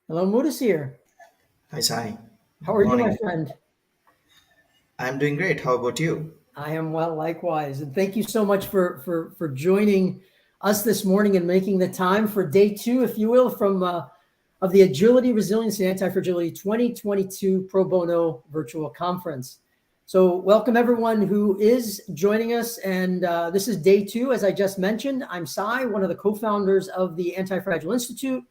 Hello, Mudis here. Hi, Sai. How Good are you, my morning. friend? I'm doing great. How about you? I am well, likewise. And thank you so much for joining us this morning and making the time for day two, if you will, from of the Agility, Resilience, and Anti-Fragility 2022 Pro Bono Virtual Conference. So welcome everyone who is joining us. And this is day two, as I just mentioned. I'm Sai, one of the co-founders of the Antifragile Institute.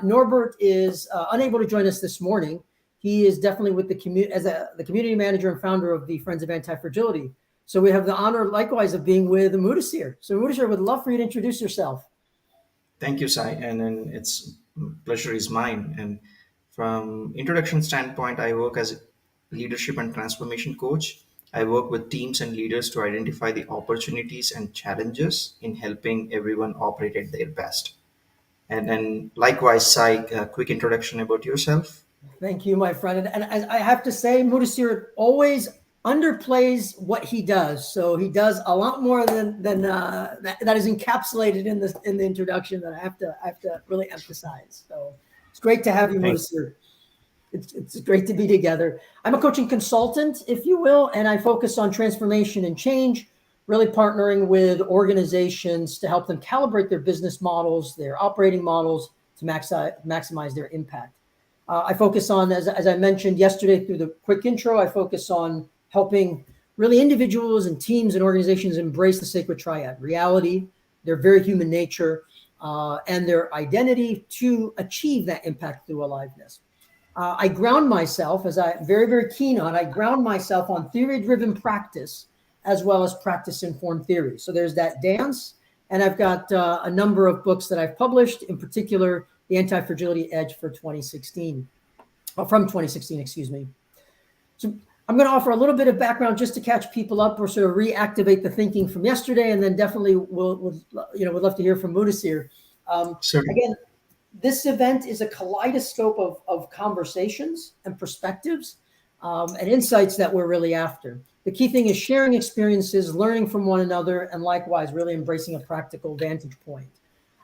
Norbert is unable to join us this morning. He is definitely with the community as the community manager and founder of the Friends of Anti-Fragility. So we have the honor, likewise, of being with Mudasir. So Mudasir, would love for you to introduce yourself. Thank you, Sai. And it's pleasure is mine. And from introduction standpoint, I work as a leadership and transformation coach. I work with teams and leaders to identify the opportunities and challenges in helping everyone operate at their best. And then likewise, Sai, a quick introduction about yourself. Thank you, my friend. And as I have to say, Mudasir always underplays what he does. So he does a lot more than that is encapsulated in the introduction that I have to really emphasize. So it's great to have you, Thank Mudasir. It's great to be together. I'm a coaching consultant, if you will, and I focus on transformation and change, really partnering with organizations to help them calibrate their business models, their operating models to maximize their impact. I focus on, as I mentioned yesterday through the quick intro, I focus on helping really individuals and teams and organizations embrace the sacred triad: reality, their very human nature, and their identity to achieve that impact through aliveness. I ground myself, as I'm very, very keen on, I ground myself on theory driven practice as well as practice informed theory. So there's that dance. And I've got a number of books that I've published, in particular, The Anti-Fragility Edge for 2016, from 2016, excuse me. So I'm going to offer a little bit of background just to catch people up or sort of reactivate the thinking from yesterday. And then definitely would love to hear from Mudasir. Certainly. Again, this event is a kaleidoscope of conversations and perspectives and insights that we're really after. The key thing is sharing experiences, learning from one another, and likewise, really embracing a practical vantage point.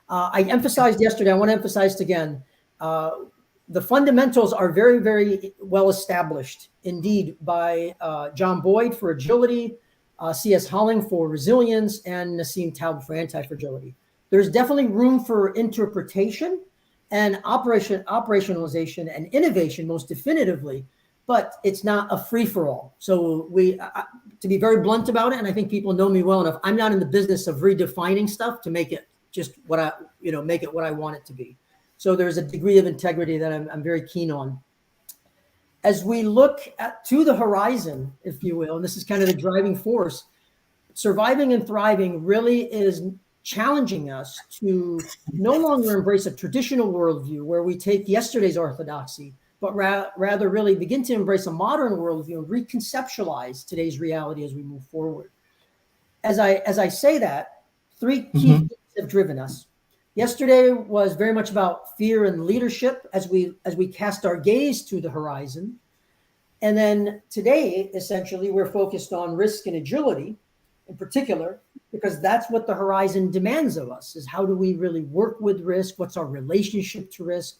I emphasized yesterday, I want to emphasize it again. The fundamentals are very, very well established indeed by John Boyd for agility, C.S. Holling for resilience, and Nassim Taleb for anti-fragility. There's definitely room for interpretation and operationalization and innovation most definitively, but it's not a free-for-all. So to be very blunt about it, and I think people know me well enough, I'm not in the business of redefining stuff to make it just make it what I want it to be. So there's a degree of integrity that I'm very keen on. As we look to the horizon, if you will, and this is kind of the driving force, surviving and thriving really is challenging us to no longer embrace a traditional worldview where we take yesterday's orthodoxy, but rather really begin to embrace a modern worldview and reconceptualize today's reality as we move forward. As I say that, three key Mhm. themes have driven us. Yesterday was very much about fear and leadership as we cast our gaze to the horizon. And then today, essentially, we're focused on risk and agility in particular, because that's what the horizon demands of us, is how do we really work with risk? What's our relationship to risk,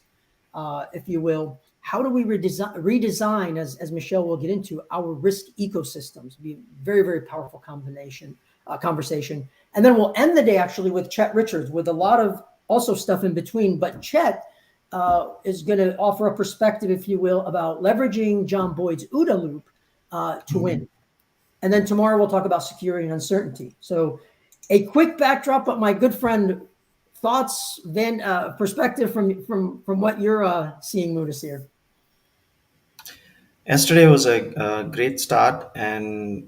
if you will? How do we redesign, as Michele will get into, our risk ecosystems? It'll be a very, very powerful conversation. And then we'll end the day actually with Chet Richards with a lot of also stuff in between. But Chet is going to offer a perspective, if you will, about leveraging John Boyd's OODA loop to win. And then tomorrow we'll talk about security and uncertainty. So a quick backdrop, but my good friend, thoughts, perspective from what you're seeing, Mudasir. Yesterday was a great start, and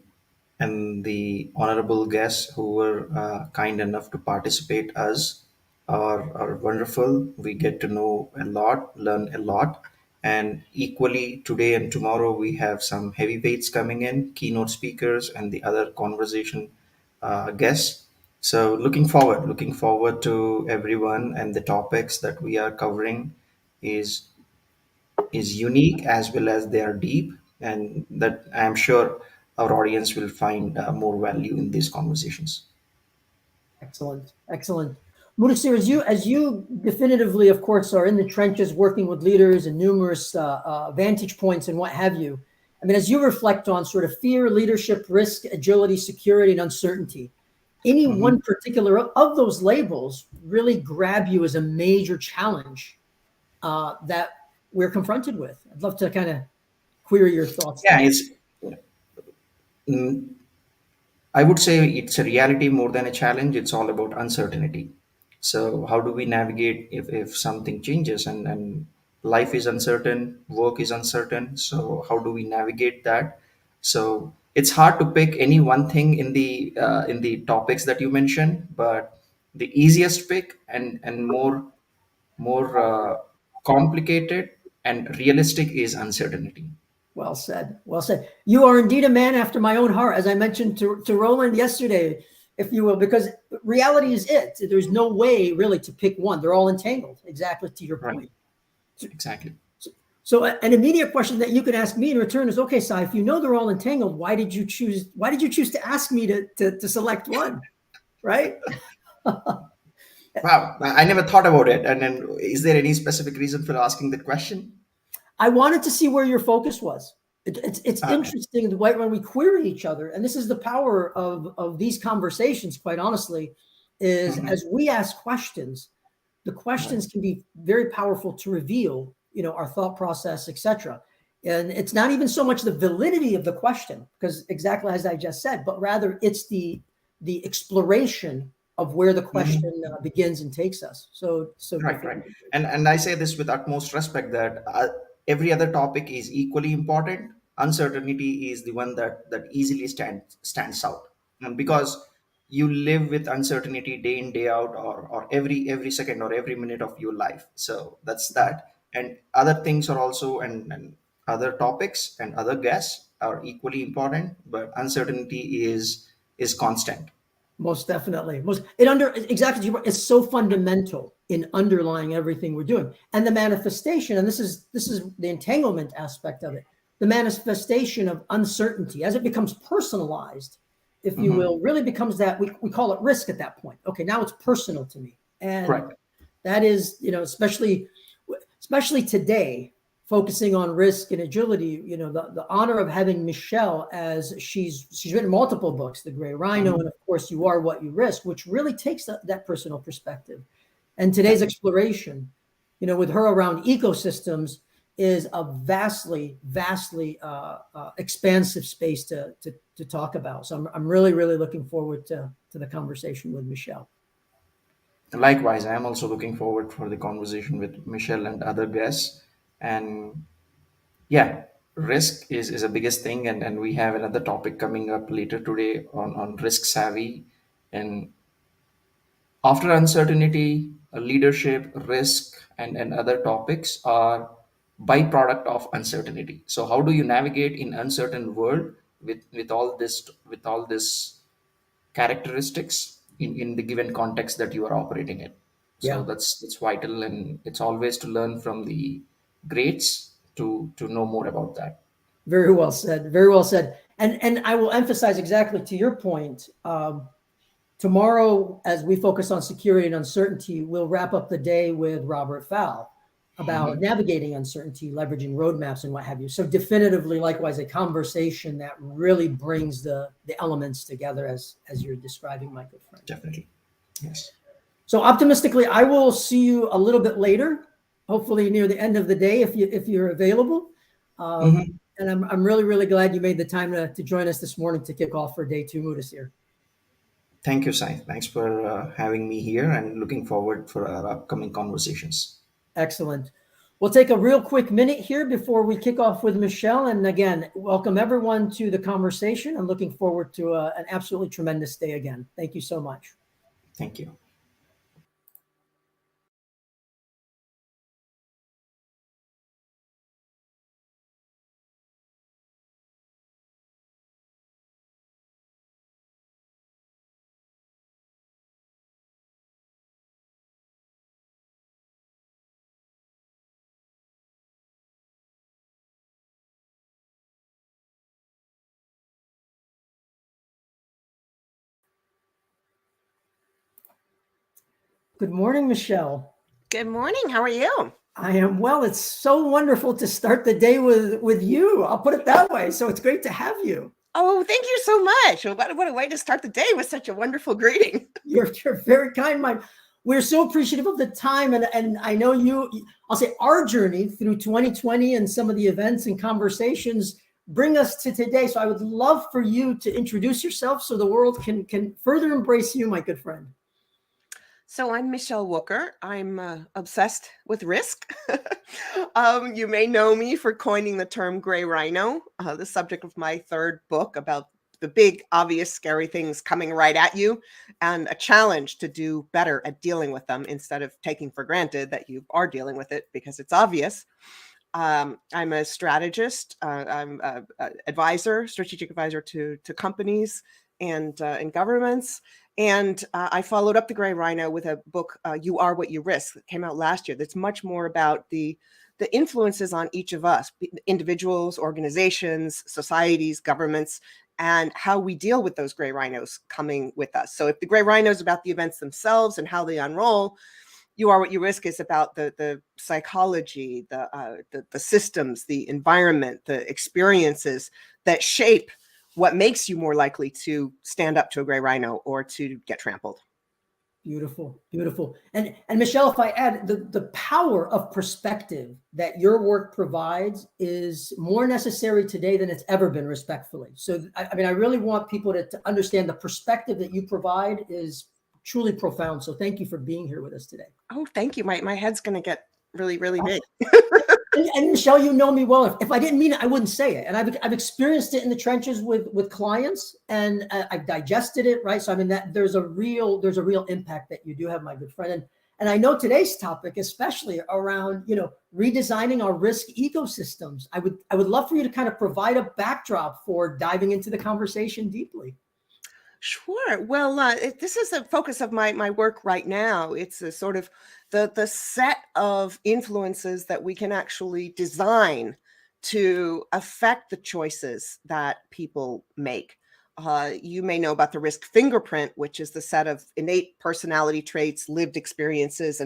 the honorable guests who were kind enough to participate us are wonderful. We get to know a lot, learn a lot, and equally today and tomorrow we have some heavyweights coming in, keynote speakers, and the other conversation guests. So looking forward to everyone, and the topics that we are covering is is unique as well as they are deep, and that I'm sure our audience will find more value in these conversations. Excellent, excellent. Mudasir, as you definitively, of course, are in the trenches working with leaders and numerous vantage points and what have you. I mean, as you reflect on sort of fear, leadership, risk, agility, security, and uncertainty, any Mhm. one particular of those labels really grab you as a major challenge that we're confronted with? I'd love to kind of query your thoughts Yeah, there. it's. mm, I would say it's a reality more than a challenge. It's all about uncertainty. So, how do we navigate if something changes and life is uncertain, work is uncertain? So, how do we navigate that? So, it's hard to pick any one thing in the topics that you mentioned, but the easiest pick and more complicated and realistic is uncertainty. Well said. Well said. You are indeed a man after my own heart, as I mentioned to Roland yesterday, if you will, because reality is it. There's no way really to pick one. They're all entangled, exactly to your Right. point. Exactly. So an immediate question that you can ask me in return is, okay, Sai, if you know they're all entangled, why did you choose to ask me to select one? Right? Wow, I never thought about it. And then, is there any specific reason for asking that question? I wanted to see where your focus was. It's Okay. interesting the way when we query each other, and this is the power of these conversations. Quite honestly, is Mhm. as we ask questions, the Right. questions can be very powerful to reveal, our thought process, etc. And it's not even so much the validity of the question, because exactly as I just said, but rather it's the exploration of where the Mhm. question begins and takes us. So Right, right. definitively. And I say this with utmost respect that every other topic is equally important. Uncertainty is the one that easily stands out, and because you live with uncertainty day in day out, or every second or every minute of your life. So that's that. And other things are also and other topics and other guests are equally important, but uncertainty is constant. Most definitely. Most it under exactly it's so fundamental in underlying everything we're doing. And the manifestation, and this is the entanglement aspect of it, the manifestation of uncertainty as it becomes personalized, if you Hmm. will, really becomes that we call it risk at that point. Okay, now it's personal to me. And Correct. that is, especially today, focusing on risk and agility, the honor of having Michele, as she's written multiple books, The Gray Rhino, and Hmm. of course You Are What You Risk, which really takes that personal perspective. And today's Definitely. exploration, with her around ecosystems, is a vastly expansive space to talk about. So I'm really, really looking forward to the conversation with Michele. Likewise, I am also looking forward for the conversation with Michelle and other guests. And yeah, risk is a biggest thing, and we have another topic coming up later today on risk savvy. And after uncertainty, leadership, risk, and other topics are byproduct of uncertainty. So how do you navigate in uncertain world with all this characteristics in the given context that you are operating in. So Yeah. that's vital, and it's always to learn from the greats to know more about that. Very well said. Very well said. And I will emphasize exactly to your point. Tomorrow, as we focus on security and uncertainty, we'll wrap up the day with Robert Fowl about Mhm. navigating uncertainty, leveraging roadmaps, and what have you. So definitively, likewise, a conversation that really brings the elements together as you're describing, my good friend. Definitely. Yes. So optimistically, I will see you a little bit later, hopefully near the end of the day if you're available. Mhm. And I'm really, really glad you made the time to join us this morning to kick off for day two, Mudas here. Thank you, Sai. Thanks for having me here, and looking forward for our upcoming conversations. Excellent. We'll take a real quick minute here before we kick off with Michele. And again, welcome everyone to the conversation. I'm looking forward to an absolutely tremendous day again. Thank you so much. Thank you. Good morning, Michele. Good morning. How are you? I am well. It's so wonderful to start the day with you. I'll put it that way. So it's great to have you. Oh, thank you so much. What a way to start the day with such a wonderful greeting. You're very kind, Mike. We're so appreciative of the time, and I know I'll say our journey through 2020 and some of the events and conversations bring us to today. So I would love for you to introduce yourself so the world can further embrace you, my good friend. So I'm Michele Wucker. I'm obsessed with risk. You may know me for coining the term gray rhino, the subject of my third book about the big, obvious, scary things coming right at you, and a challenge to do better at dealing with them instead of taking for granted that you are dealing with it because it's obvious. I'm a strategist. I'm an advisor, strategic advisor to companies and governments. And I followed up the Gray Rhino with a book, You Are What You Risk, that came out last year. That's much more about the influences on each of us, individuals, organizations, societies, governments, and how we deal with those gray rhinos coming with us. So if the gray rhino is about the events themselves and how they unroll, You Are What You Risk is about the psychology, the systems, the environment, the experiences that shape what makes you more likely to stand up to a gray rhino or to get trampled. Beautiful, beautiful. And Michele, if I add the power of perspective that your work provides is more necessary today than it's ever been, respectfully. So, I mean, I really want people to understand the perspective that you provide is truly profound. So thank you for being here with us today. Oh, thank you. My head's going to get really, really big. And Michele, you know me well. If I didn't mean it, I wouldn't say it. And I've experienced it in the trenches with clients, and I've digested it, right? So I mean that there's a real impact that you do have, my good friend. And I know today's topic, especially around redesigning our risk ecosystems. I would love for you to kind of provide a backdrop for diving into the conversation deeply. Sure. Well, this is the focus of my work right now. It's a sort of the set of influences that we can actually design to affect the choices that people make. You may know about the risk fingerprint, which is the set of innate personality traits, lived experiences,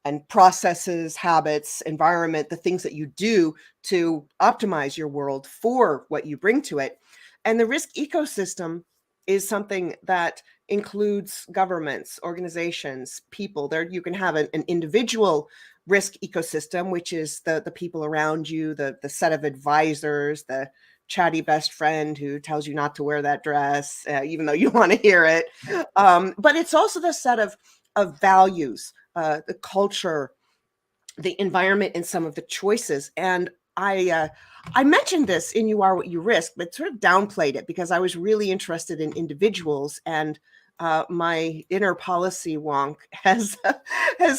and processes, habits, environment, the things that you do to optimize your world for what you bring to it. And the risk ecosystem is something that includes governments, organizations, people. There you can have an individual risk ecosystem, which is the people around you, the set of advisors, the chatty best friend who tells you not to wear that dress, even though you want to hear it. But it's also the set of values, the culture, the environment, and some of the choices. And I mentioned this in You Are What You Risk, but sort of downplayed it because I was really interested in individuals, and my inner policy wonk has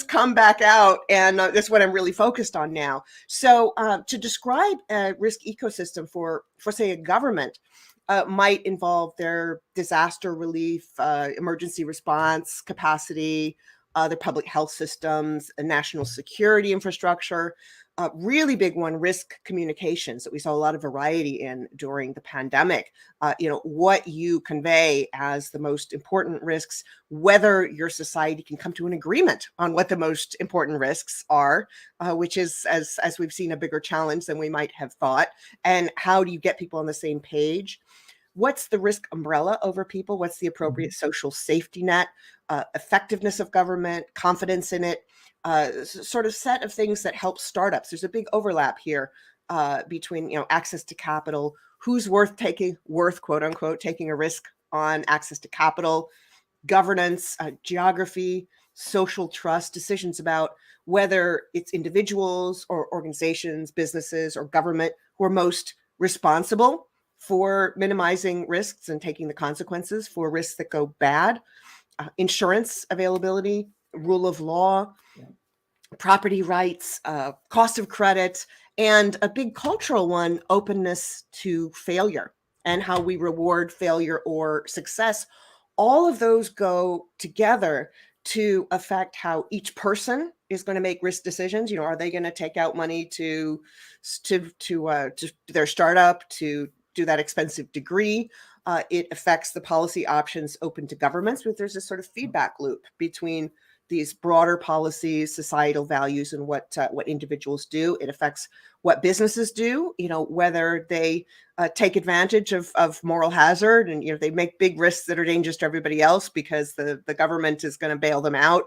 come back out, and that's what I'm really focused on now. So to describe a risk ecosystem for say a government might involve their disaster relief, emergency response capacity, their public health systems, a national security infrastructure. Really big one, risk communications that we saw a lot of variety in during the pandemic. What you convey as the most important risks, whether your society can come to an agreement on what the most important risks are, which is, as we've seen, a bigger challenge than we might have thought. And how do you get people on the same page? What's the risk umbrella over people? What's the appropriate social safety net? Effectiveness of government, confidence in it, sort of set of things that help startups. There's a big overlap here between access to capital, who's worth quote unquote taking a risk on access to capital, governance, geography, social trust, decisions about whether it's individuals or organizations, businesses, or government who are most responsible for minimizing risks and taking the consequences for risks that go bad. Insurance availability, rule of law, property rights, cost of credit, and a big cultural one, openness to failure and how we reward failure or success. All of those go together to affect how each person is going to make risk decisions. Are they going to take out money to their startup, to do that expensive degree? It affects the policy options open to governments, but there's this sort of feedback loop between these broader policies, societal values, and what individuals do. It affects what businesses do, whether they take advantage of moral hazard and, they make big risks that are dangerous to everybody else because the government is going to bail them out,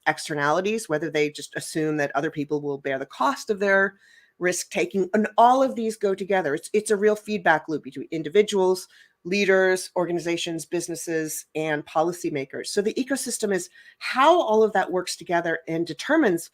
externalities, whether they just assume that other people will bear the cost of their risk taking. And all of these go together. It's a real feedback loop between individuals, leaders, organizations, businesses, and policymakers. So the ecosystem is how all of that works together and determines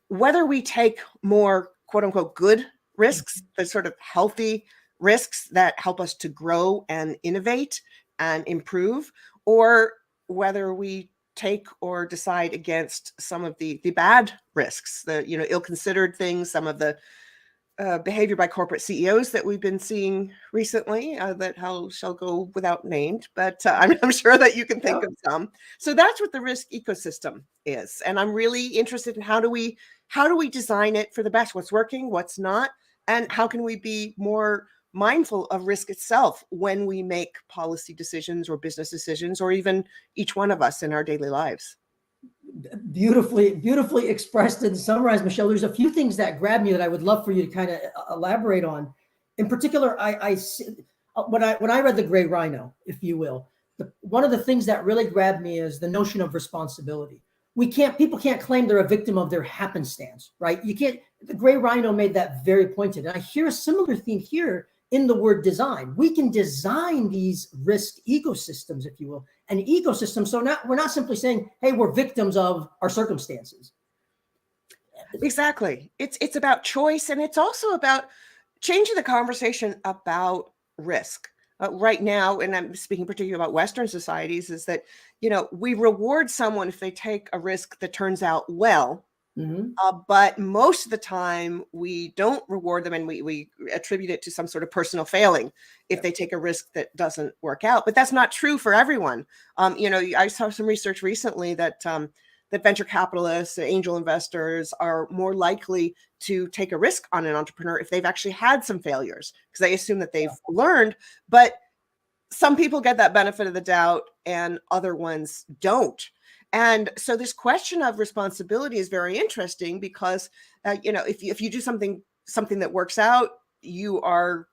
whether we take more quote unquote good risks, the sort of healthy risks that help us to grow and innovate and improve, or whether we take or decide against some of the bad risks, the ill-considered things, some of the behavior by corporate CEOs that we've been seeing recently, that shall go without named, but I'm sure that you can think of some. So that's what the risk ecosystem is, and I'm really interested in how do we design it for the best? What's working, what's not, and how can we be more mindful of risk itself when we make policy decisions or business decisions, or even each one of us in our daily lives. Beautifully expressed and summarized, Michele. There's a few things that grab me that I would love for you to kind of elaborate on. In particular, when I read The Gray Rhino, if you will, one of the things that really grabbed me is the notion of responsibility. People can't claim they're a victim of their happenstance, right? You can't. The Gray Rhino made that very pointed, and I hear a similar theme here in the word design. We can design these risk ecosystems, if you will, an ecosystem. So we're not simply saying, hey, we're victims of our circumstances. Exactly. It's about choice, and it's also about changing the conversation about risk. Right now, and I'm speaking particularly about Western societies, is that, we reward someone if they take a risk that turns out well. Mm-hmm. But most of the time we don't reward them, and we attribute it to some sort of personal failing if they take a risk that doesn't work out. But that's not true for everyone. I saw some research recently that venture capitalists, angel investors are more likely to take a risk on an entrepreneur if they've actually had some failures, because they assume that they've learned. But some people get that benefit of the doubt and other ones don't. And so this question of responsibility is very interesting because, if you do something that works out, you are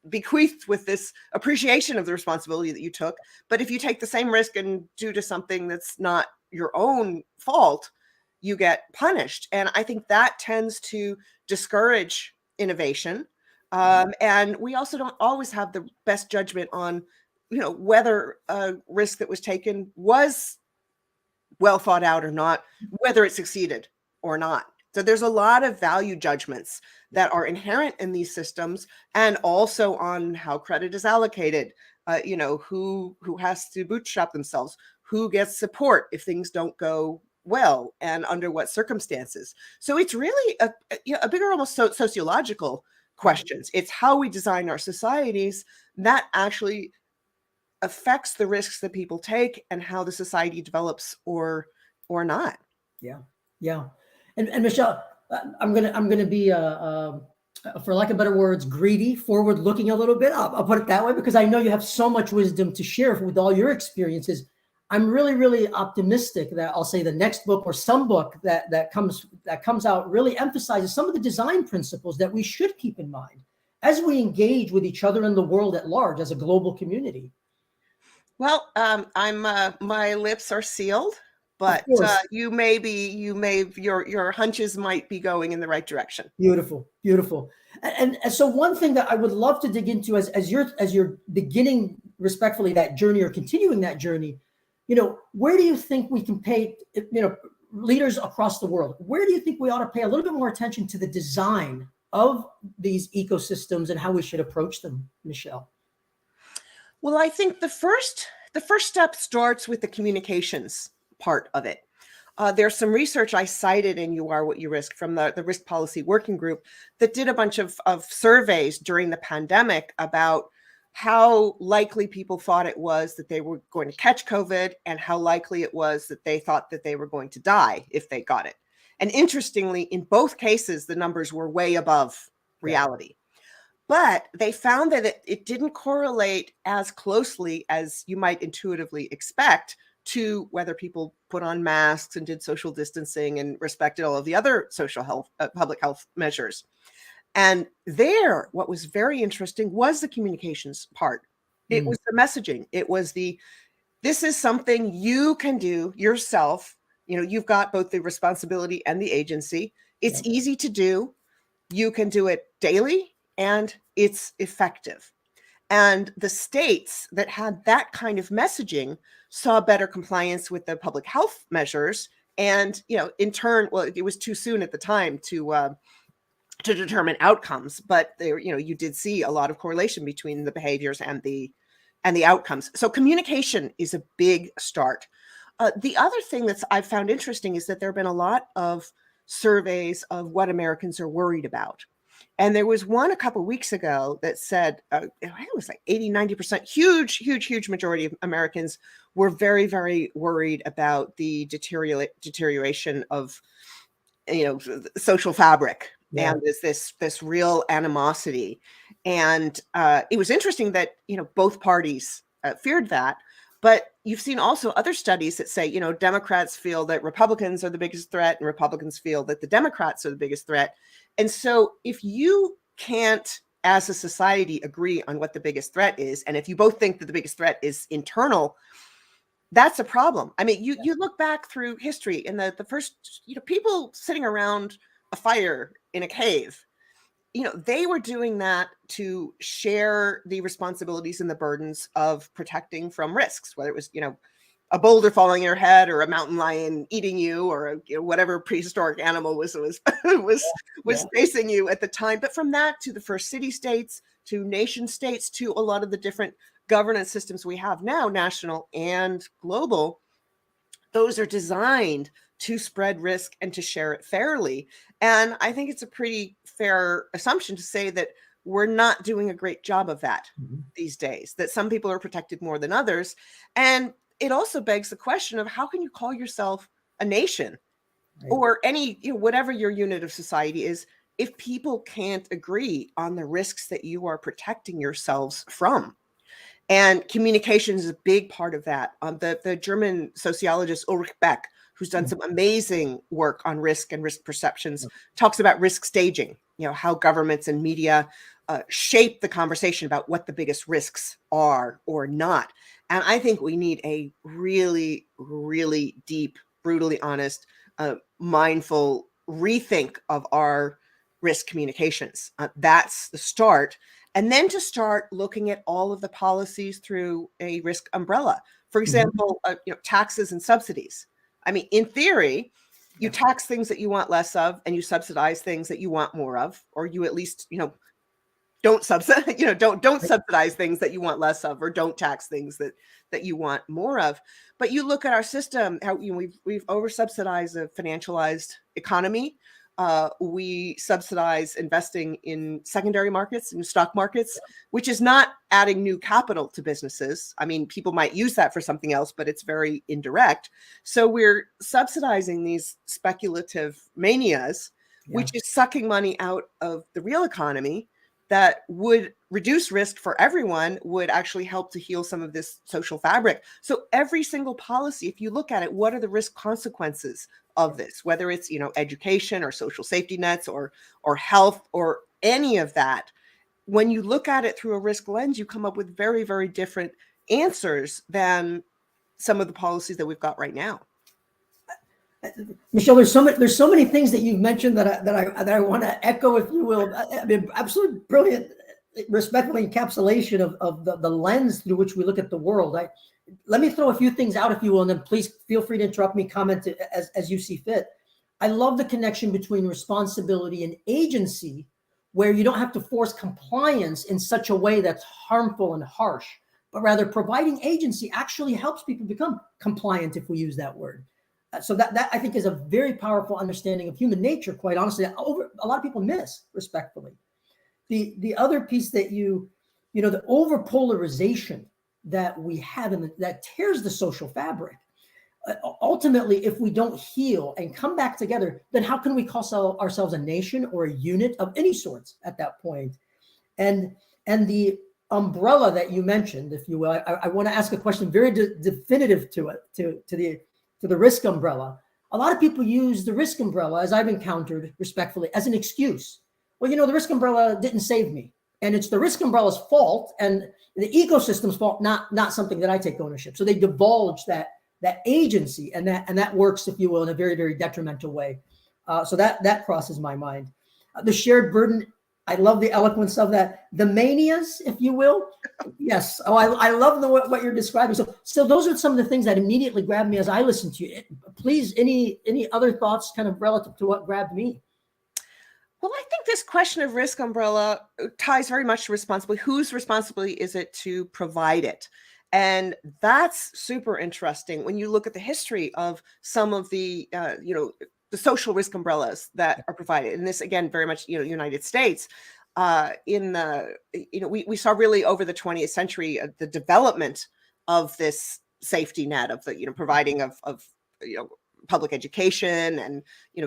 bequeathed with this appreciation of the responsibility that you took. But if you take the same risk and due to something that's not your own fault, you get punished. And I think that tends to discourage innovation. And we also don't always have the best judgment on, whether a risk that was taken was well thought out or not, whether it succeeded or not. So there's a lot of value judgments that are inherent in these systems, and also on how credit is allocated, who has to bootstrap themselves, who gets support if things don't go well, and under what circumstances. So it's really a bigger, almost sociological questions. It's how we design our societies that actually affects the risks that people take and how the society develops or not. Yeah. And Michele, I'm gonna be for lack of better words, greedy, forward looking a little bit. I'll put it that way, because I know you have so much wisdom to share with all your experiences. I'm really, really optimistic that I'll say the next book or some book that comes out really emphasizes some of the design principles that we should keep in mind as we engage with each other in the world at large as a global community. Well, my lips are sealed, but your hunches might be going in the right direction. Beautiful. And so one thing that I would love to dig into as you're beginning respectfully that journey or continuing that journey, where do you think we can pay, leaders across the world, where do you think we ought to pay a little bit more attention to the design of these ecosystems and how we should approach them, Michele? Well, I think the first step starts with the communications part of it. There's some research I cited in You Are What You Risk from the Risk Policy Working Group that did a bunch of surveys during the pandemic about how likely people thought it was that they were going to catch COVID and how likely it was that they thought that they were going to die if they got it. And interestingly, in both cases, the numbers were way above reality. But they found that it didn't correlate as closely as you might intuitively expect to whether people put on masks and did social distancing and respected all of the other social health, public health measures. And there, what was very interesting was the communications part. It was the messaging. It was this is something you can do yourself. You've got both the responsibility and the agency. It's easy to do. You can do it daily, and it's effective. And the states that had that kind of messaging saw better compliance with the public health measures. And, in turn, well, it was too soon at the time to determine outcomes, but there, you did see a lot of correlation between the behaviors and the outcomes. So communication is a big start. The other thing that I've found interesting is that there have been a lot of surveys of what Americans are worried about. And there was one a couple of weeks ago that said, I think it was like 80-90%, huge majority of Americans were very, very worried about the deterioration of, social fabric. Yeah. And there's this real animosity. And it was interesting that, both parties feared that. But you've seen also other studies that say, Democrats feel that Republicans are the biggest threat and Republicans feel that the Democrats are the biggest threat. And so if you can't, as a society, agree on what the biggest threat is, and if you both think that the biggest threat is internal, that's a problem. I mean, you look back through history and the first, people sitting around a fire in a cave, they were doing that to share the responsibilities and the burdens of protecting from risks, whether it was, a boulder falling in your head or a mountain lion eating you or whatever prehistoric animal was facing you at the time. But from that to the first city states, to nation states, to a lot of the different governance systems we have now, national and global, those are designed to spread risk and to share it fairly. And I think it's a pretty fair assumption to say that we're not doing a great job of that these days, that some people are protected more than others. And it also begs the question of how can you call yourself a nation or any, whatever your unit of society is, if people can't agree on the risks that you are protecting yourselves from. And communication is a big part of that. The German sociologist Ulrich Beck, who's done some amazing work on risk and risk perceptions, talks about risk staging, how governments and media shape the conversation about what the biggest risks are or not. And I think we need a really, really deep, brutally honest, mindful rethink of our risk communications. That's the start. And then to start looking at all of the policies through a risk umbrella. For example, taxes and subsidies. I mean, in theory, you tax things that you want less of and you subsidize things that you want more of, or you at least, don't subsidize, don't subsidize things that you want less of, or don't tax things that you want more of. But you look at our system, how we've over subsidized a financialized economy. We subsidize investing in secondary markets and stock markets, which is not adding new capital to businesses. I mean, people might use that for something else, but it's very indirect. So we're subsidizing these speculative manias, which is sucking money out of the real economy that would reduce risk for everyone, would actually help to heal some of this social fabric. So every single policy, if you look at it, what are the risk consequences of this, whether it's, education or social safety nets or health or any of that? When you look at it through a risk lens, you come up with very, very different answers than some of the policies that we've got right now. Michele, there's so many things that you've mentioned that I want to echo, if you will. I mean, absolutely brilliant, respectful encapsulation of the lens through which we look at the world. Let me throw a few things out, if you will, and then please feel free to interrupt me, comment as you see fit. I love the connection between responsibility and agency, where you don't have to force compliance in such a way that's harmful and harsh, but rather providing agency actually helps people become compliant, if we use that word. So that I think is a very powerful understanding of human nature, quite honestly, a lot of people miss, respectfully. The other piece that the overpolarization that we have that tears the social fabric. Ultimately, if we don't heal and come back together, then how can we call ourselves a nation or a unit of any sorts at that point? And the umbrella that you mentioned, if you will, I want to ask a question very definitive to it, to the risk umbrella. A lot of people use the risk umbrella, as I've encountered respectfully, as an excuse. Well, the risk umbrella didn't save me, and it's the risk umbrella's fault and the ecosystem's fault, not something that I take ownership. So they divulge that agency, and that works, if you will, in a very, very detrimental way. So that crosses my mind. The shared burden, I love the eloquence of that. The manias, if you will. Yes. Oh, I love what you're describing. So those are some of the things that immediately grabbed me as I listened to you. Please, any other thoughts kind of relative to what grabbed me? Well, I think this question of risk umbrella ties very much to responsibility. Whose responsibility is it to provide it? And that's super interesting when you look at the history of some of the, the social risk umbrellas that are provided. And this, again, very much, United States. We saw really over the 20th century the development of this safety net of the, providing of public education and,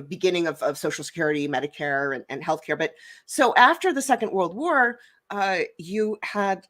beginning of Social Security, Medicare, and healthcare. But so after the Second World War, you had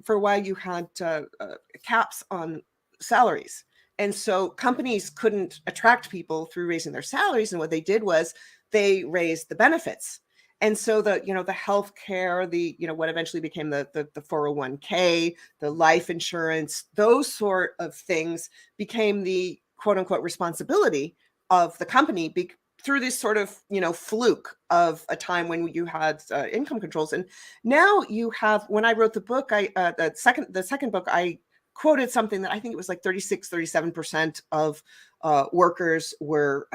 caps on salaries. And so companies couldn't attract people through raising their salaries. And what they did was they raised the benefits. And so the healthcare, what eventually became the 401k, the life insurance, those sort of things became the quote unquote responsibility of the company through this sort of, fluke of a time when you had income controls. And now you have, when I wrote the book, the second book, I quoted something that I think it was like 37% of workers were,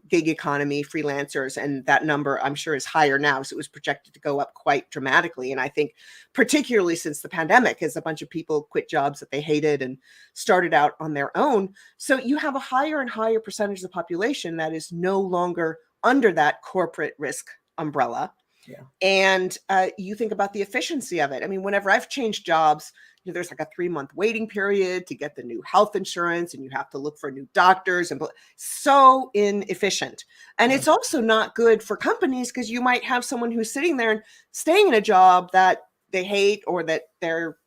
gig economy freelancers. And that number, I'm sure, is higher now. So it was projected to go up quite dramatically. And I think particularly since the pandemic, as a bunch of people quit jobs that they hated and started out on their own. So you have a higher and higher percentage of the population that is no longer under that corporate risk umbrella. Yeah. And you think about the efficiency of it. I mean, whenever I've changed jobs, there's like a 3-month waiting period to get the new health insurance, and you have to look for new doctors, and so inefficient. And it's also not good for companies because you might have someone who's sitting there and staying in a job that they hate or that they're,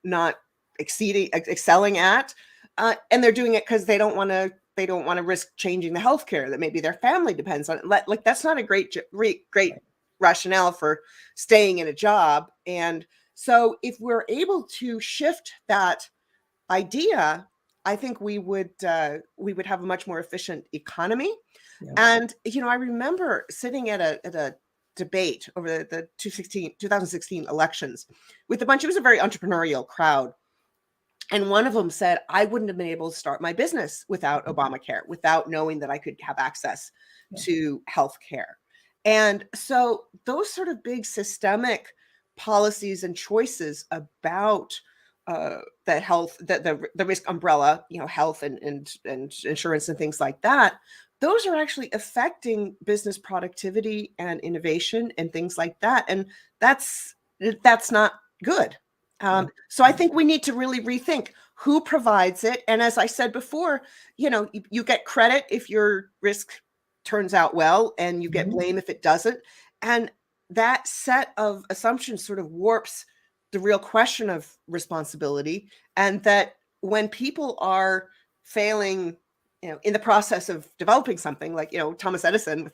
not excelling at, and they're doing it because they don't want to risk changing the healthcare that maybe their family depends on. Like that's not a great rationale for staying in a job. And so if we're able to shift that idea, I think we would have a much more efficient economy. Yeah. And, I remember sitting at a debate over the 2016 elections with it was a very entrepreneurial crowd. And one of them said, I wouldn't have been able to start my business without Obamacare, without knowing that I could have access to healthcare. And so those sort of big systemic policies and choices about the health, the risk umbrella, health and insurance and things like that, those are actually affecting business productivity and innovation and things like that. And that's not good. So I think we need to really rethink who provides it. And as I said before, you get credit if your risk turns out well, and you get blame if it doesn't. And that set of assumptions sort of warps the real question of responsibility. And that when people are failing, in the process of developing something, like, Thomas Edison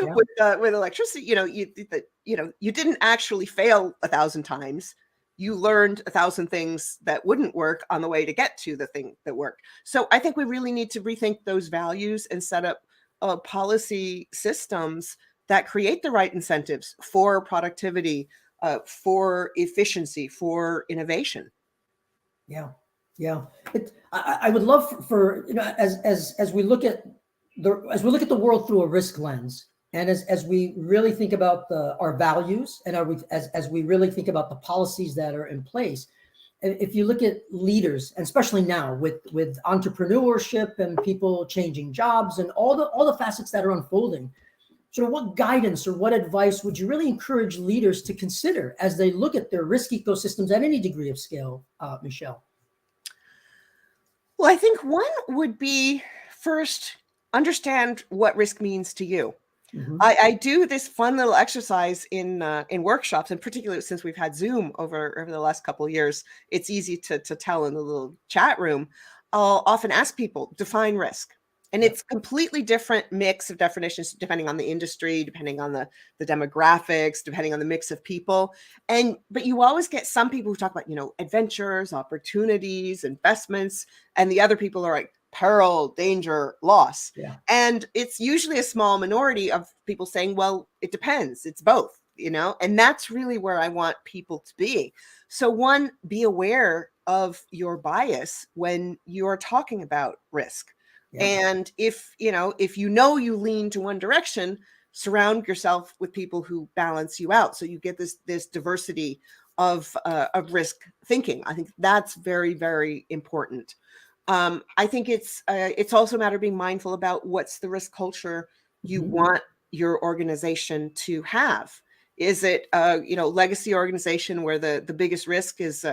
with electricity, you didn't actually fail 1,000 times. You learned 1,000 things that wouldn't work on the way to get to the thing that worked. So I think we really need to rethink those values and set up policy systems that create the right incentives for productivity, for efficiency, for innovation. Yeah. I would love for as we look at the world through a risk lens, and as we really think about our values, and as we really think about the policies that are in place. If you look at leaders, and especially now with entrepreneurship and people changing jobs and all the facets that are unfolding, sort of what guidance or what advice would you really encourage leaders to consider as they look at their risk ecosystems at any degree of scale, Michele? Well, I think one would be, first, understand what risk means to you. Mhm. I do this fun little exercise in workshops, and particularly since we've had Zoom over the last couple of years, it's easy to tell in the little chat room. I'll often ask people, define risk. And Yep. it's completely different mix of definitions depending on the industry, depending on the demographics, depending on the mix of people. But you always get some people who talk about, adventures, opportunities, investments, and the other people are like peril, danger, loss. Yeah. And it's usually a small minority of people saying, well, it depends. It's both, and that's really where I want people to be. So one, be aware of your bias when you're talking about risk. Yeah. And if you lean to one direction, surround yourself with people who balance you out. So you get this diversity of risk thinking. I think that's very, very important. I think it's also a matter of being mindful about what's the risk culture you want your organization to have. Is it legacy organization where the biggest risk is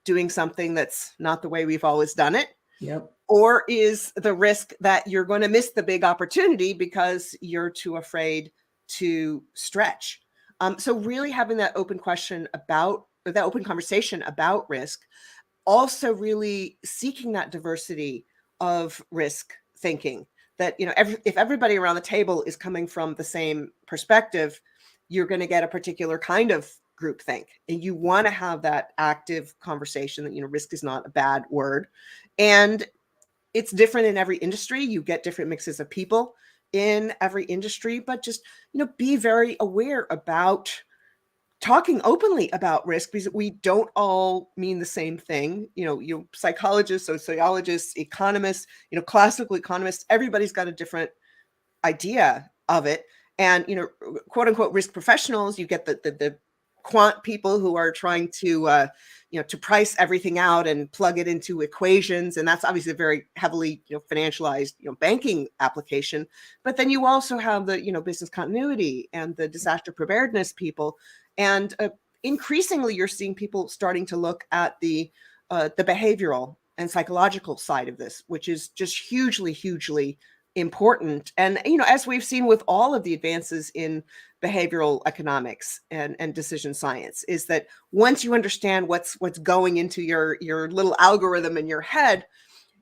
doing something that's not the way we've always done it? Yep. Or is the risk that you're going to miss the big opportunity because you're too afraid to stretch? So really having that open conversation about risk, also really seeking that diversity of risk thinking, that, if everybody around the table is coming from the same perspective, you're going to get a particular kind of groupthink. And you want to have that active conversation that, risk is not a bad word. And it's different in every industry. You get different mixes of people in every industry, but just, be very aware about talking openly about risk, because we don't all mean the same thing. Psychologists, sociologists, economists, classical economists, everybody's got a different idea of it. And, quote unquote, risk professionals, you get the quant people who are trying to, to price everything out and plug it into equations. And that's obviously a very heavily, financialized, banking application. But then you also have the, business continuity and the disaster preparedness people. And increasingly, you're seeing people starting to look at the behavioral and psychological side of this, which is just hugely, hugely important. And, as we've seen with all of the advances in behavioral economics and decision science, is that once you understand what's going into your little algorithm in your head,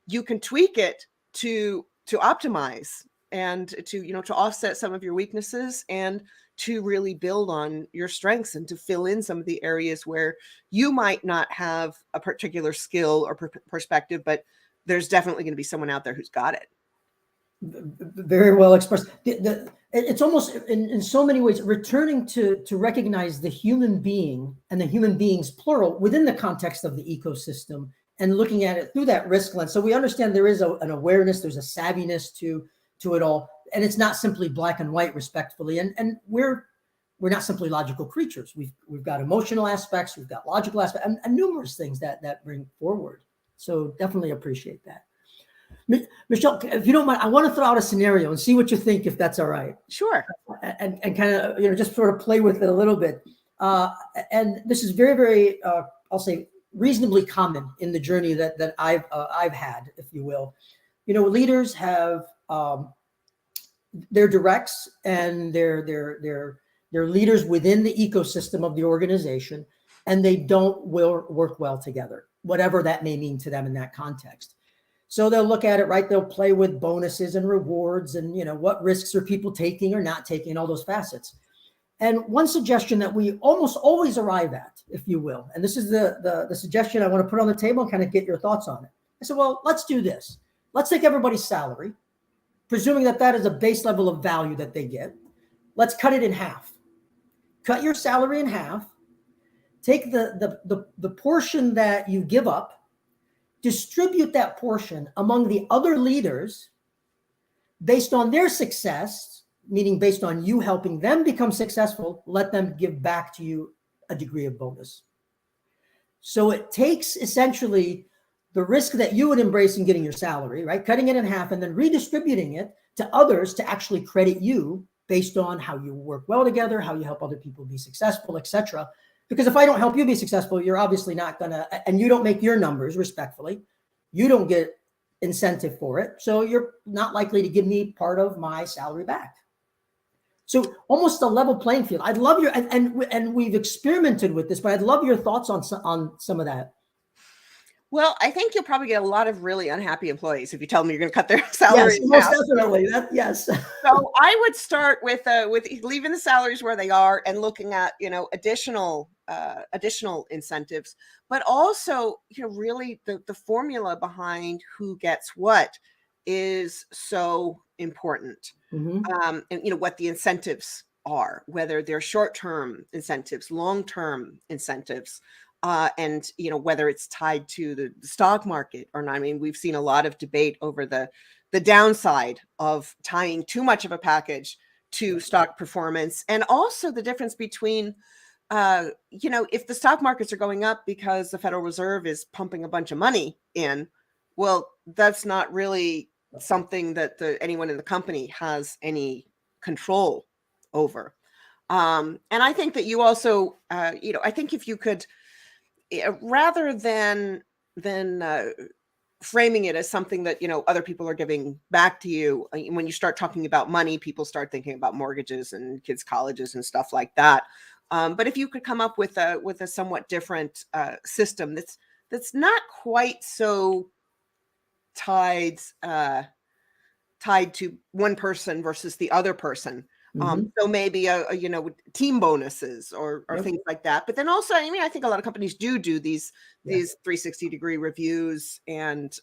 you can tweak it to optimize and to offset some of your weaknesses, and to really build on your strengths, and to fill in some of the areas where you might not have a particular skill or perspective, but there's definitely going to be someone out there who's got it. Very well expressed. It's almost in so many ways returning to recognize the human being and the human beings plural within the context of the ecosystem, and looking at it through that risk lens. So we understand there is an awareness, there's a savviness to it all, and it's not simply black and white, respectfully. And we're not simply logical creatures. We've got emotional aspects, we've got logical aspects, and numerous things that bring forward. So definitely appreciate that. Michele, if you don't mind, I want to throw out a scenario and see what you think, if that's all right. Sure. And kind of, just sort of play with it a little bit. And this is very, very, I'll say, reasonably common in the journey that I've had, if you will. Leaders have their directs and their leaders within the ecosystem of the organization, and they don't work well together, whatever that may mean to them in that context. So they'll look at it, right? They'll play with bonuses and rewards, and what risks are people taking or not taking, all those facets. And one suggestion that we almost always arrive at, if you will, and this is the suggestion I want to put on the table and kind of get your thoughts on it. I said, well, let's do this. Let's take everybody's salary, presuming that is a base level of value that they get. Let's cut it in half. Cut your salary in half. Take the portion that you give up, distribute that portion among the other leaders based on their success, meaning based on you helping them become successful. Let them give back to you a degree of bonus. So it takes essentially the risk that you would embrace in getting your salary, right? Cutting it in half and then redistributing it to others to actually credit you based on how you work well together, how you help other people be successful, etc. Because if I don't help you be successful, you're obviously not going to, and you don't make your numbers respectfully, you don't get incentive for it. So you're not likely to give me part of my salary back. So almost a level playing field. I'd love your, and we've experimented with this, but I'd love your thoughts on some of that. Well, I think you'll probably get a lot of really unhappy employees if you tell them you're going to cut their salary. Yes, most definitely. Yes. So I would start with leaving the salaries where they are and looking at, additional incentives, but also, really the formula behind who gets what is so important. Mm-hmm. And what the incentives are, whether they're short-term incentives, long-term incentives, and whether it's tied to the stock market or not. I mean, we've seen a lot of debate over the downside of tying too much of a package to stock performance, and also the difference between if the stock markets are going up because the Federal Reserve is pumping a bunch of money in, well, that's not really something that anyone in the company has any control over. And I think that you also, I think if you could, rather than framing it as something that other people are giving back to you, when you start talking about money, people start thinking about mortgages and kids' colleges and stuff like that. But if you could come up with a somewhat different system that's not quite so tied to one person versus the other person. So maybe team bonuses or things like that. But then also, I mean, I think a lot of companies do these 360-degree reviews and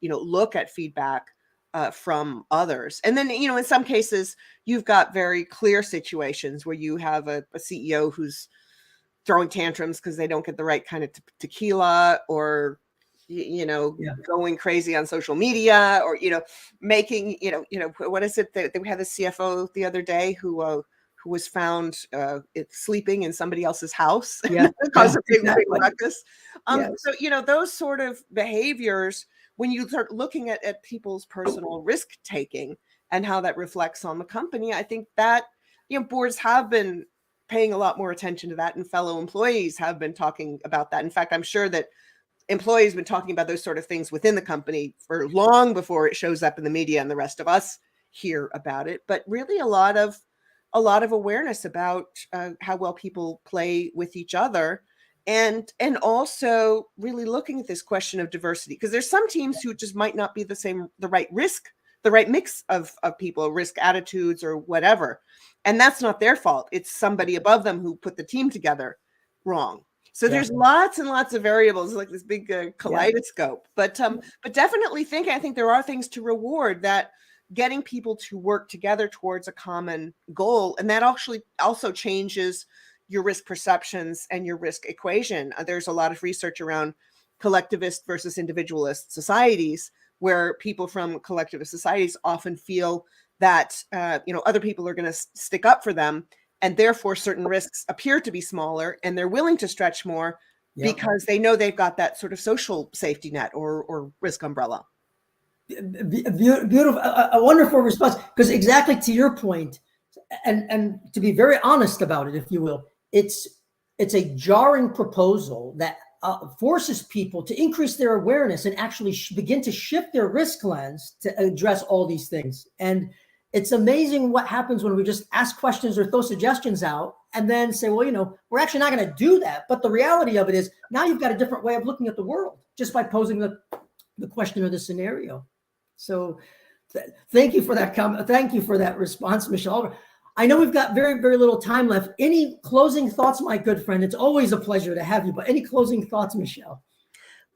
look at feedback from others. And then in some cases you've got very clear situations where you have a CEO who's throwing tantrums because they don't get the right kind of tequila, or going crazy on social media, or making what is it that we had the CFO the other day who was found sleeping in somebody else's house because of big ruckus. So those sort of behaviors, when you start looking at people's personal risk taking and how that reflects on the company, I think that boards have been paying a lot more attention to that, and fellow employees have been talking about that. In fact, I'm sure that employees have been talking about those sort of things within the company for long before it shows up in the media and the rest of us hear about it. But really a lot of awareness about how well people play with each other, and also really looking at this question of diversity, because there's some teams who just might not be the right mix of people, risk attitudes or whatever. And that's not their fault. It's somebody above them who put the team together wrong. So there's lots and lots of variables, like this big kaleidoscope. But definitely I think there are things to reward, that getting people to work together towards a common goal. And that actually also changes your risk perceptions and your risk equation. There's a lot of research around collectivist versus individualist societies, where people from collectivist societies often feel that other people are going to stick up for them, and therefore certain risks appear to be smaller, and they're willing to stretch more because they know they've got that sort of social safety net or risk umbrella. Beautiful, a wonderful response. Because exactly to your point, and to be very honest about it, if you will, it's a jarring proposal that forces people to increase their awareness and actually begin to shift their risk lens to address all these things. And it's amazing what happens when we just ask questions or throw suggestions out and then say, well, we're actually not going to do that. But the reality of it is, now you've got a different way of looking at the world just by posing the question or the scenario. So thank you for that comment. Thank you for that response, Michele. I know we've got very, very little time left. Any closing thoughts, my good friend? It's always a pleasure to have you, but any closing thoughts, Michele?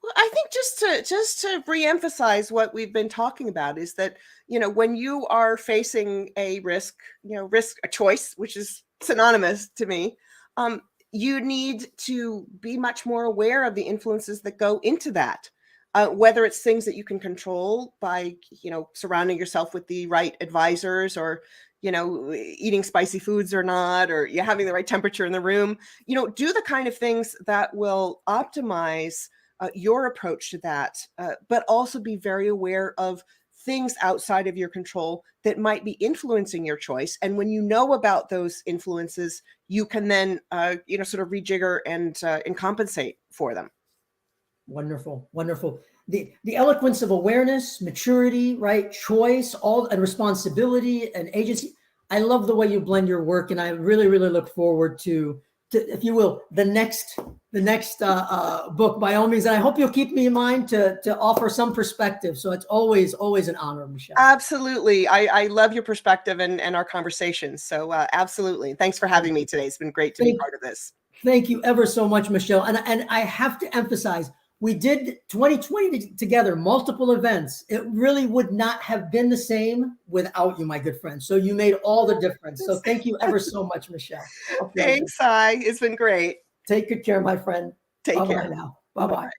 Well, I think just to reemphasize what we've been talking about is that, when you are facing a risk, a choice, which is synonymous to me, you need to be much more aware of the influences that go into that. Whether it's things that you can control by, surrounding yourself with the right advisors, or, eating spicy foods or not, or you having the right temperature in the room, do the kind of things that will optimize your approach to that, but also be very aware of things outside of your control that might be influencing your choice. And when you know about those influences, you can then, sort of rejigger and compensate for them. Wonderful, wonderful. The eloquence of awareness, maturity, right, choice, and responsibility and agency. I love the way you blend your work, and I really, really look forward to if you will, the next book by all means. And I hope you'll keep me in mind to offer some perspective. So it's always an honor, Michele. Absolutely. I love your perspective and our conversations. So absolutely. Thanks for having me today. It's been great to be part of this. Thank you ever so much, Michele. And I have to emphasize, we did 2020 together, multiple events. It really would not have been the same without you, my good friend. So you made all the difference. So thank you ever so much, Michele. Thanks, Sai. It's been great. Take good care, my friend. Take care. Bye-bye now. Bye-bye.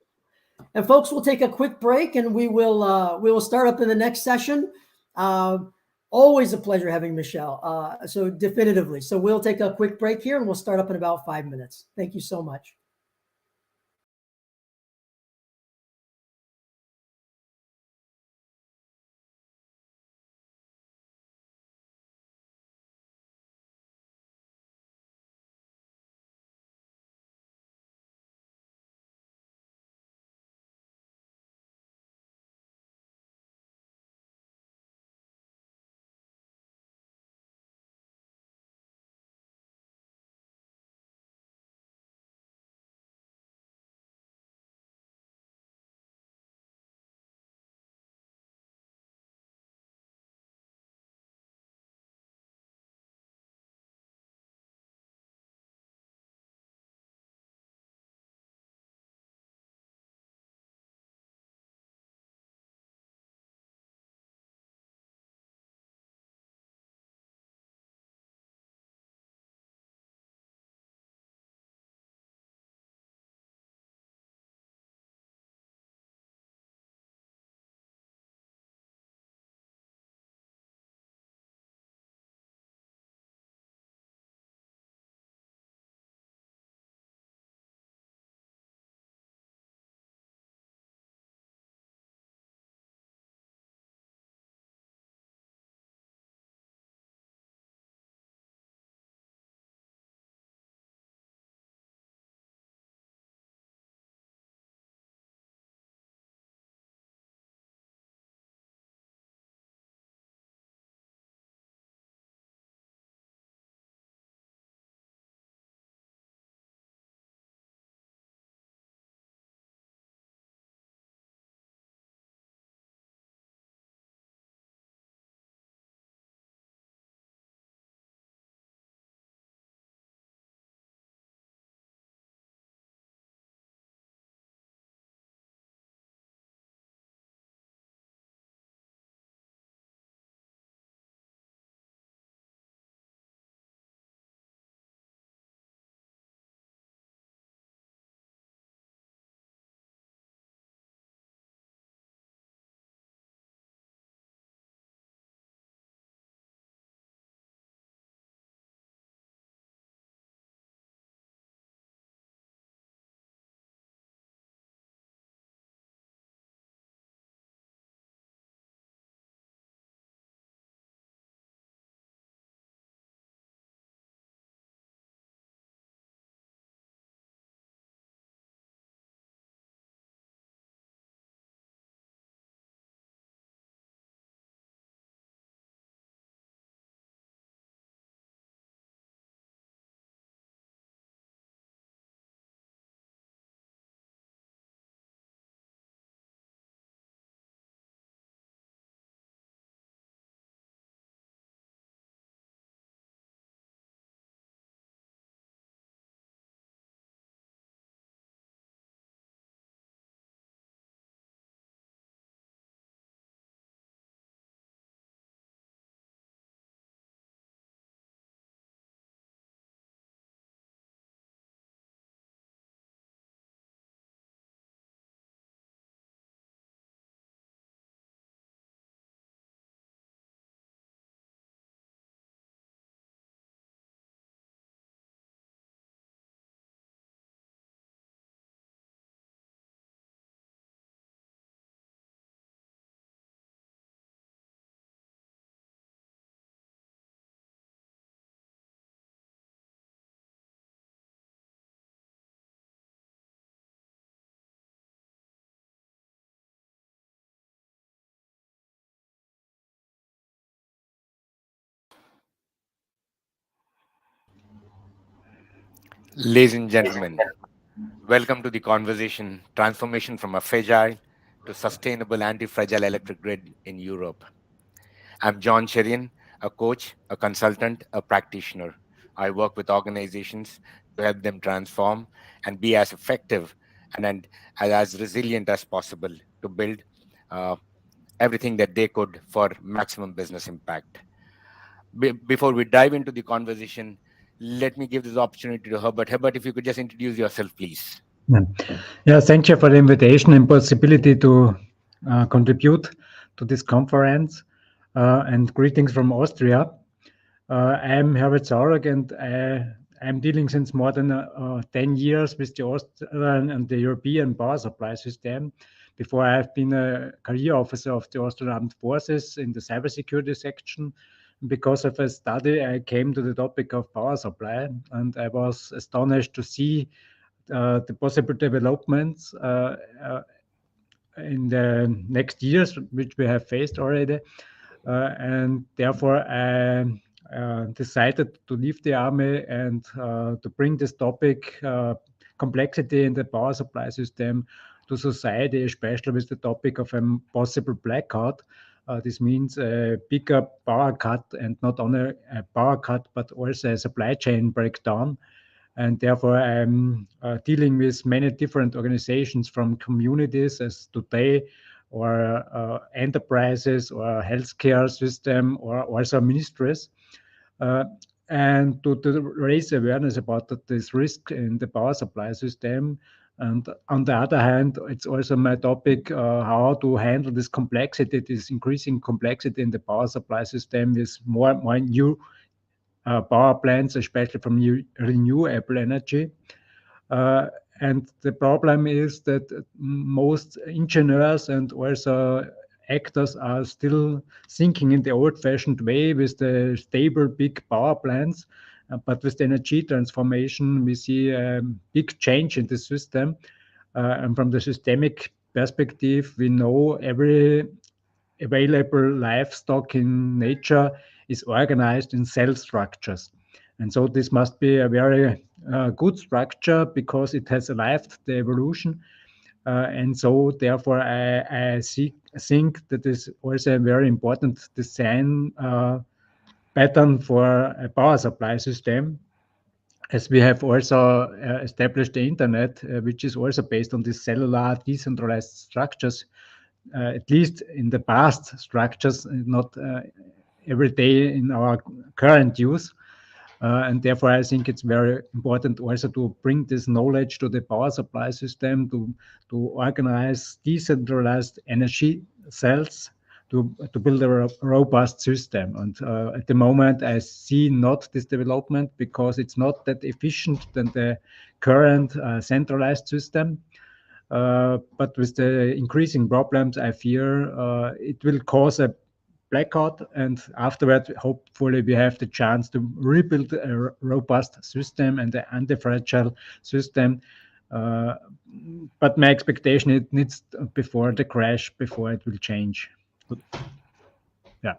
And folks, we'll take a quick break, and we will start up in the next session. Always a pleasure having Michele. So definitively. So we'll take a quick break here, and we'll start up in about 5 minutes. Thank you so much. Ladies and gentlemen, welcome to the conversation Transformation from a Fragile to Sustainable Anti-Fragile Electric Grid in Europe. I'm John Cherian, a coach, a consultant, a practitioner. I work with organizations to help them transform and be as effective and as resilient as possible to build uh, everything that they could for maximum business impact. Before we dive into the conversation, let me give this opportunity to Herbert. Herbert, if you could just introduce yourself, please. Yeah, thank you for the invitation and possibility to contribute to this conference. And greetings from Austria. I am Herbert Saurugg, and I'm dealing since more than 10 years with the Austrian and the European power supply system. Before, I have been a career officer of the Austrian Armed Forces in the cybersecurity section. Because of a study, I came to the topic of power supply, and I was astonished to see the possible developments in the next years, which we have faced already. And therefore, I decided to leave the army and to bring this topic, complexity in the power supply system, to society, especially with the topic of a possible blackout. This means a bigger power cut, and not only a power cut, but also a supply chain breakdown. And therefore, I'm dealing with many different organizations, from communities as today, or enterprises, or healthcare system, or also ministries, and to raise awareness about this risk in the power supply system. And on the other hand, it's also my topic, how to handle this complexity, this increasing complexity in the power supply system, with more new power plants, especially from renewable energy. And the problem is that most engineers and also actors are still thinking in the old-fashioned way, with the stable big power plants. But with the energy transformation, we see a big change in the system. And from the systemic perspective, we know every available livestock in nature is organized in cell structures. And so this must be a very good structure, because it has survived the evolution. And so therefore, I think that is also a very important design pattern for a power supply system, as we have also established the internet, which is also based on these cellular decentralized structures, at least in the past structures, not every day in our current use. And therefore, I think it's very important also to bring this knowledge to the power supply system, to organize decentralized energy cells, to build a robust system. And at the moment, I see not this development, because it's not that efficient than the current centralized system. But with the increasing problems, I fear it will cause a blackout, and afterward, hopefully, we have the chance to rebuild a robust system and an anti-fragile system. But my expectation, it needs before the crash, before it will change. Yeah.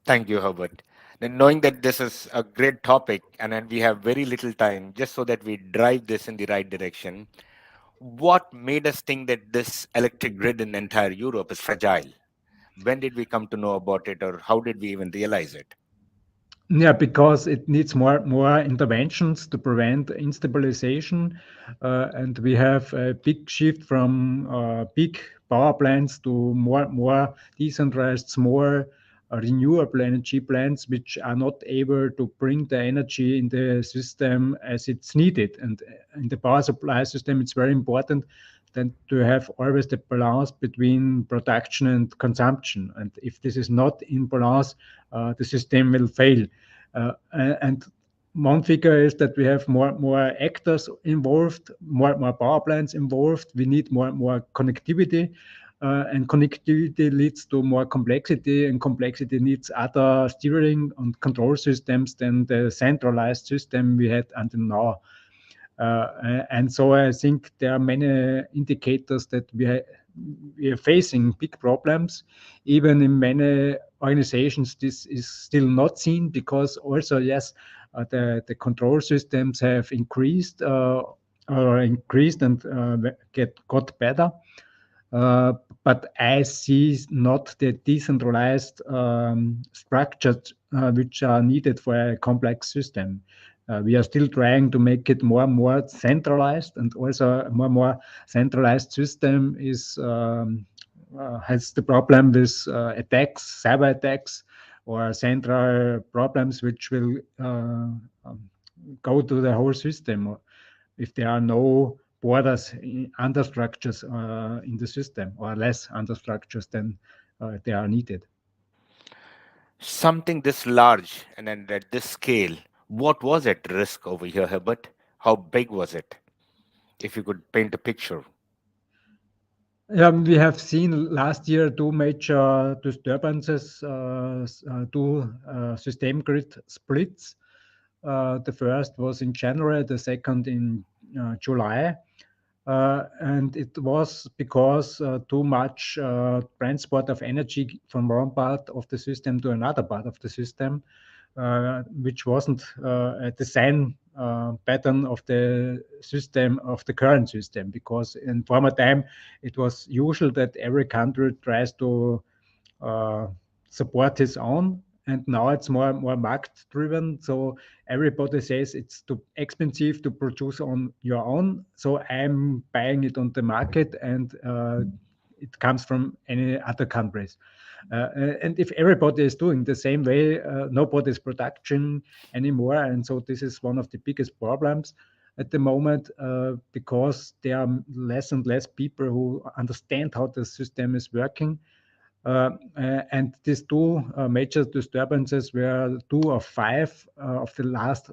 Thank you, Herbert. Then, knowing that this is a great topic and then we have very little time, just so that we drive this in the right direction, what made us think that this electric grid in entire Europe is fragile? When did we come to know about it, or how did we even realize it? Yeah, because it needs more interventions to prevent instabilization, and we have a big shift from big power plants to more decentralized, small renewable energy plants, which are not able to bring the energy in the system as it's needed. And in the power supply system, it's very important then to have always the balance between production and consumption. And if this is not in balance, the system will fail. And one figure is that we have more actors involved, more power plants involved. We need more connectivity, and connectivity leads to more complexity, and complexity needs other steering and control systems than the centralized system we had until now. And so I think there are many indicators that we are facing big problems. Even in many organizations, this is still not seen, because also, yes, the control systems have increased and got better. But I see not the decentralized structures which are needed for a complex system. We are still trying to make it more and more centralized, and also a more and more centralized system has the problem with attacks, cyber attacks, or central problems which will go to the whole system if there are no borders, understructures in the system, or less understructures than they are needed. Something this large and at this scale, what was at risk over here, Herbert? How big was it? If you could paint a picture. We have seen last year two major disturbances, two system grid splits. The first was in January, the second in July. And it was because too much transport of energy from one part of the system to another part of the system, which wasn't a design pattern of the system, of the current system, because in former time it was usual that every country tries to support his own, and now it's more market driven. So everybody says it's too expensive to produce on your own, so I'm buying it on the market, and it comes from any other countries. And if everybody is doing the same way, nobody's production anymore. And so this is one of the biggest problems at the moment, because there are less and less people who understand how the system is working. And these two major disturbances were two of five of the last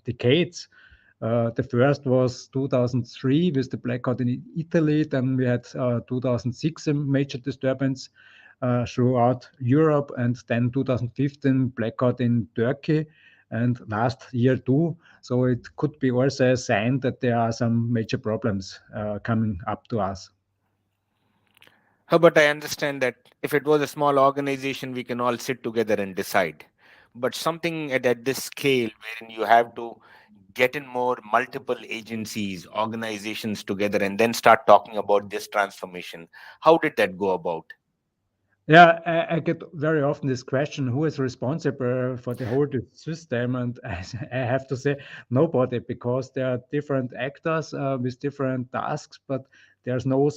decades. The first was 2003 with the blackout in Italy. Then we had 2006 a major disturbance throughout Europe, and then 2015 blackout in Turkey, and last year too. So it could be also a sign that there are some major problems coming up to us. But I understand that if it was a small organization, we can all sit together and decide. But something at this scale, wherein you have to get in more multiple agencies, organizations together, and then start talking about this transformation, how did that go about? Yeah, I get very often this question, who is responsible for the whole system? And I have to say nobody, because there are different actors with different tasks, but there's not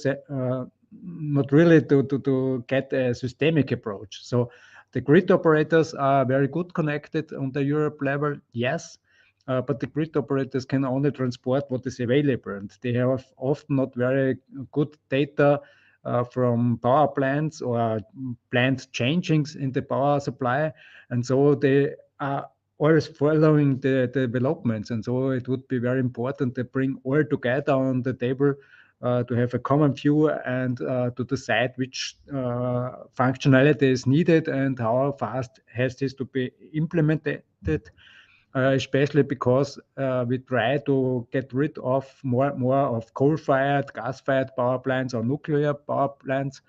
really to get a systemic approach. So the grid operators are very good connected on the Europe level, yes, but the grid operators can only transport what is available, and they have often not very good data from power plants or plant changings in the power supply. And so they are always following the developments. And so it would be very important to bring all together on the table to have a common view and to decide which functionality is needed and how fast has this to be implemented. Especially because we try to get rid of more of coal-fired, gas-fired power plants or nuclear power plants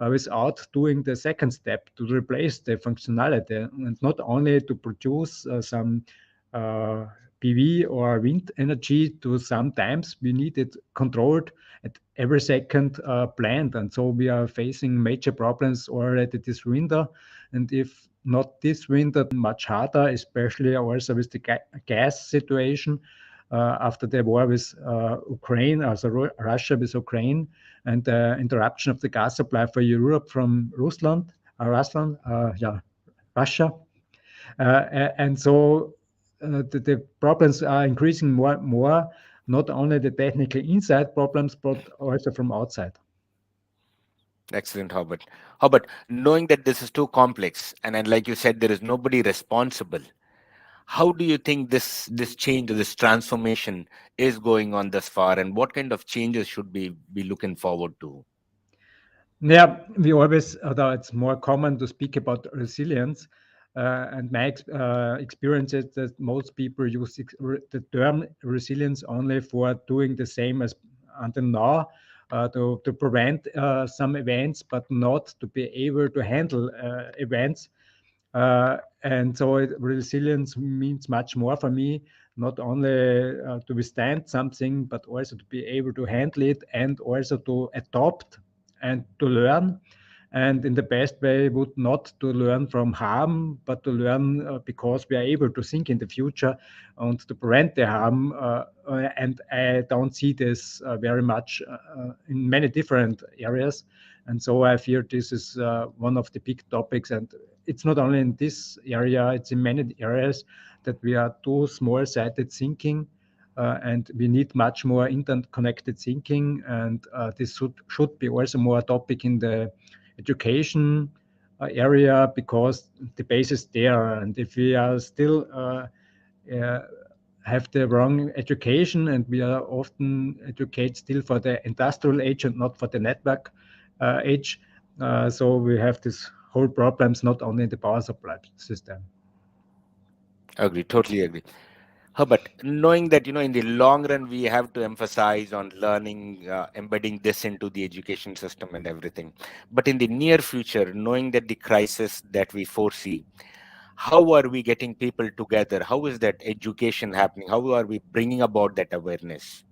without doing the second step to replace the functionality, and not only to produce some PV or wind energy. To sometimes we need it controlled at every second plant, and so we are facing major problems already this winter. And if not this winter, much harder, especially also with the gas situation after the war with Ukraine, also Russia with Ukraine, and the interruption of the gas supply for Europe from Russia. And so the problems are increasing more, not only the technical inside problems, but also from outside. Excellent, Herbert. Herbert, knowing that this is too complex, and like you said, there is nobody responsible, how do you think this change or this transformation is going on thus far, and what kind of changes should we be looking forward to? Yeah, we always, although it's more common to speak about resilience, and my experience is that most people use the term resilience only for doing the same as until now, to prevent some events, but not to be able to handle events. And so resilience means much more for me, not only to withstand something, but also to be able to handle it and also to adopt and to learn. And in the best way would not to learn from harm, but to learn because we are able to think in the future and to prevent the harm. And I don't see this very much in many different areas. And so I fear this is one of the big topics. And it's not only in this area, it's in many areas that we are too small-sided thinking. And we need much more interconnected thinking. And this should be also more a topic in the education area, because the base is there. And if we are still have the wrong education, and we are often educate still for the industrial age and not for the network age, so we have this whole problems not only in the power supply system. Agree, totally agree. Herbert, knowing that, in the long run, we have to emphasize on learning, embedding this into the education system and everything. But in the near future, knowing that the crisis that we foresee, how are we getting people together? How is that education happening? How are we bringing about that awareness?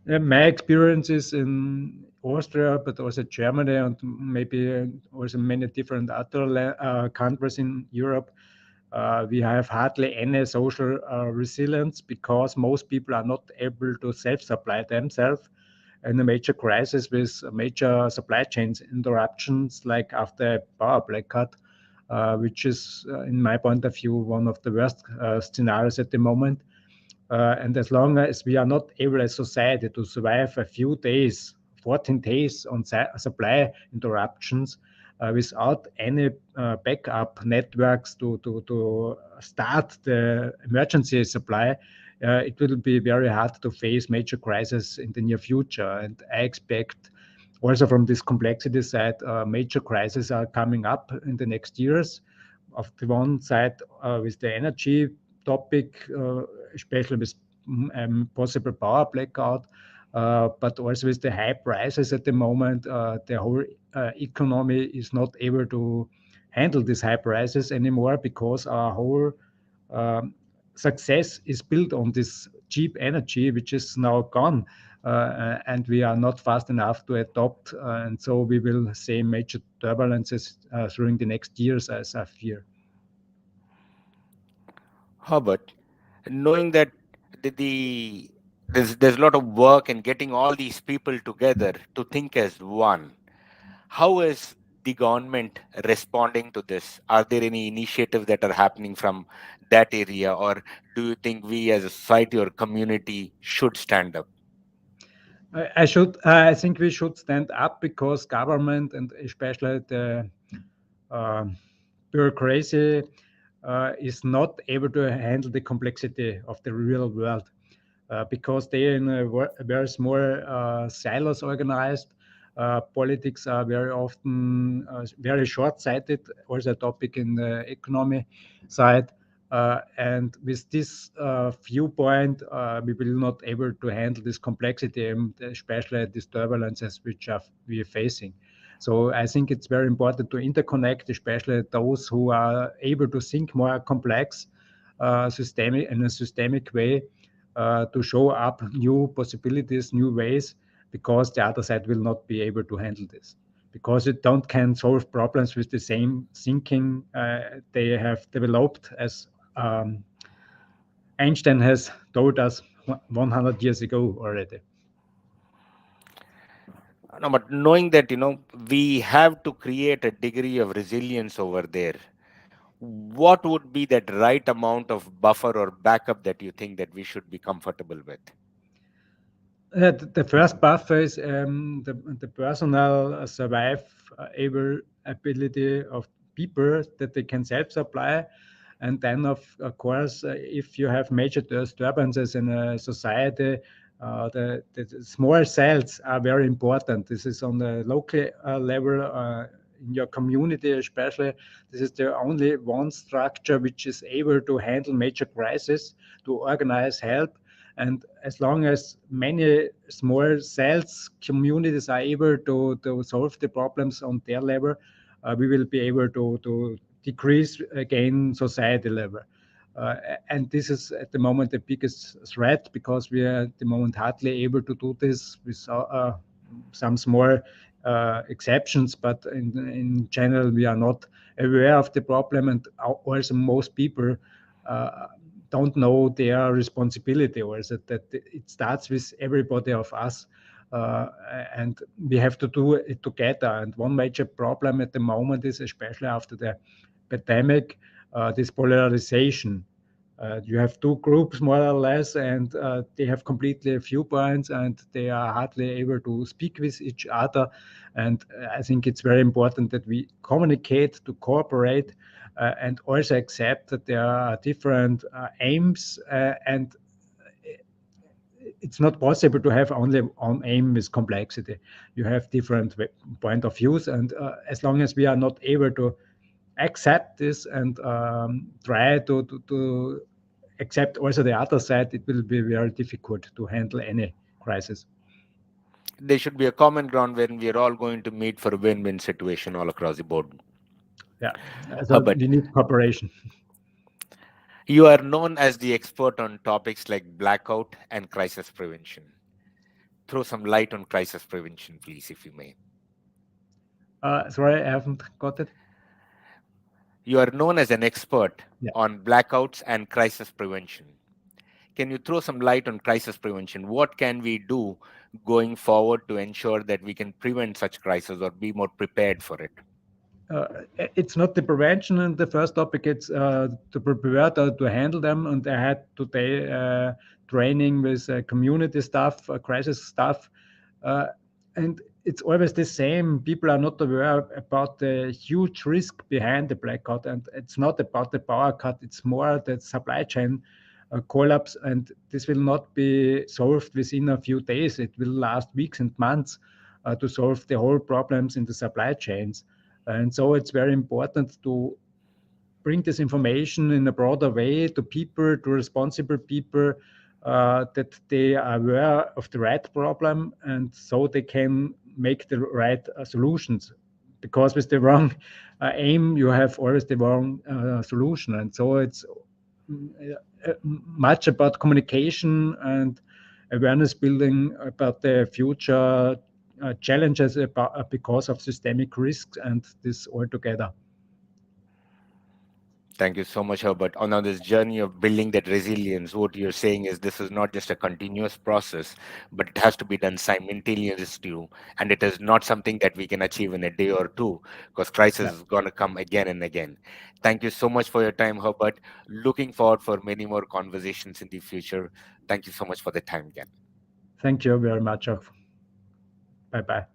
My experiences in Austria, but also Germany, and maybe also many different other countries in Europe, we have hardly any social resilience, because most people are not able to self-supply themselves. And a major crisis with major supply chains interruptions, like after a power blackout, which is, in my point of view, one of the worst scenarios at the moment. And as long as we are not able as society to survive a few days, 14 days on supply interruptions, without any backup networks to start the emergency supply, it will be very hard to face major crises in the near future. And I expect also from this complexity side, major crises are coming up in the next years. Of the one side, with the energy topic, especially with possible power blackout, but also with the high prices at the moment, the whole economy is not able to handle these high prices anymore, because our whole success is built on this cheap energy, which is now gone, and we are not fast enough to adopt, and so we will see major turbulences during the next years, as I fear. Herbert, knowing that there's a lot of work in getting all these people together to think as one, how is the government responding to this? Are there any initiatives that are happening from that area, or do you think we as a society or community should stand up? I think we should stand up, because government, and especially the uh, bureaucracy, is not able to handle the complexity of the real world, because they are in a very small silos organized. Politics are very often very short-sighted, also a topic in the economy side. And with this viewpoint, we will not able to handle this complexity, and especially these turbulences which we are facing. So I think it's very important to interconnect, especially those who are able to think more complex, systemic in a systemic way, to show up new possibilities, new ways, because the other side will not be able to handle this, because it don't can solve problems with the same thinking they have developed, as Einstein has told us 100 years ago already. No, but knowing that, we have to create a degree of resilience over there, what would be that right amount of buffer or backup that you think that we should be comfortable with? The first buffer is the personal survive able ability of people, that they can self-supply. And then, of course, if you have major disturbances in a society, the small cells are very important. This is on the local level, in your community especially. This is the only one structure which is able to handle major crises, to organize help. And as long as many small cells communities are able to solve the problems on their level, we will be able to decrease again society level. And this is at the moment the biggest threat, because we are at the moment hardly able to do this, with some small exceptions, but in general we are not aware of the problem, and also most people don't know their responsibility, also that it starts with everybody of us, and we have to do it together. And one major problem at the moment is, especially after the pandemic, this polarization. You have two groups more or less, and they have completely viewpoints, and they are hardly able to speak with each other. And I think it's very important that we communicate, to cooperate, and also accept that there are different aims, and it's not possible to have only one aim with complexity. You have different point of views, and as long as we are not able to accept this and try to accept also the other side, it will be very difficult to handle any crisis. There should be a common ground when we are all going to meet for a win-win situation all across the board. Yeah, so But we need cooperation. you are known as the expert on topics like blackout and crisis prevention. Throw some light on crisis prevention, please, if you may. Sorry, I haven't got it. You are known as an expert Yeah. on blackouts and crisis prevention. Can you throw some light on crisis prevention? What can we do going forward to ensure that we can prevent such crises or be more prepared for it? It's not the prevention in the first topic, it's to prepare to handle them. And I had today training with community staff, crisis staff, and it's always the same. People are not aware about the huge risk behind the blackout, and it's not about the power cut, it's more the supply chain collapse, and this will not be solved within a few days. It will last weeks and months to solve the whole problems in the supply chains. And so it's very important to bring this information in a broader way to people, to responsible people, that they are aware of the right problem, and so they can make the right solutions. Because with the wrong aim, you have always the wrong solution. And so it's much about communication and awareness building about the future challenges because of systemic risks, and this all together. Thank you so much, Herbert. On this journey of building that resilience, what you're saying is this is not just a continuous process, but it has to be done simultaneously, and it is not something that we can achieve in a day or two, because crisis is going to come again and again. Thank you so much for your time, Herbert. Looking forward for many more conversations in the future. Thank you so much for the time again. Thank you very much. Bye-bye. Bye.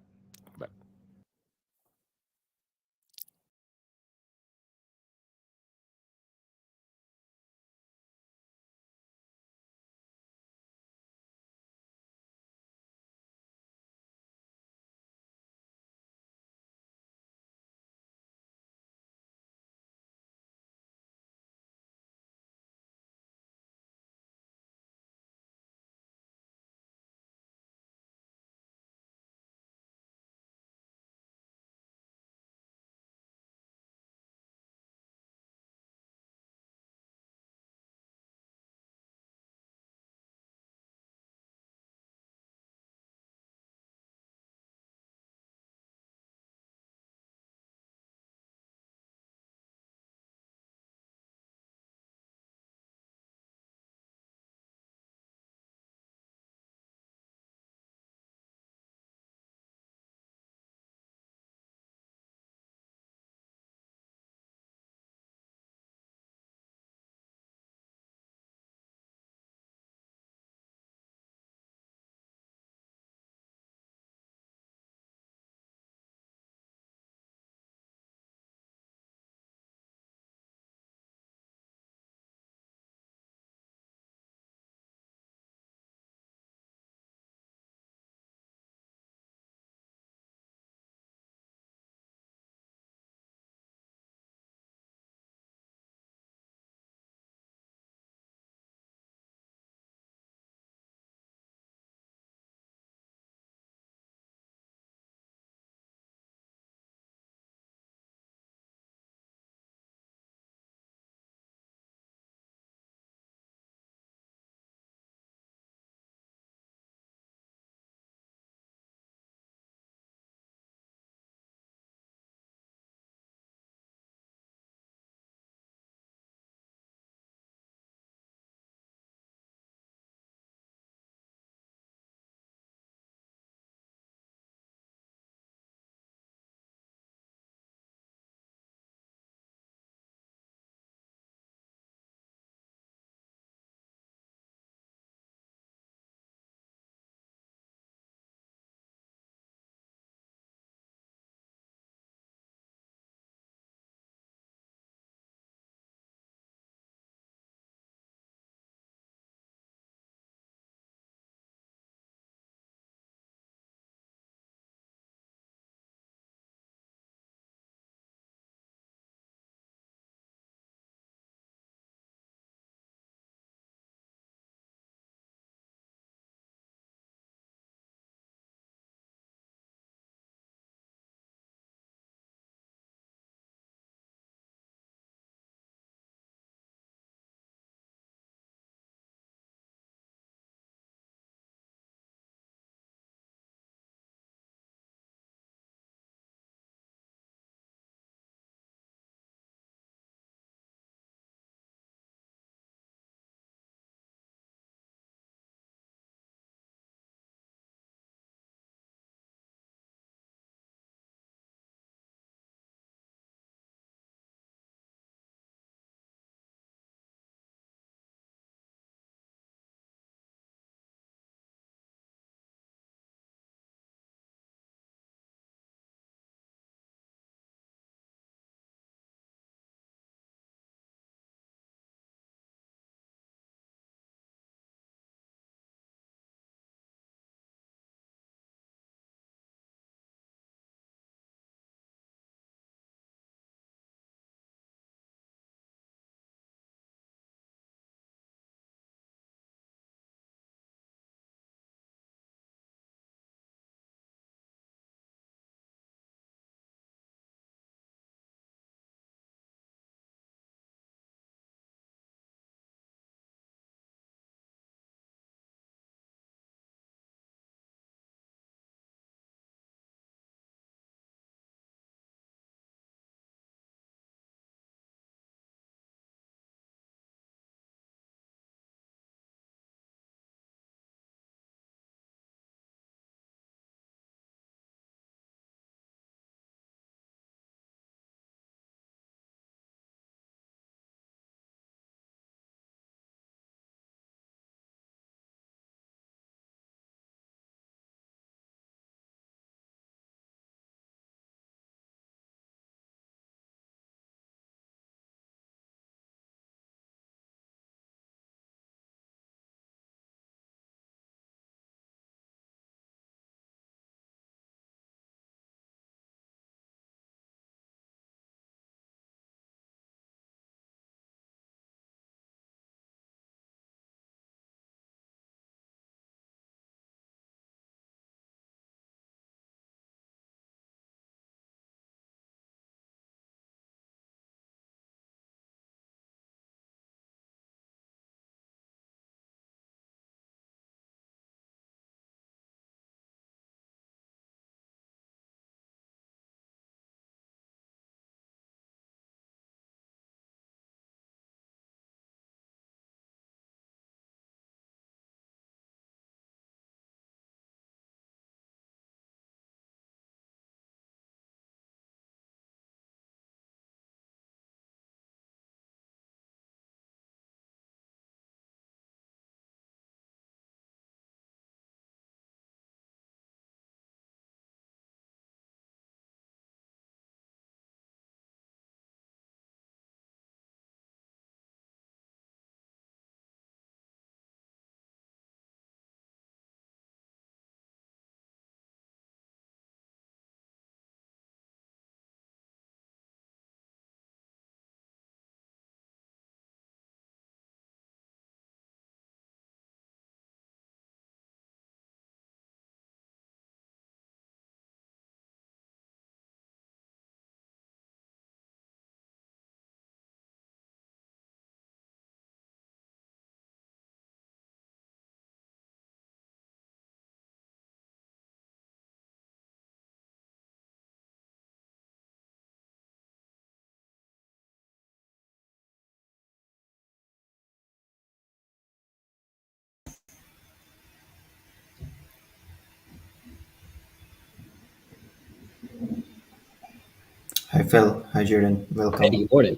Hi Phil, hi Jaden, welcome. Hey, good morning.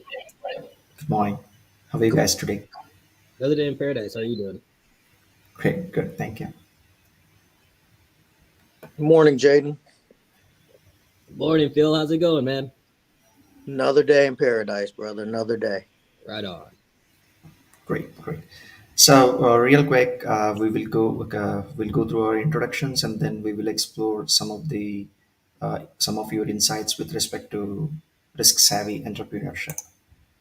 Good morning. How are you guys today? Another day in paradise. How are you doing? Great, good, thank you. Good morning, Jaden. Morning, Phil. How's it going, man? Another day in paradise, brother. Another day. Right on. Great, great. So, real quick, we'll go through our introductions, and then we will explore some of your insights with respect to risk savvy entrepreneurship.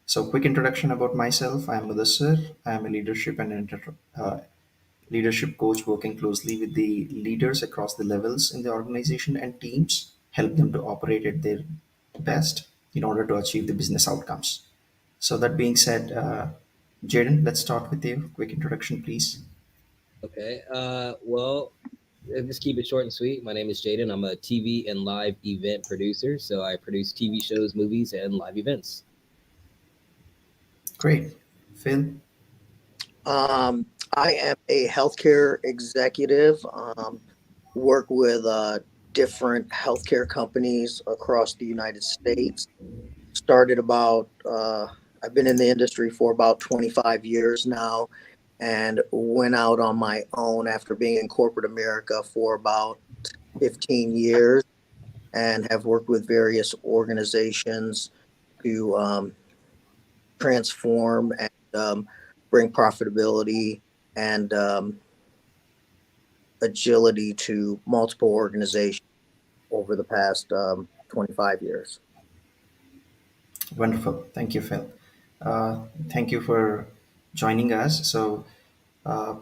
So, quick introduction about myself. I am Mudassir. I am a leadership coach working closely with the leaders across the levels in the organization and teams, help them to operate at their best in order to achieve the business outcomes. So that being said, Jaden, let's start with you. Quick introduction, please. Okay. Well, just keep it short and sweet. My name is Jaden. I'm a TV and live event producer. So I produce TV shows, movies, and live events. Great. Phil? I am a healthcare executive. Work with different healthcare companies across the United States. Started about, I've been in the industry for about 25 years now, and went out on my own after being in corporate America for about 15 years, and have worked with various organizations to transform and bring profitability and agility to multiple organizations over the past 25 years. Wonderful. Thank you, Phil. Uh, Thank you for joining us. So, uh,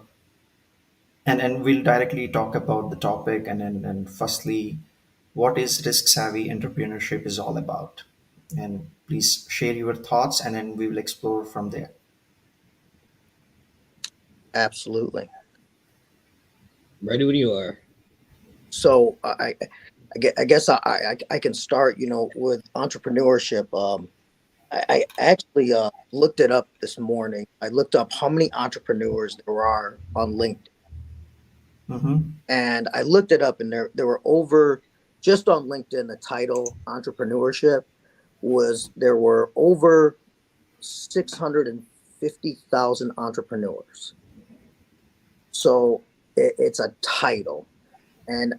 and we'll directly talk about the topic, and firstly, what is risk savvy entrepreneurship is all about. And please share your thoughts, and then we will explore from there. Absolutely. Ready when you are. So I guess I can start, with entrepreneurship. I actually looked it up this morning. I looked up how many entrepreneurs there are on LinkedIn. Mm-hmm. And I looked it up, and there were over, just on LinkedIn, the title entrepreneurship there were over 650,000 entrepreneurs. So it's a title. And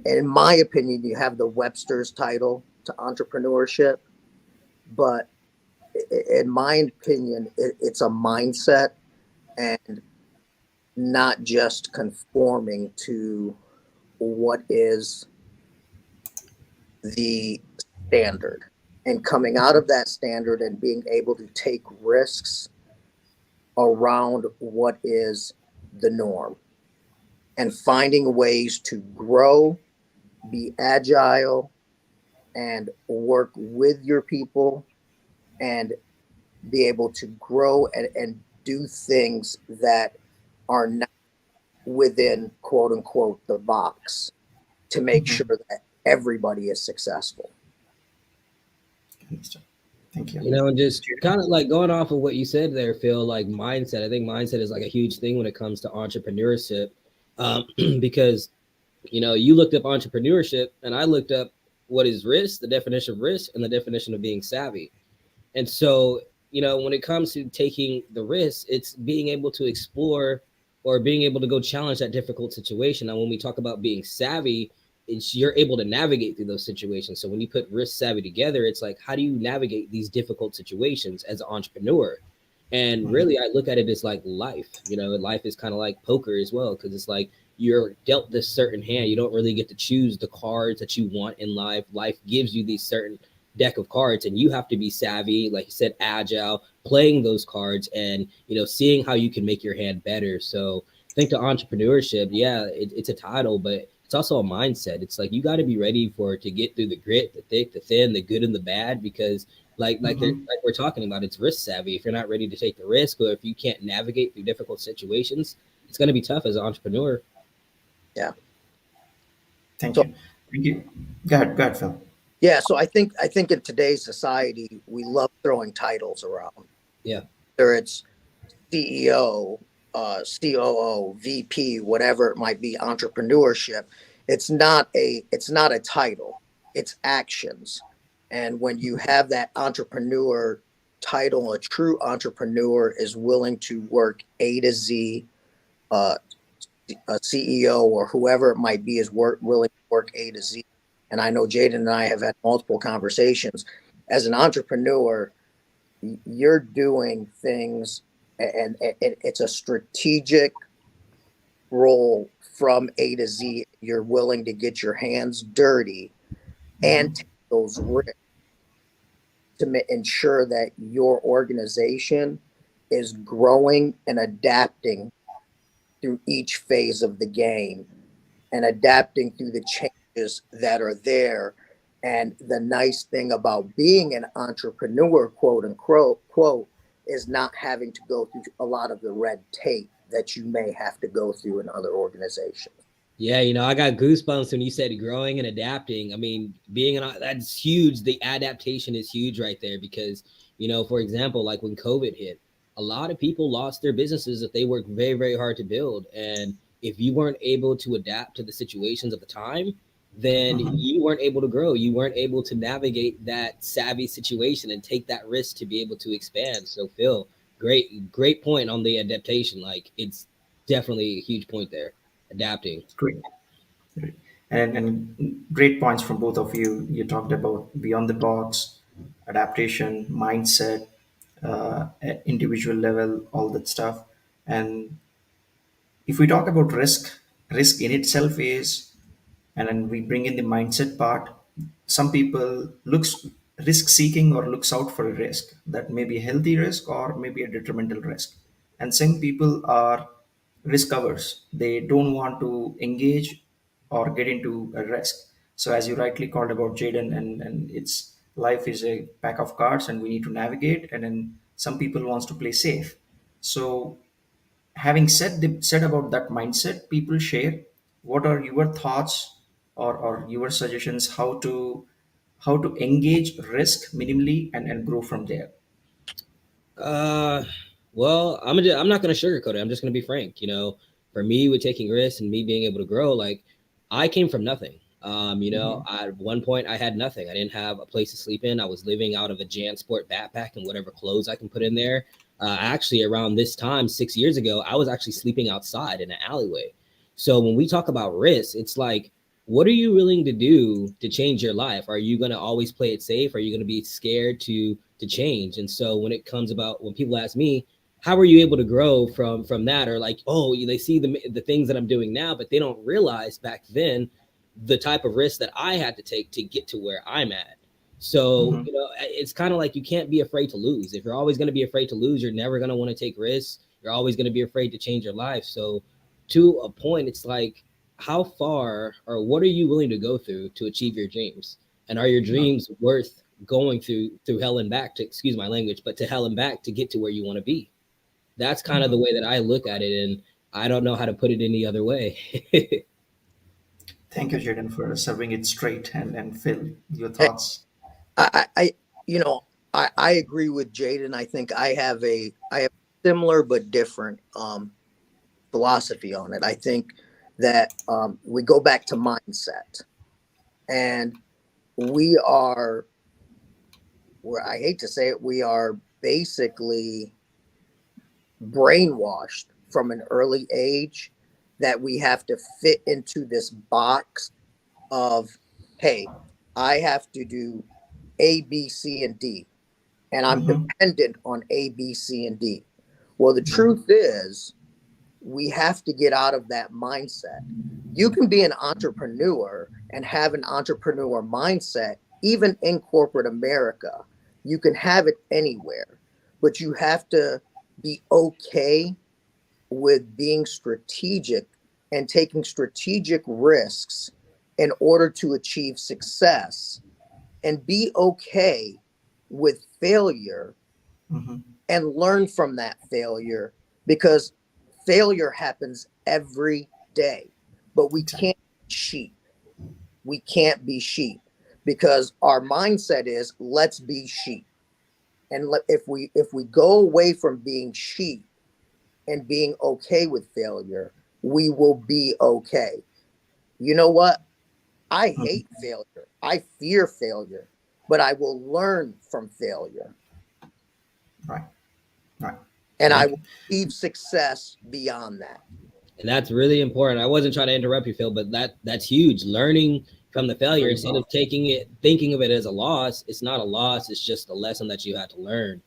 in my opinion, you have the Webster's title to entrepreneurship, but in my opinion, it's a mindset, and not just conforming to what is the standard, and coming out of that standard and being able to take risks around what is the norm, and finding ways to grow, be agile, and work with your people, and be able to grow and do things that are not within, quote unquote, the box, to make Mm-hmm. sure that everybody is successful. Understood. Thank you. And just kind of like going off of what you said there, Phil, like mindset. I think mindset is like a huge thing when it comes to entrepreneurship, because you looked up entrepreneurship, and I looked up what is risk, the definition of risk, and the definition of being savvy. And so, when it comes to taking the risk, it's being able to explore or being able to go challenge that difficult situation. Now, when we talk about being savvy, it's you're able to navigate through those situations. So when you put risk savvy together, it's like, how do you navigate these difficult situations as an entrepreneur? And really, I look at it as like life. Life is kind of like poker as well, because it's like you're dealt this certain hand. You don't really get to choose the cards that you want in life. Life gives you these certain deck of cards, and you have to be savvy, like you said, agile, playing those cards, and seeing how you can make your hand better. So I think the entrepreneurship, yeah, it's a title, but it's also a mindset. It's like you got to be ready to get through the grit, the thick, the thin, the good and the bad, because like we're talking about, it's risk savvy. If you're not ready to take the risk, or if you can't navigate through difficult situations, it's going to be tough as an entrepreneur. Yeah. Thank you. Thank you. Go ahead, Phil. Yeah, so I think in today's society, we love throwing titles around. Yeah. Whether it's CEO, COO, VP, whatever it might be, entrepreneurship. It's not a title. It's actions. And when you have that entrepreneur title, a true entrepreneur is willing to work A to Z. A CEO or whoever it might be is willing to work A to Z. And I know Jaden and I have had multiple conversations. As an entrepreneur, you're doing things, and it's a strategic role from A to Z. You're willing to get your hands dirty and take those risks to ensure that your organization is growing and adapting through each phase of the game and adapting through the changes that are there. And the nice thing about being an entrepreneur, quote unquote, is not having to go through a lot of the red tape that you may have to go through in other organizations. Yeah, I got goosebumps when you said growing and adapting. I mean, that's huge. The adaptation is huge right there because, for example, like when COVID hit, a lot of people lost their businesses that they worked very, very hard to build. And if you weren't able to adapt to the situations of the time, then you weren't able to grow. You weren't able to navigate that savvy situation and take that risk to be able to expand. So Phil, great point on the adaptation. Like it's definitely a huge point there. Adapting. Great. Great. And great points from both of you. You talked about beyond the box, adaptation, mindset, at individual level, all that stuff. And if we talk about risk in itself is, and then we bring in the mindset part. Some people looks risk seeking or looks out for a risk that may be a healthy risk or maybe a detrimental risk, and some people are risk averse. They don't want to engage or get into a risk. So as you rightly called about Jaden, and it's life is a pack of cards and we need to navigate, and then some people wants to play safe. So having said about that mindset, people share, what are your thoughts or your suggestions how to engage risk minimally and grow from there? Well, I'm not gonna sugarcoat it. I'm just gonna be frank. For me, with taking risks and me being able to grow, like I came from nothing. At one point I had nothing. I didn't have a place to sleep in. I was living out of a JanSport backpack and whatever clothes I can put in there. Actually, around this time, 6 years ago, I was actually sleeping outside in an alleyway. So when we talk about risk, it's like, what are you willing to do to change your life? Are you going to always play it safe? Are you going to be scared to change? And so when people ask me, how are you able to grow from that? Or like, oh, they see the things that I'm doing now, but they don't realize back then the type of risk that I had to take to get to where I'm at. So, it's kind of like you can't be afraid to lose. If you're always going to be afraid to lose, you're never going to want to take risks. You're always going to be afraid to change your life. So to a point, it's like, how far or what are you willing to go through to achieve your dreams? And are your dreams worth going through hell and back, to excuse my language, but to hell and back to get to where you want to be? That's kind of the way that I look at it. And I don't know how to put it any other way. Thank you, Jaden, for serving it straight. And Phil, your thoughts? I agree with Jaden. I think I have similar but different philosophy on it. I think that we go back to mindset, and I hate to say it, we are basically brainwashed from an early age that we have to fit into this box of, hey, I have to do A, B, C, and D, and I'm dependent on A, B, C, and D. Well, the truth is, we have to get out of that mindset. You can be an entrepreneur and have an entrepreneur mindset, even in corporate America. You can have it anywhere, but you have to be okay with being strategic and taking strategic risks in order to achieve success, and be okay with failure and learn from that failure, because failure happens every day. But we can't be sheep. We can't be sheep because our mindset is, let's be sheep. And if we go away from being sheep and being okay with failure, we will be okay. You know what? I hate failure. I fear failure. but I will learn from failure. Right. Right. And I Right. will achieve success beyond that. And that's really important. I wasn't trying to interrupt you, Phil, but that's huge. Learning from the failure instead of thinking of it as a loss. It's not a loss. It's just a lesson that you had to learn.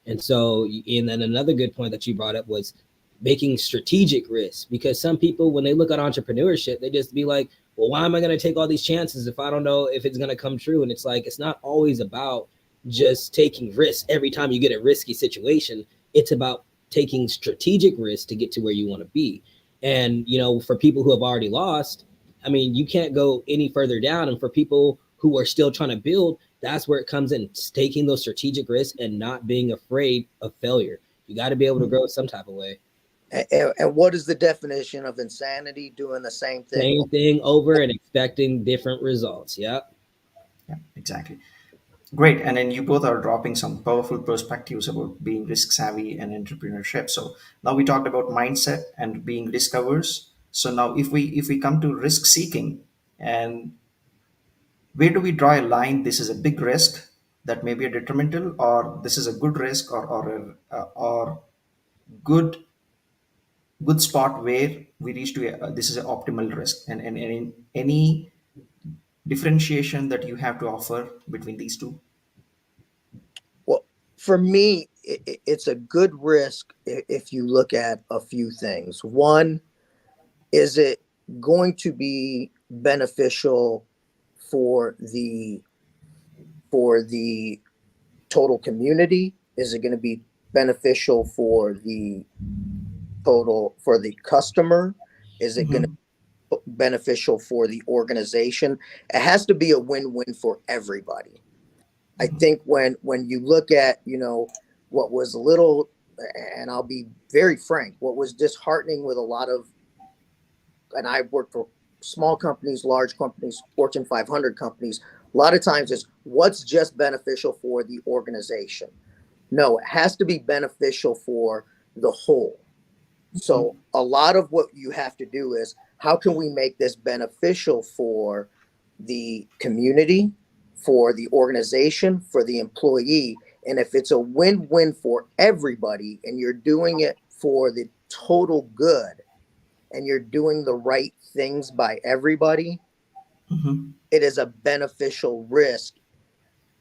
And so, and then another good point that you brought up was making strategic risks, because some people, when they look at entrepreneurship, they just be like, well, why am I going to take all these chances if I don't know if it's going to come true? And it's like, it's not always about just taking risks every time you get a risky situation. It's about taking strategic risks to get to where you want to be. And, for people who have already lost, I mean, you can't go any further down. And for people who are still trying to build, that's where it comes in. It's taking those strategic risks and not being afraid of failure. You got to be able to grow some type of way. And what is the definition of insanity? Doing the same thing. Same thing over and expecting different results. Yep. Yeah, exactly. Great. And then you both are dropping some powerful perspectives about being risk savvy and entrepreneurship. So now we talked about mindset and being risk averse. So now if we come to risk seeking, and where do we draw a line? This is a big risk that may be a detrimental, or this is a good risk, or good spot where we reach to this is an optimal risk, and any differentiation that you have to offer between these two. Well, for me, it's a good risk if you look at a few things. One, is it going to be beneficial for the total community? Is it going to be beneficial for the customer? Is it going to be beneficial for the organization? It has to be a win-win for everybody. I think when you look at, what was a little, and I'll be very frank, what was disheartening with a lot of, and I worked for small companies, large companies, Fortune 500 companies, a lot of times is what's just beneficial for the organization. No, it has to be beneficial for the whole. So a lot of what you have to do is, how can we make this beneficial for the community, for the organization, for the employee? And if it's a win-win for everybody and you're doing it for the total good and you're doing the right things by everybody, it is a beneficial risk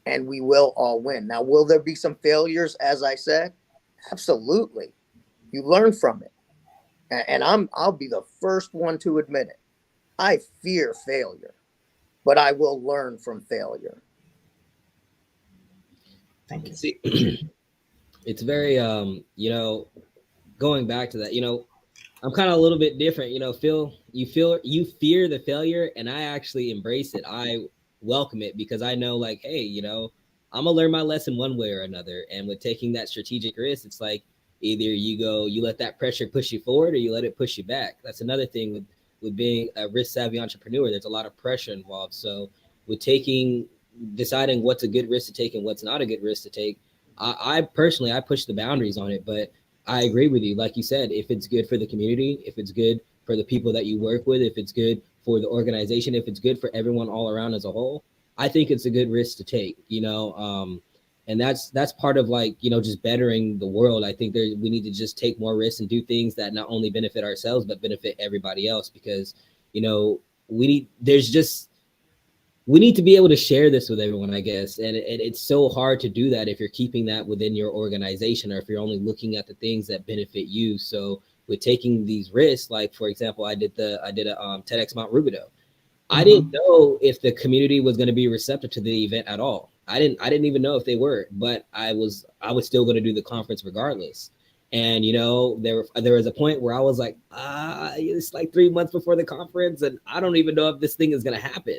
and we will all win. Now, will there be some failures, as I said? Absolutely. You learn from it. And I'll be the first one to admit it. I fear failure, but I will learn from failure. Thank you. See, it's very, going back to that, I'm kind of a little bit different, Phil, you fear the failure, and I actually embrace it. I welcome it because I know, like, hey, I'm gonna learn my lesson one way or another. And with taking that strategic risk, it's like either you let that pressure push you forward or you let it push you back. That's another thing with being a risk savvy entrepreneur. There's a lot of pressure involved. So with deciding what's a good risk to take and what's not a good risk to take, I personally push the boundaries on it. But I agree with you. Like you said, if it's good for the community, if it's good for the people that you work with, if it's good for the organization, if it's good for everyone all around as a whole, I think it's a good risk to take, and that's part of, like, just bettering the world. I think we need to just take more risks and do things that not only benefit ourselves, but benefit everybody else, because, we need to be able to share this with everyone, I guess. And it's so hard to do that if you're keeping that within your organization, or if you're only looking at the things that benefit you. So with taking these risks, like, for example, I did a TEDx Mount Rubidoux. I didn't know if the community was going to be receptive to the event at all. I didn't even know if they were, but I was still going to do the conference regardless. And, there was a point where I was like, it's like 3 months before the conference, and I don't even know if this thing is going to happen.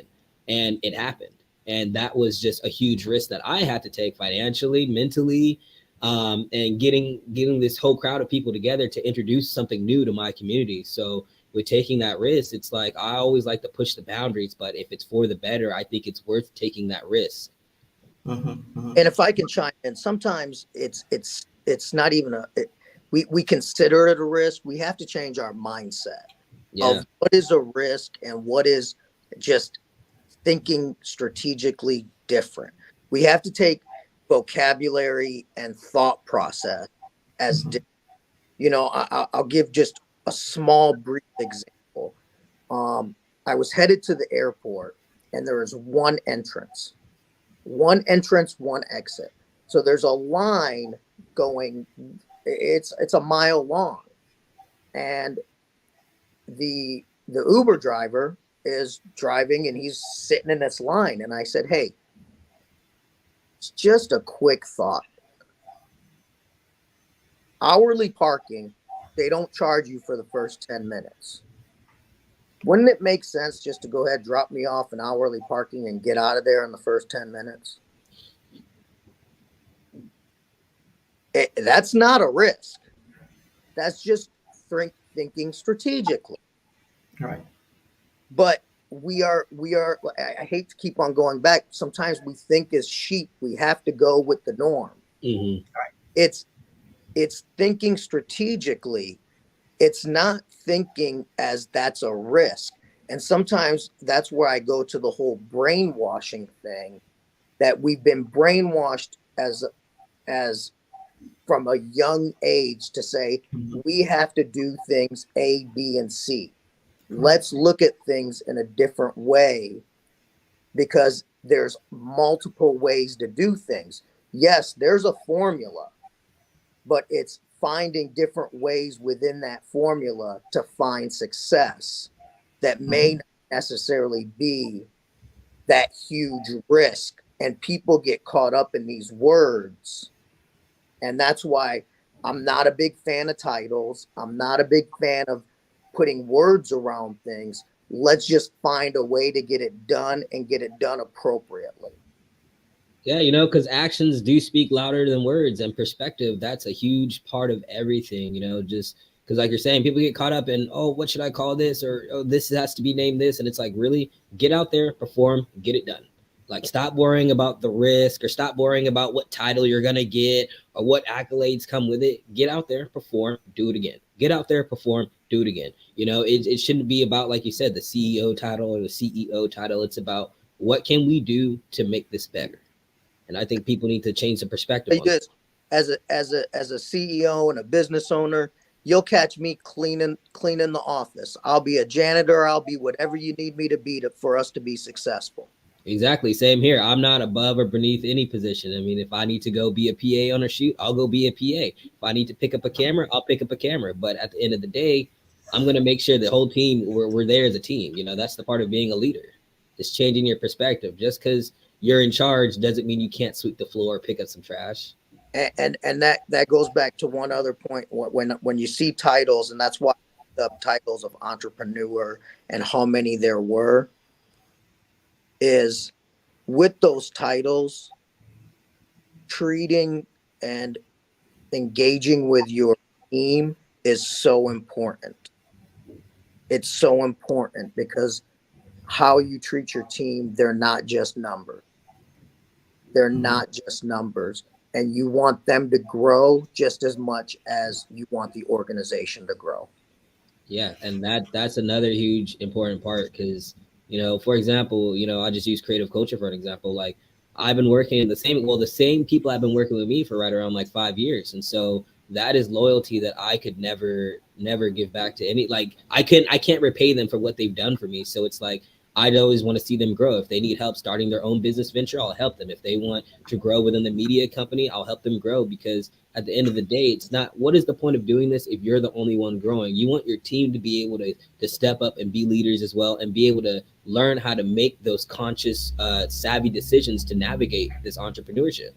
And it happened. And that was just a huge risk that I had to take financially, mentally, and getting this whole crowd of people together to introduce something new to my community. So with taking that risk, it's like, I always like to push the boundaries, but if it's for the better, I think it's worth taking that risk. And if I can chime in, sometimes it's not even we consider it a risk. We have to change our mindset of what is a risk and what is just thinking strategically different. We have to take vocabulary and thought process as, I'll give just a small brief example. I was headed to the airport and there was one entrance, one exit. So there's a line going, it's a mile long. And the Uber driver is driving and he's sitting in this line. And I said, hey, it's just a quick thought. Hourly parking, they don't charge you for the first 10 minutes. Wouldn't it make sense just to go ahead, drop me off in hourly parking and get out of there in the first 10 minutes? That's not a risk. That's just thinking strategically. Right. But we are, I hate to keep on going back. Sometimes we think as sheep, we have to go with the norm. Mm-hmm. It's thinking strategically. It's not thinking as that's a risk. And sometimes that's where I go to the whole brainwashing thing, that we've been brainwashed as from a young age to say, we have to do things A, B, and C. Let's look at things in a different way, because there's multiple ways to do things. Yes, there's a formula, but it's finding different ways within that formula to find success that may not necessarily be that huge risk. And people get caught up in these words. And that's why I'm not a big fan of titles. I'm not a big fan of putting words around things. Let's just find a way to get it done and get it done appropriately. Yeah, because actions do speak louder than words, and perspective, that's a huge part of everything, just because like you're saying, people get caught up in, oh, what should I call this? Or, oh, this has to be named this. And it's like, really get out there, perform, get it done. Like, stop worrying about the risk, or stop worrying about what title you're going to get or what accolades come with it. Get out there, perform, do it again. Get out there, perform, do it again. It shouldn't be about, like you said, the CEO title or the CEO title. It's about what can we do to make this better? And I think people need to change the perspective. Because as a CEO and a business owner, you'll catch me cleaning the office. I'll be a janitor. I'll be whatever you need me to be for us to be successful. Exactly. Same here. I'm not above or beneath any position. I mean, if I need to go be a PA on a shoot, I'll go be a PA. If I need to pick up a camera, I'll pick up a camera. But at the end of the day, I'm going to make sure the whole team, we're there as a team. That's the part of being a leader. It's changing your perspective. Just because you're in charge doesn't mean you can't sweep the floor or pick up some trash. And that goes back to one other point. When you see titles, and that's why the titles of entrepreneur and how many there were, is with those titles, treating and engaging with your team is so important. It's so important because how you treat your team, they're not just numbers. They're not just numbers. And you want them to grow just as much as you want the organization to grow. Yeah, and that's another huge important part, because for example, I just use creative culture for an example. Like, I've been working in the same people have been working with me for right around like 5 years, and so that is loyalty that I could never give back to any. Like, I can't repay them for what they've done for me. So it's like, I'd always want to see them grow. If they need help starting their own business venture, I'll help them. If they want to grow within the media company, I'll help them grow, because at the end of the day, it's not, what is the point of doing this if you're the only one growing? You want your team to be able to step up and be leaders as well, and be able to learn how to make those conscious, savvy decisions to navigate this entrepreneurship.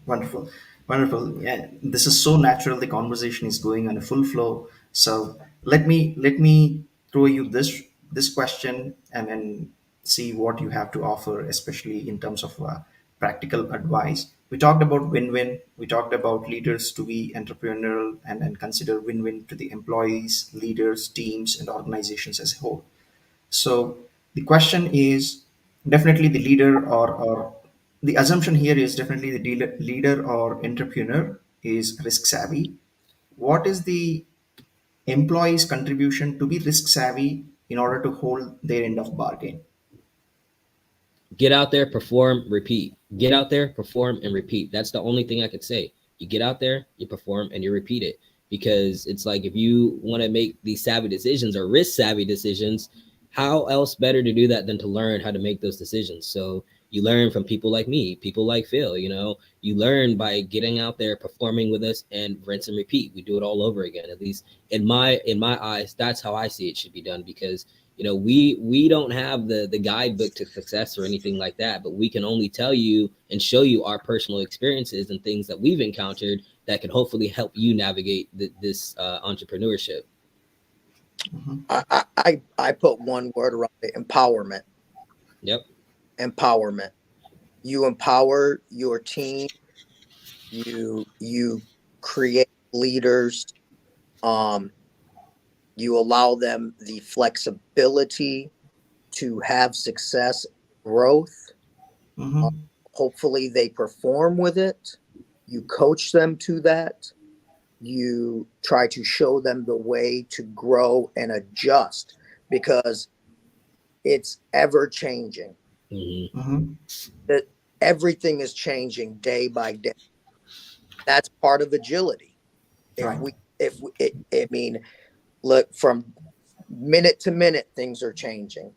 Wonderful. Wonderful. Yeah, this is so natural. The conversation is going on a full flow. So let me throw you this question and then see what you have to offer, especially in terms of practical advice. We talked about win-win. We talked about leaders to be entrepreneurial and consider win-win to the employees, leaders, teams, and organizations as a whole. So the question is definitely the leader or the assumption here is definitely the leader or entrepreneur is risk savvy. What is the employee's contribution to be risk savvy in order to hold their end of bargain? Get out there, perform, repeat. Get out there, perform, and repeat. That's the only thing I could say. You get out there, you perform, and you repeat it. Because it's like, if you want to make these savvy decisions or risk savvy decisions, how else better to do that than to learn how to make those decisions? So you learn from people like me, people like Phil. You learn by getting out there, performing with us, and rinse and repeat. We do it all over again. At least in my eyes, that's how I see it should be done. Because we don't have the guidebook to success or anything like that, but we can only tell you and show you our personal experiences and things that we've encountered that can hopefully help you navigate this entrepreneurship. I put one word around it: empowerment. Yep. Empowerment. You empower your team. You create leaders. You allow them the flexibility to have success, growth. Hopefully they perform with it. You coach them to that. You try to show them the way to grow and adjust, because it's ever changing. That everything is changing day by day. That's part of agility. I mean, look, from minute to minute, things are changing.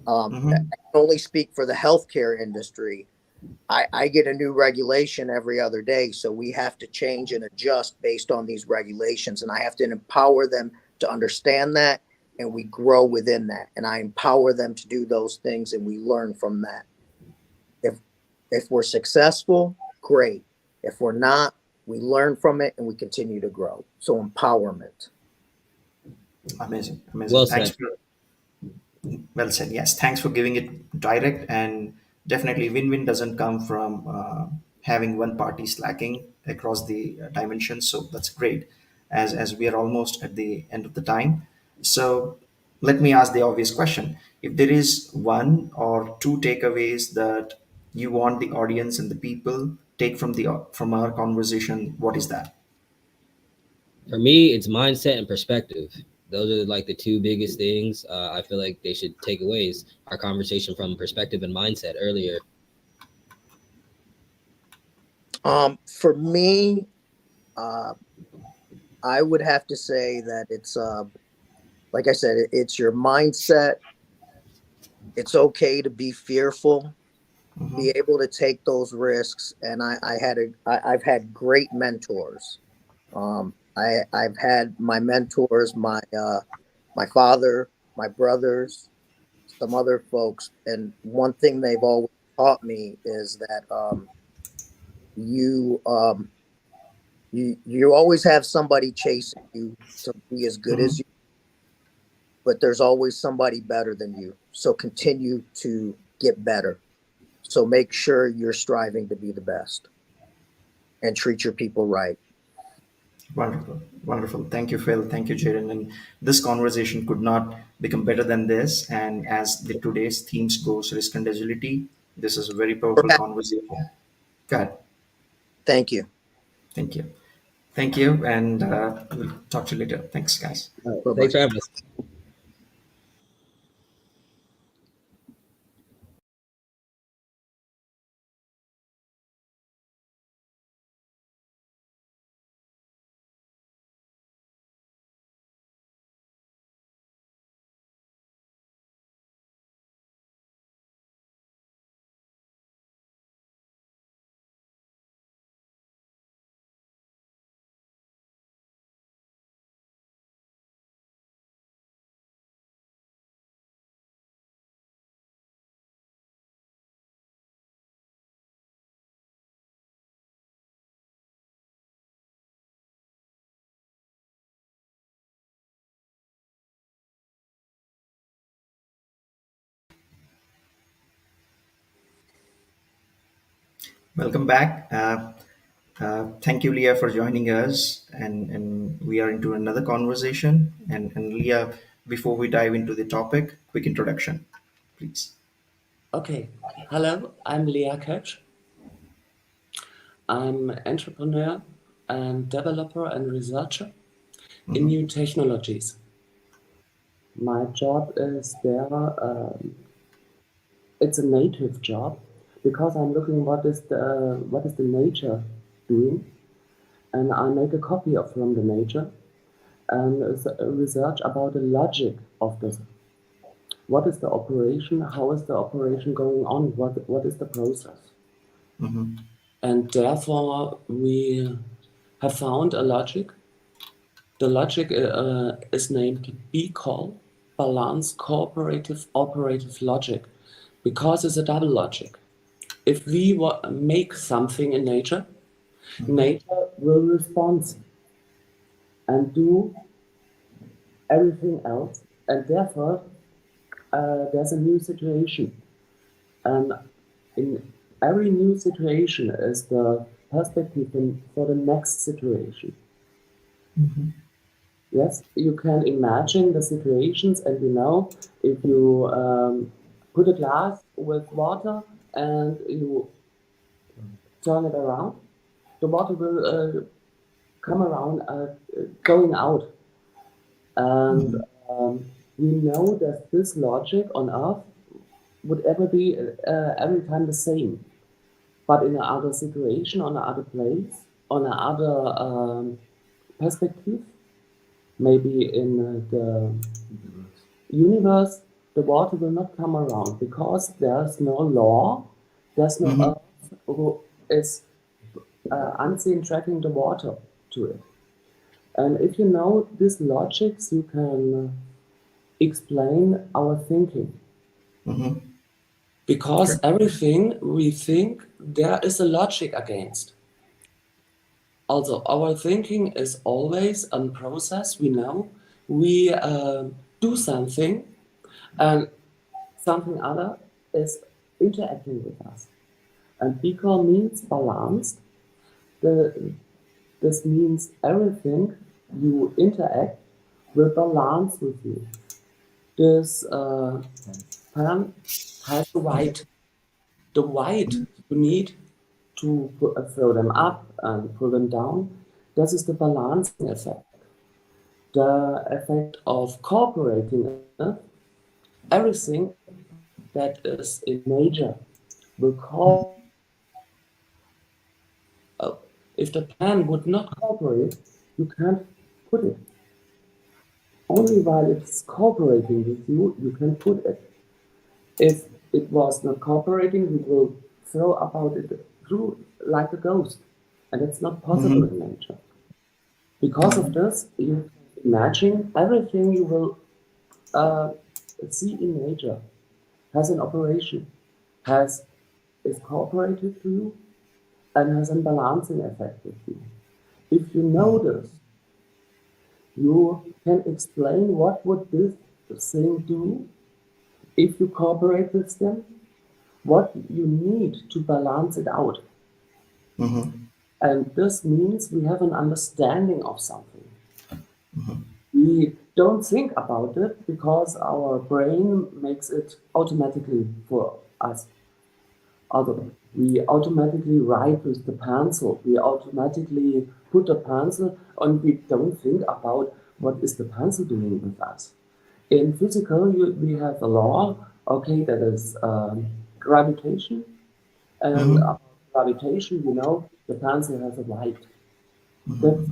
I can only speak for the healthcare industry. I get a new regulation every other day, so we have to change and adjust based on these regulations, and I have to empower them to understand that, and we grow within that, and I empower them to do those things, and we learn from that. If we're successful, great. If we're not, we learn from it and we continue to grow. So empowerment. Amazing. Well said. Well said. Yes. Thanks for giving it direct, and definitely win-win doesn't come from having one party slacking across the dimensions. So that's great. As we are almost at the end of the time, so let me ask the obvious question: if there is one or two takeaways that you want the audience and the people take from our conversation, what is that? For me, it's mindset and perspective. Those are like the two biggest things I feel like they should take away, is our conversation from perspective and mindset earlier. For me, I would have to say that it's like I said, it's your mindset. It's okay to be fearful, be able to take those risks. And I've had great mentors. I've had my mentors, my father, my brothers, some other folks, and one thing they've always taught me is that you always have somebody chasing you to be as good as you, but there's always somebody better than you. So continue to get better. So make sure you're striving to be the best and treat your people right. Wonderful. Thank you, Phil. Thank you, Jaden. And this conversation could not become better than this. And as the today's themes goes, risk and agility, this is a very powerful conversation. Go ahead. Thank you. Thank you. Thank you. And we'll talk to you later. Thanks, guys. Thanks for having us. Welcome back. Thank you, Leah, for joining us. And we are into another conversation. And Leah, before we dive into the topic, quick introduction, please. Okay, hello, I'm Leah Koch. I'm entrepreneur and developer and researcher in new technologies. My job is there it's a native job because I'm looking what is the nature doing, and I make a copy from the nature and research about the logic of this. What is the operation? How is the operation going on? What is the process? Mm-hmm. And therefore, we have found a logic. The logic is named BCOL, Balanced Cooperative Operative Logic, because it's a double logic. If we make something in nature, nature will respond and do everything else, and therefore there's a new situation. And in every new situation is the perspective for the next situation. Mm-hmm. Yes, you can imagine the situations, and if you put a glass with water and you turn it around, the water will come around going out. And we know that this logic on Earth would ever be every time the same. But in another situation, on another place, on another perspective, maybe in the universe, the water will not come around because there's no law, there's no Mm-hmm. Earth who is unseen tracking the water to it. And if you know these logics, you can explain our thinking. Mm-hmm. Because everything we think, there is a logic against. Also, our thinking is always a process. We know we do something, and something other is interacting with us. And BCOL means balanced. This means everything you interact will balance with you. This pen has the weight. The weight you need to throw them up and pull them down. This is the balancing effect. The effect of cooperating, everything that is in nature will cooperate. If the pen would not cooperate, you can't put it. Only while it's cooperating with you, you can put it. If it was not cooperating, you will throw about it through like a ghost. And it's not possible in nature. Because of this, you imagine everything you will see in nature has an operation, is cooperative to you, and has a balancing effect with you. If you know this, you can explain what would this thing do if you cooperate with them, what you need to balance it out. Mm-hmm. And this means we have an understanding of something. We don't think about it because our brain makes it automatically for us. Although we automatically write with the pencil, we automatically put the pencil, and we don't think about what is the pencil doing with us. In physical, we have a law, okay, that is gravitation, and gravitation, the pencil has a weight. That's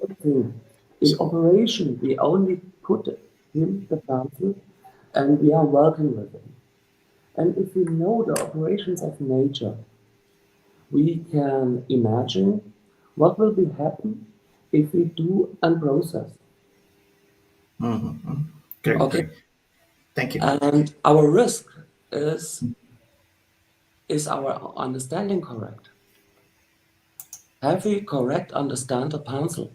the thing. In operation, we only put the pencil, and we are working with it. And if we know the operations of nature, we can imagine what will be happen if we do a process. Mm-hmm. Great, Okay. great. Thank you. And our risk is our understanding correct? Have we correct understand the pencil?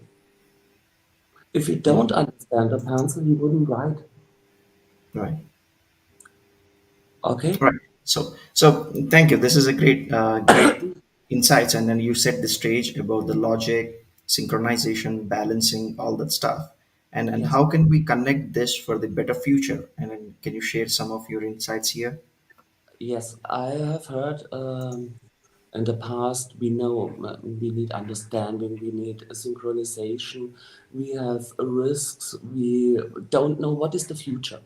If we don't understand the pencil, we wouldn't write. Right. Okay. Right. So thank you. This is a great insights, and then you set the stage about the logic, synchronization, balancing, all that stuff. And Yes. how can we connect this for the better future? And then can you share some of your insights here? Yes, I have heard in the past, we know we need understanding, we need a synchronization, we have risks, we don't know what is the future.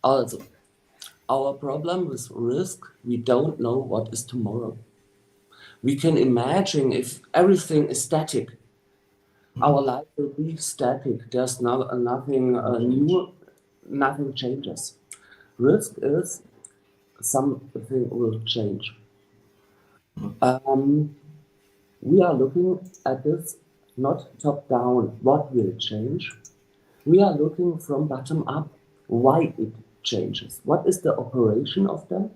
Also, Our problem with risk, we don't know what is tomorrow. We can imagine if everything is static, our life will be static. There's nothing new, nothing changes. Risk is something will change. We are looking at this not top down, what will change. We are looking from bottom up, why it changes. What is the operation of them?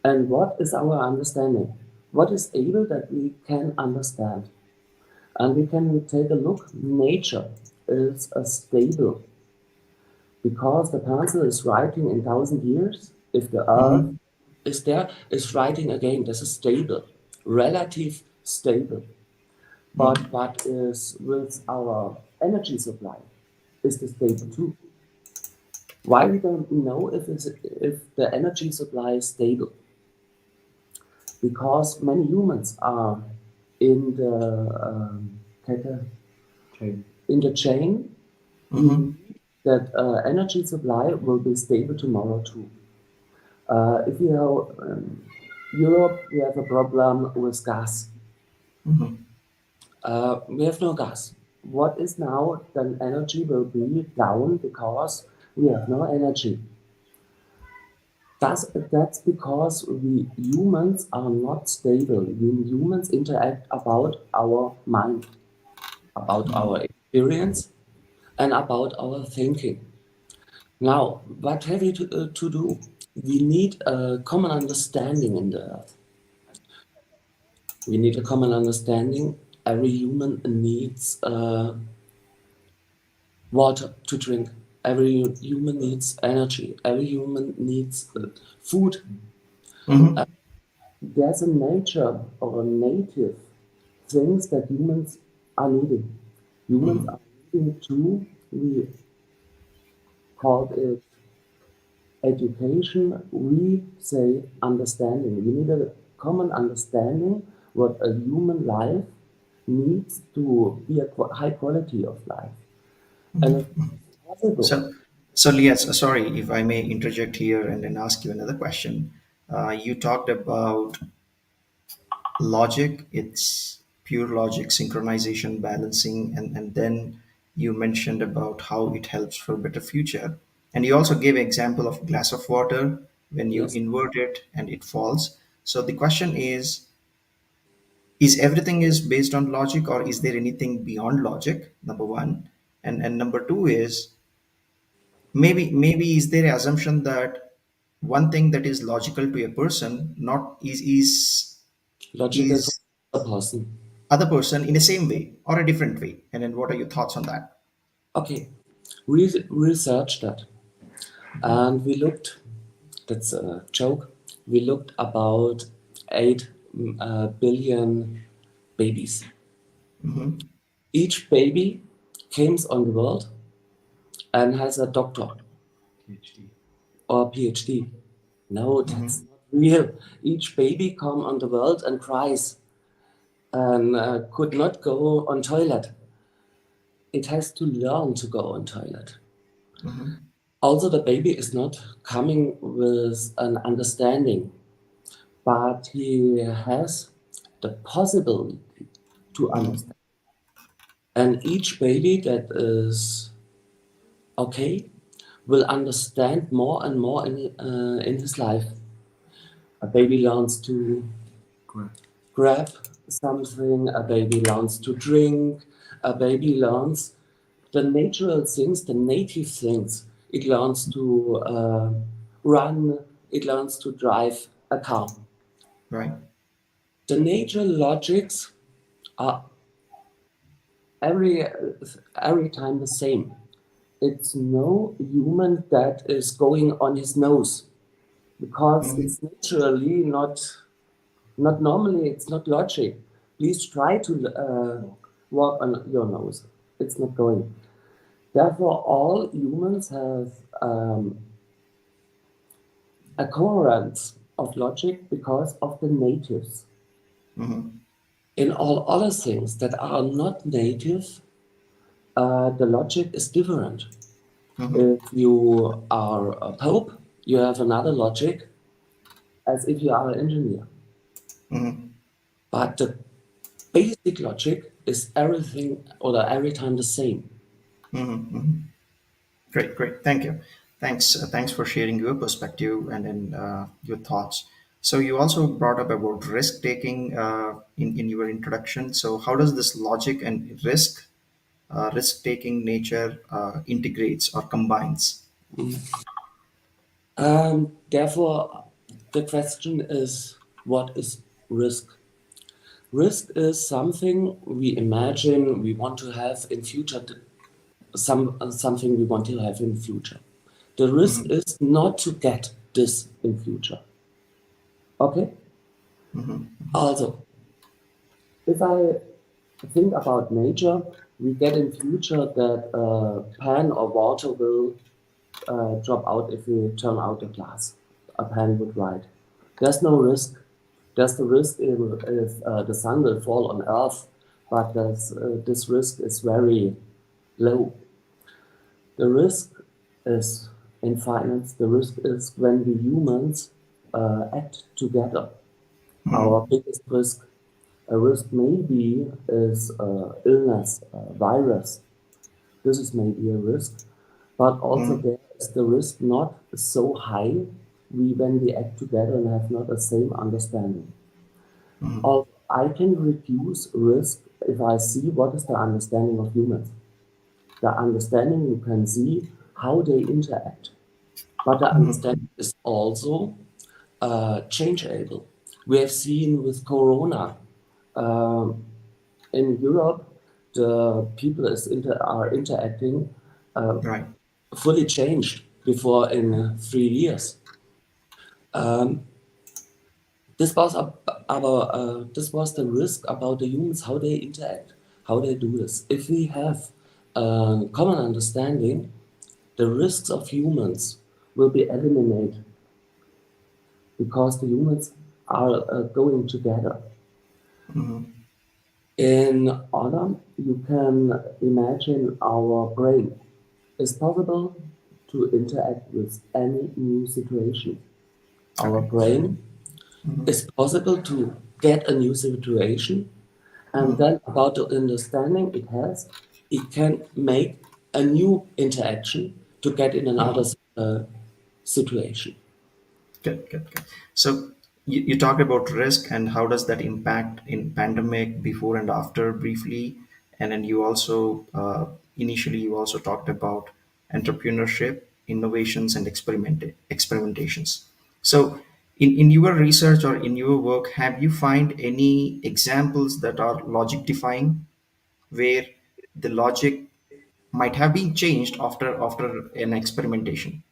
And what is our understanding? What is able that we can understand? And we can take a look. Nature is a stable, because the pencil is writing in 1,000 years. If the earth is there, it's writing again. This is stable, relative stable. But what is with our energy supply? Is the stable too? Why we don't know if the energy supply is stable? Because many humans are in the chain that energy supply will be stable tomorrow too. If you know Europe, we have a problem with gas. We have no gas. What is now? Then energy will be down because we have no energy. That's because we humans are not stable. We humans interact about our mind, about our experience, and about our thinking. Now, what have we to do? We need a common understanding in the earth. We need a common understanding. Every human needs water to drink. Every human needs energy. Every human needs food. There's a nature or a native things that humans are needing. Humans are needing too. We called it education. We say understanding. We need a common understanding what a human life needs to be a high quality of life. And it's possible. So Lias, sorry if I may interject here and then ask you another question. You talked about logic, it's pure logic, synchronization, balancing, and then you mentioned about how it helps for a better future. And you also gave an example of glass of water when you Yes. invert it and it falls. So the question is everything is based on logic, or is there anything beyond logic? Number one. And number two is maybe is there an assumption that one thing that is logical to a person not Logical for is a person. other person in the same way or a different way, and then what are your thoughts on that? Okay. We researched that. And we looked, that's a joke, we looked about 8 billion babies. Each baby comes on the world and has a doctor or PhD. No, that's not real. Each baby come on the world and cries and could not go on toilet. It has to learn to go on toilet. Also, the baby is not coming with an understanding, but he has the possibility to understand. And each baby that is okay will understand more and more in his life. A baby learns to grab something, a baby learns to drink, a baby learns the natural things, the native things. It learns to run, it learns to drive a car. Right. The natural logics are every time the same. It's no human that is going on his nose, because it's naturally not normally, it's not logic. Please try to walk on your nose. It's not going. Therefore, all humans have a coherence of logic because of the natives. In all other things that are not native, the logic is different. If you are a pope, you have another logic as if you are an engineer. Mm-hmm. But the basic logic is everything or every time the same. Mm-hmm. Mm-hmm. Great. Thank you. Thanks for sharing your perspective and then your thoughts. So you also brought up about risk taking in your introduction. So how does this logic and risk taking nature integrates or combines? Therefore, the question is, what is risk? Risk is something we imagine we want to have in future, something we want to have in future. The risk Mm-hmm. is not to get this in future. Okay? Mm-hmm. Also, if I think about nature, we get in future that a pan or water will drop out if we turn out the glass. A pan would ride. There's no risk. There's the risk if the sun will fall on Earth, but this risk is very low. The risk is in finance. The risk is when we humans act together. Our biggest risk, a risk maybe is illness, virus. This is maybe a risk, but also there is the risk not so high when we act together and have not the same understanding. Also, I can reduce risk if I see what is the understanding of humans. The understanding, you can see how they interact, but the understanding is also changeable. We have seen with Corona in Europe, the people are interacting Right. fully changed before in 3 years. This was the risk about the humans, how they interact, how they do this. If we have common understanding, the risks of humans will be eliminated because the humans are going together. In other, you can imagine our brain. It's possible to interact with any new situation. Our brain is possible to get a new situation, and then about the understanding it has, it can make a new interaction to get in another situation. Good. So you talked about risk and how does that impact in pandemic before and after briefly, and then you also initially you also talked about entrepreneurship, innovations, and experimentations. So in your research or in your work, have you find any examples that are logic defying, where the logic might have been changed after an experimentation?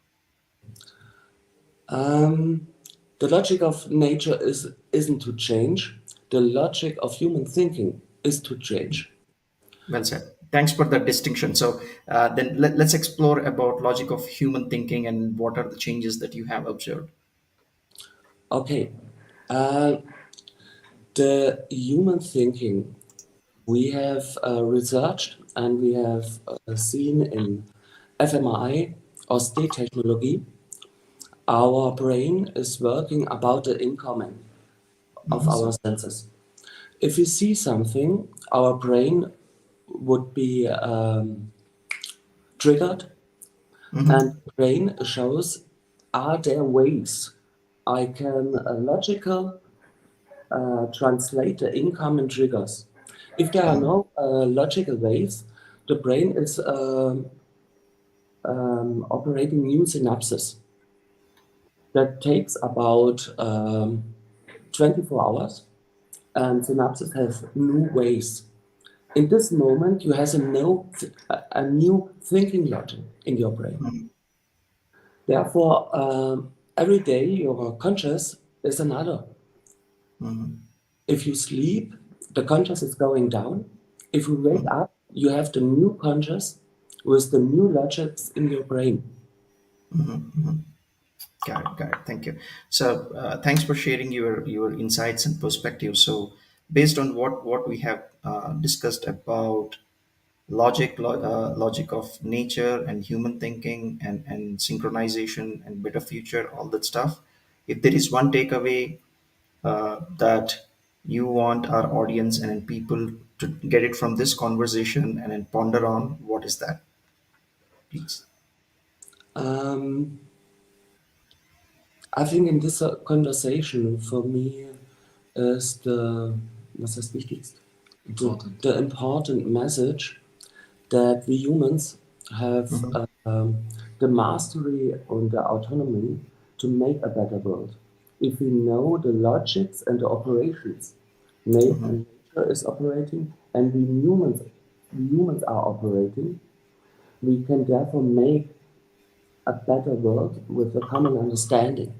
The logic of nature isn't to change. The logic of human thinking is to change. Well said. Thanks for that distinction. So then let's explore about logic of human thinking and what are the changes that you have observed. Okay. The human thinking we have researched and we have seen in fMRI or state technology, our brain is working about the incoming of our senses. If we see something, our brain would be triggered, and the brain shows, are there ways I can logical translate the incoming triggers? If there are no logical ways, the brain is operating new synapses. That takes about 24 hours, and synapses have new ways. In this moment, you have a new thinking logic in your brain. Therefore, every day your conscious is another. If you sleep, the conscious is going down. If you wake up, you have the new conscious with the new logics in your brain. Got it. Thank you. So thanks for sharing your insights and perspectives. So based on what we have discussed about logic of nature and human thinking and synchronization and better future, all that stuff. If there is one takeaway that you want our audience and people to get it from this conversation and then ponder on, what is that, please? I think in this conversation for me is was das Wichtigste? The important message that we humans have the mastery and the autonomy to make a better world. If we know the logics and the operations nature is operating and we humans are operating, we can therefore make a better world with a common understanding.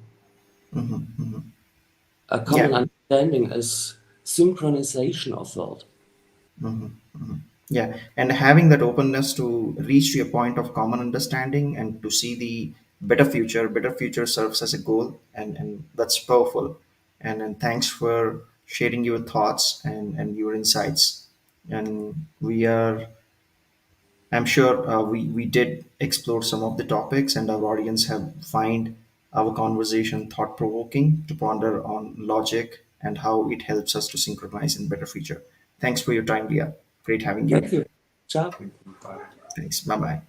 A common Yeah. understanding is synchronization of world. Yeah, and having that openness to reach to a point of common understanding and to see the better future serves as a goal, and that's powerful. And thanks for sharing your thoughts and your insights. And I'm sure we did explore some of the topics, and our audience have find our conversation thought provoking to ponder on logic and how it helps us to synchronize in better future. Thanks for your time, Leah. Great having you. Thank you. Ciao. Thanks. Bye bye.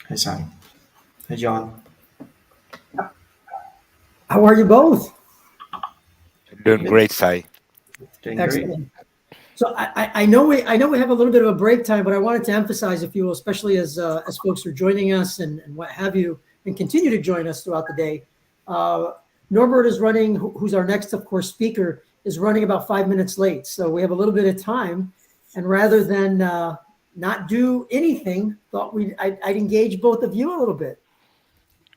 Hi, Sai. Hi, John. How are you both? Doing great, Sai. Doing great. Excellent. So I know we have a little bit of a break time, but I wanted to emphasize, if you will, especially as folks are joining us and what have you, and continue to join us throughout the day. Norbert is running, who's our next, of course, speaker, is running about 5 minutes late. So we have a little bit of time, and rather than not do anything, thought I'd engage both of you a little bit.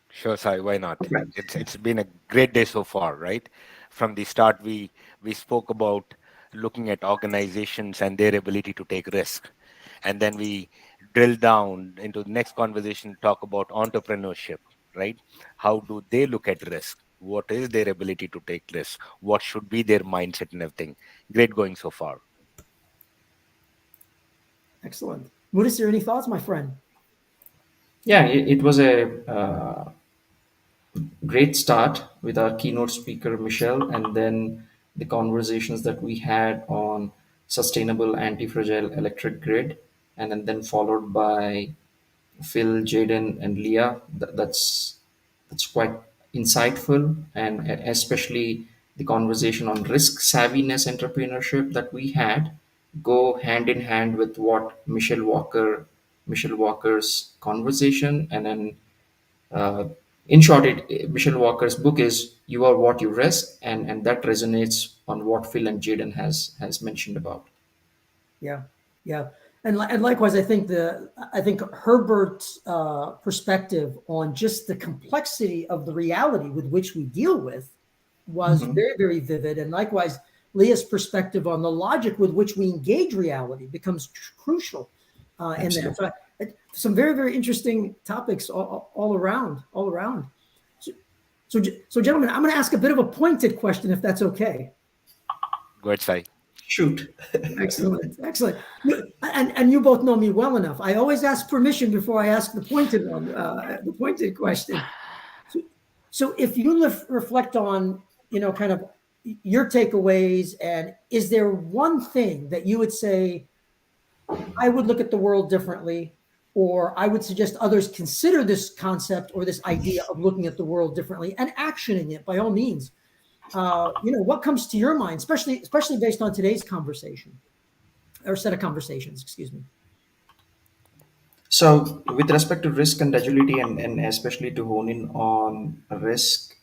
Sure, Sai, why not? Okay. It's been a great day so far, right? From the start, we spoke about looking at organizations and their ability to take risk. And then we drill down into the next conversation, talk about entrepreneurship, right? How do they look at risk? What is their ability to take risk? What should be their mindset and everything? Great going so far. Excellent. Mutis, any thoughts, my friend? Yeah, it was a great start with our keynote speaker, Michele, and then the conversations that we had on sustainable anti-fragile electric grid, and then followed by Phil, Jaden, and Leah. That's quite insightful, and especially the conversation on risk savviness entrepreneurship that we had go hand in hand with what Michele Walker's conversation, and then uh, in short, Michele Walker's book is "You Are What You Risk," and that resonates on what Phil and Jaden has mentioned about. Yeah, yeah, and likewise, I think Herbert's perspective on just the complexity of the reality with which we deal with was very, very vivid, and likewise, Leah's perspective on the logic with which we engage reality becomes crucial in there. So, some very, very interesting topics all around. So, gentlemen, I'm going to ask a bit of a pointed question, if that's okay. Go ahead, Sai. Shoot. Excellent, excellent. And you both know me well enough. I always ask permission before I ask the pointed one, the pointed question. So if you reflect on, kind of your takeaways, and is there one thing that you would say, I would look at the world differently, or I would suggest others consider this concept or this idea of looking at the world differently and actioning it by all means? What comes to your mind, especially based on today's conversation or set of conversations, excuse me. So with respect to risk and agility, and especially to hone in on risk,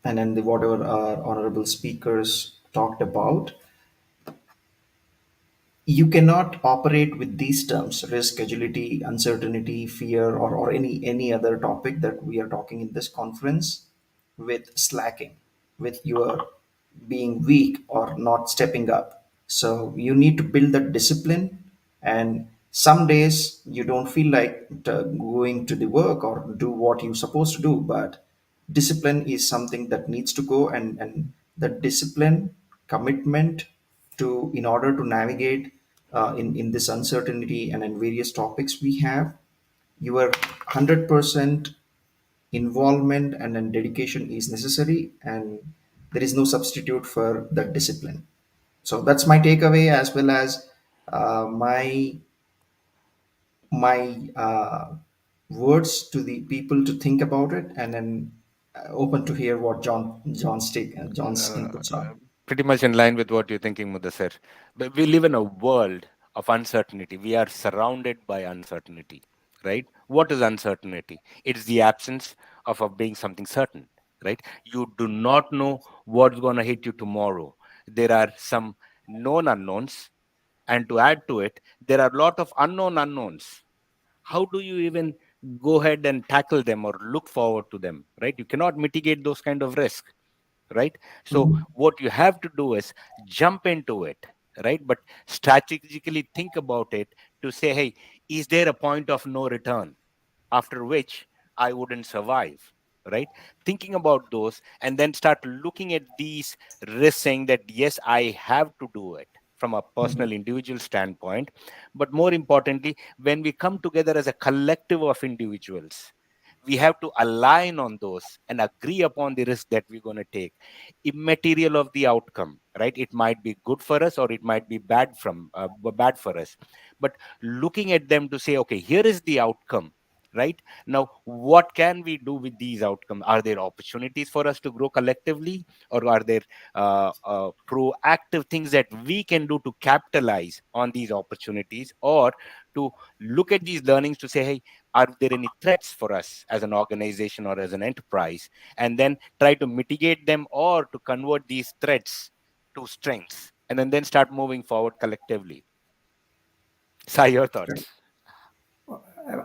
and then whatever our honorable speakers talked about, you cannot operate with these terms: risk, agility, uncertainty, fear, or any other topic that we are talking in this conference, with slacking, with your being weak or not stepping up. So you need to build that discipline, and some days you don't feel like going to the work or do what you're supposed to do, but discipline is something that needs to go, and the discipline, commitment to, in order to navigate in this uncertainty and in various topics we have, your 100% involvement and then dedication is necessary, and there is no substitute for that discipline. So that's my takeaway, as well as my words to the people to think about it, and then open to hear what John's inputs are. Pretty much in line with what you're thinking, Mudassir. But we live in a world of uncertainty. We are surrounded by uncertainty, right? What is uncertainty? It's the absence of being something certain, right? You do not know what's going to hit you tomorrow. There are some known unknowns, and to add to it, there are a lot of unknown unknowns. How do you even go ahead and tackle them or look forward to them, right? You cannot mitigate those kind of risks, right? So what you have to do is jump into it, right? But strategically think about it to say, hey, is there a point of no return after which I wouldn't survive, right? Thinking about those, and then start looking at these risks, saying that yes, I have to do it from a personal individual standpoint. But more importantly, when we come together as a collective of individuals, we have to align on those and agree upon the risk that we're going to take, immaterial of the outcome, right? It might be good for us or it might be bad for us, but looking at them to say, okay, here is the outcome, right? Now, what can we do with these outcomes? Are there opportunities for us to grow collectively, or are there proactive things that we can do to capitalize on these opportunities, or to look at these learnings to say, hey, are there any threats for us as an organization or as an enterprise, and then try to mitigate them or to convert these threats to strengths, and then start moving forward collectively. Sai, your thoughts?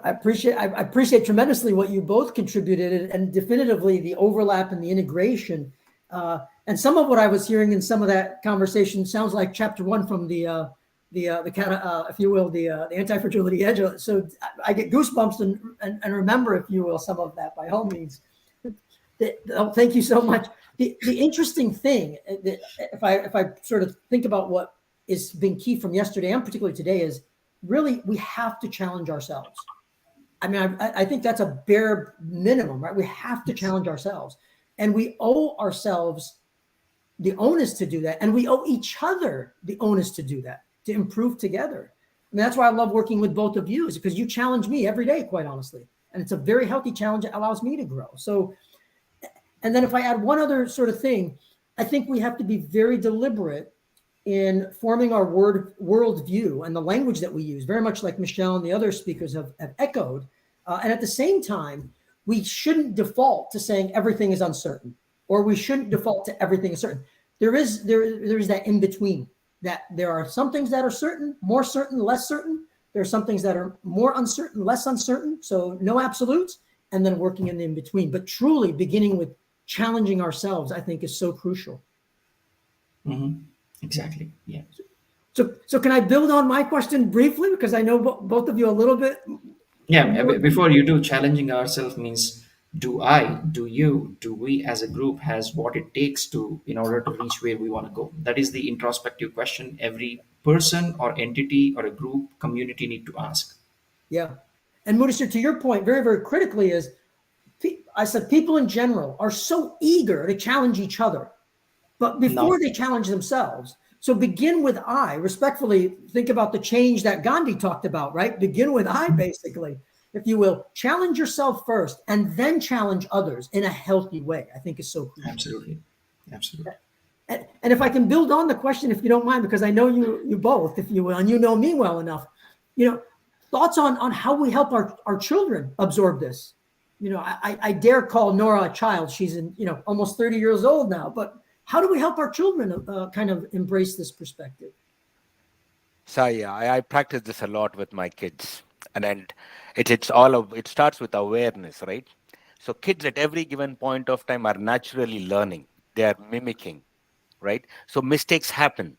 I appreciate tremendously what you both contributed, and definitively the overlap and the integration. And some of what I was hearing in some of that conversation sounds like chapter 1 from the if you will, the Antifragility Edge. So I get goosebumps and remember, if you will, some of that by all means. Thank you so much. The interesting thing, if I sort of think about what is been key from yesterday and particularly today, is really we have to challenge ourselves. I mean, I think that's a bare minimum, right? We have to challenge ourselves, and we owe ourselves the onus to do that, and we owe each other the onus to do that, to improve together. I mean, that's why I love working with both of you, is because you challenge me every day, quite honestly, and it's a very healthy challenge that allows me to grow. So, and then if I add one other sort of thing, I think we have to be very deliberate in forming our worldview and the language that we use, very much like Michele and the other speakers have echoed. And at the same time, we shouldn't default to saying everything is uncertain, or we shouldn't default to everything is certain. There is that in between, that there are some things that are certain, more certain, less certain. There are some things that are more uncertain, less uncertain. So no absolutes, and then working in the in between. But truly beginning with challenging ourselves, I think, is so crucial. Exactly. Yeah. So can I build on my question briefly, because I know both of you a little bit? Yeah. Before you do, challenging ourselves means do I, do you, do we as a group has what it takes to in order to reach where we want to go? That is the introspective question every person or entity or a group community need to ask. Yeah. And Mudasir, to your point, very, very critically is, I said people in general are so eager to challenge each other, but before they challenge themselves. So begin with I, respectfully, think about the change that Gandhi talked about, right? Begin with I, basically, if you will. Challenge yourself first and then challenge others in a healthy way, I think is so crucial. Absolutely. Absolutely. And if I can build on the question, if you don't mind, because I know you both, if you will, and you know me well enough, thoughts on how we help our children absorb this. I dare call Nora a child. She's almost 30 years old now, but how do we help our children kind of embrace this perspective? So yeah, I practice this a lot with my kids, and it starts with awareness, right? So kids at every given point of time are naturally learning. They are mimicking, right? So mistakes happen,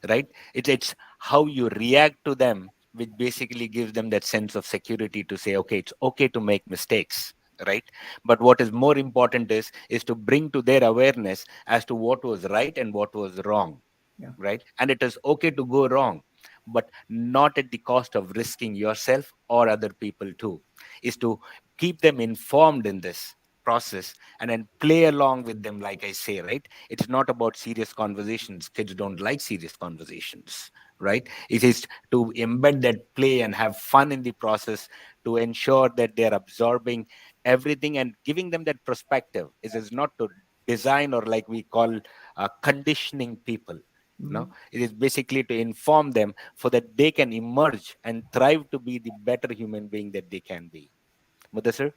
right? It's how you react to them, which basically gives them that sense of security to say, okay, it's okay to make mistakes, right? But what is more important is to bring to their awareness as to what was right and what was wrong. Yeah. Right? And it is okay to go wrong, but not at the cost of risking yourself or other people too. Is to keep them informed in this process and then play along with them, like I say, right? It's not about serious conversations. Kids don't like serious conversations, right? It is to embed that play and have fun in the process to ensure that they're absorbing everything and giving them that perspective. It is not to design or, like we call, conditioning people. No, it is basically to inform them so that they can emerge and thrive to be the better human being that they can be. Mudassir?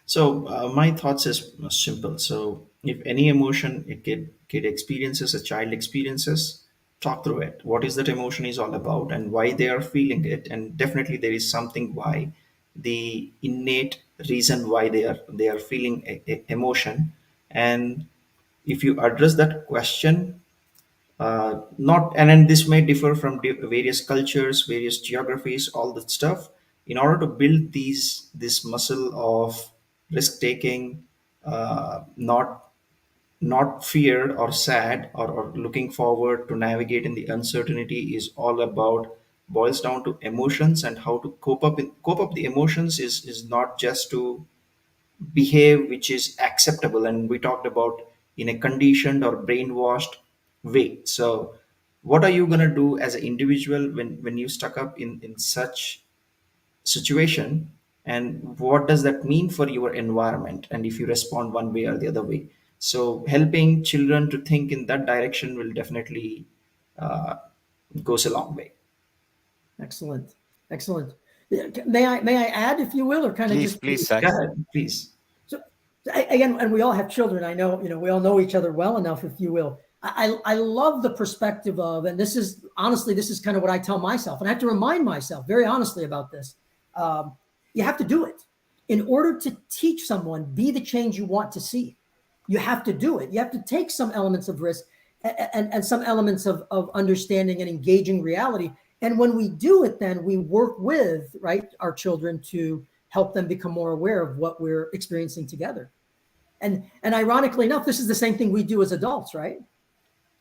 So my thoughts is simple. So if any emotion a kid experiences, a child experiences, talk through it. What is that emotion is all about, and why they are feeling it, and definitely there is something why, the innate reason why they are feeling emotion, and if you address that question, not and then this may differ from various cultures, various geographies, all that stuff. In order to build this muscle of risk taking, not fear or sad, or looking forward to navigate in the uncertainty, is all about, boils down to emotions and how to cope up the emotions, is not just to behave which is acceptable, and we talked about in a conditioned or brainwashed way. So what are you going to do as an individual when you stuck up in such situation, and what does that mean for your environment, and if you respond one way or the other way? So helping children to think in that direction will definitely uh, goes a long way. Excellent. Excellent. May I add, if you will, or kind of Please, just please, Go Sai. ahead, please. So again, and we all have children. I know, we all know each other well enough, if you will. I love the perspective of, and this is honestly, this is kind of what I tell myself, and I have to remind myself very honestly about this. You have to do it. In order to teach someone, be the change you want to see, you have to do it. You have to take some elements of risk and some elements of understanding and engaging reality. And when we do it, then we work with, right, our children to help them become more aware of what we're experiencing together. And ironically enough, this is the same thing we do as adults, right?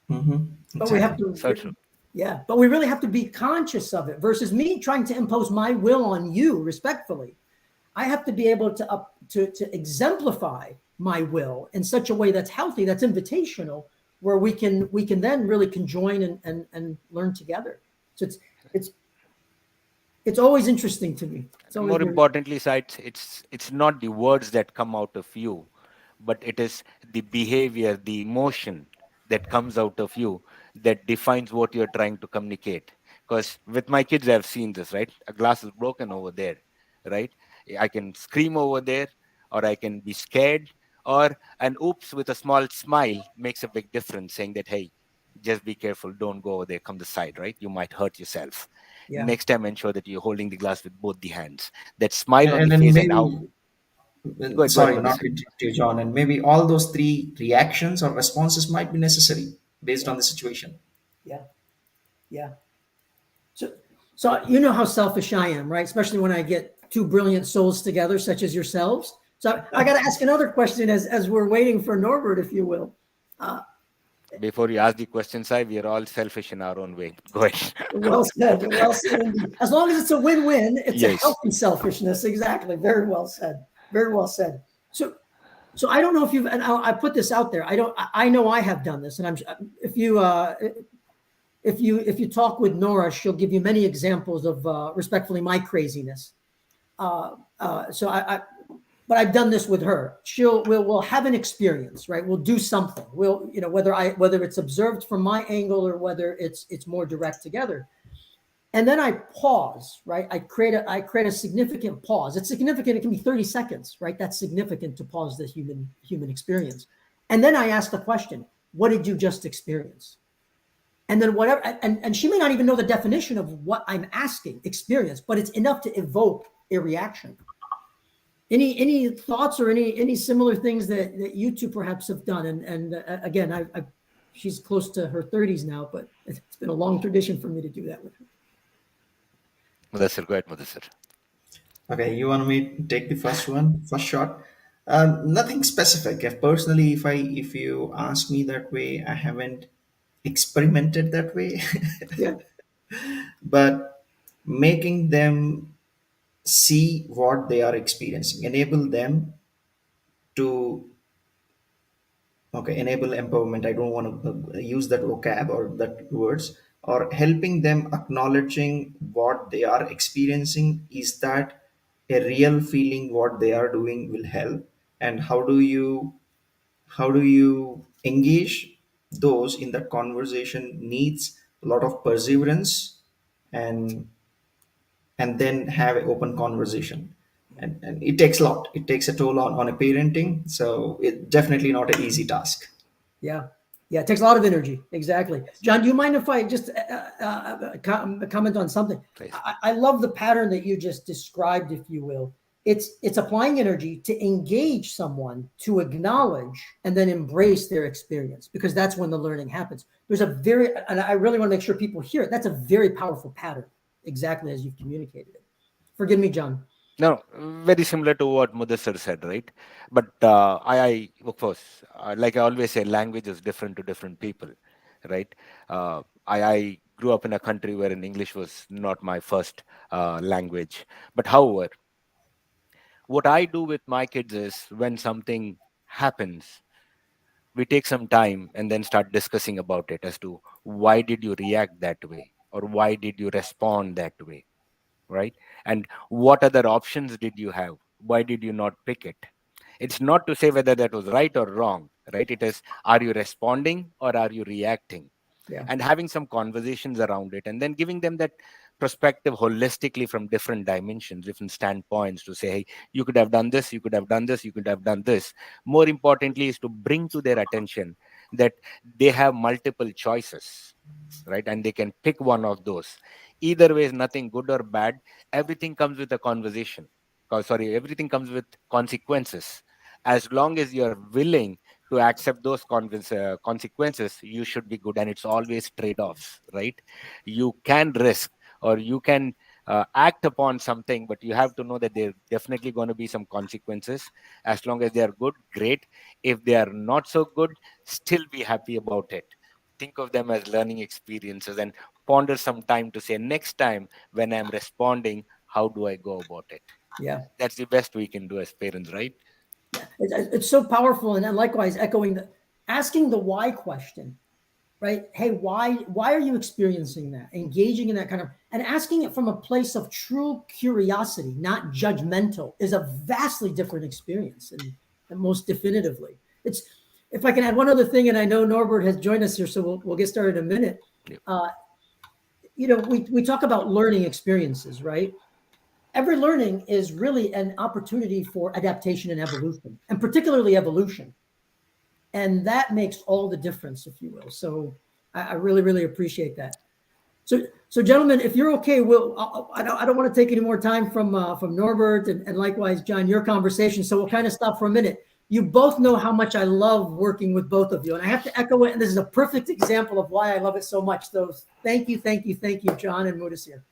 But we have Exactly. to, So true. yeah, but we really have to be conscious of it versus me trying to impose my will on you respectfully. I have to be able to exemplify my will in such a way that's healthy, that's invitational, where we can then really conjoin and learn together. So it's always interesting to me. It's always More very, importantly, Sai, it's not the words that come out of you, but it is the behavior, the emotion that comes out of you that defines what you're trying to communicate. Because with my kids, I've seen this, right? A glass is broken over there, right? I can scream over there, or I can be scared, or an oops with a small smile makes a big difference, saying that, hey, just be careful, don't go over there, come the side, right? You might hurt yourself. yeah. Next time, ensure that you're holding the glass with both the hands. That smile on And the then face, and how. maybe, Go ahead, sorry, not Mudasir. to interrupt you, John, and maybe all those three reactions or responses might be necessary based on the situation. Yeah. Yeah. So you know how selfish I am, right? Especially when I get two brilliant souls together, such as yourselves. So I got to ask another question as we're waiting for Norbert, if you will. Before you ask the question, Sai, we are all selfish in our own way. Go ahead. Well said. Well said indeed. As long as it's a win-win, it's Yes. a healthy selfishness. Exactly. Very well said. Very well said. So I don't know if you've, and I put this out there. I know I have done this, and if you talk with Nora, she'll give you many examples of respectfully my craziness. But I've done this with her. We'll have an experience, right? We'll do something. Whether it's observed from my angle or whether it's more direct together. And then I pause, right? I create a significant pause. It's significant. It can be 30 seconds, right? That's significant to pause the human experience. And then I ask the question, what did you just experience? And then whatever, and she may not even know the definition of what I'm asking, experience, but it's enough to evoke a reaction. Any thoughts or any similar things that you two perhaps have done? And again, she's close to her 30s now, but it's been a long tradition for me to do that with her. Mudassir, go ahead, Mudassir. Okay, you want me to take the first shot? Nothing specific. If you ask me that way, I haven't experimented that way. Yeah. But making them see what they are experiencing, enable them to enable empowerment. I don't want to use that vocab or that words, or helping them acknowledging what they are experiencing. Is that a real feeling? What they are doing will help. And how do you engage those in that conversation needs a lot of perseverance, and then have an open conversation. And it takes a lot. It takes a toll on a parenting. So it's definitely not an easy task. Yeah. It takes a lot of energy. Exactly. John, do you mind if I just comment on something? Please. I love the pattern that you just described, if you will. It's applying energy to engage someone, to acknowledge and then embrace their experience, because that's when the learning happens. And I really want to make sure people hear it. That's a very powerful pattern, exactly as you've communicated it. Forgive me, John. No, very similar to what Mudassir said, right? But of course, like I always say, language is different to different people, right? I grew up in a country wherein English was not my first language. But however, what I do with my kids is when something happens, we take some time and then start discussing about it as to why did you react that way, or why did you respond that way, right? And what other options did you have? Why did you not pick it? It's not to say whether that was right or wrong, right? It is, are you responding or are you reacting? Yeah. And having some conversations around it, and then giving them that perspective holistically from different dimensions, different standpoints, to say, hey, you could have done this, you could have done this, you could have done this. More importantly is to bring to their attention that they have multiple choices, right? And they can pick one of those. Either way is nothing good or bad. Everything comes with a conversation. Everything comes with consequences. As long as you're willing to accept those consequences, you should be good. And it's always trade-offs, right? You can risk, or you can act upon something, but you have to know that there's definitely going to be some consequences. As long as they are good, great. If they are not so good, still be happy about it. Think of them as learning experiences and ponder some time to say, next time when I'm responding, how do I go about it? Yeah. That's the best we can do as parents, right? It's so powerful. And then likewise, asking the why question, right? Hey, why are you experiencing that? Engaging in that kind of, and asking it from a place of true curiosity, not judgmental, is a vastly different experience. And most definitively, if I can add one other thing, and I know Norbert has joined us here, so we'll get started in a minute. Yep. We talk about learning experiences, right? Every learning is really an opportunity for adaptation and evolution, and particularly evolution. And that makes all the difference, if you will. So I really, really appreciate that. So gentlemen, if you're okay, I don't want to take any more time from Norbert and likewise, John, your conversation. So we'll kind of stop for a minute. You both know how much I love working with both of you. And I have to echo it. And this is a perfect example of why I love it so much. So thank you, John and Mudassir.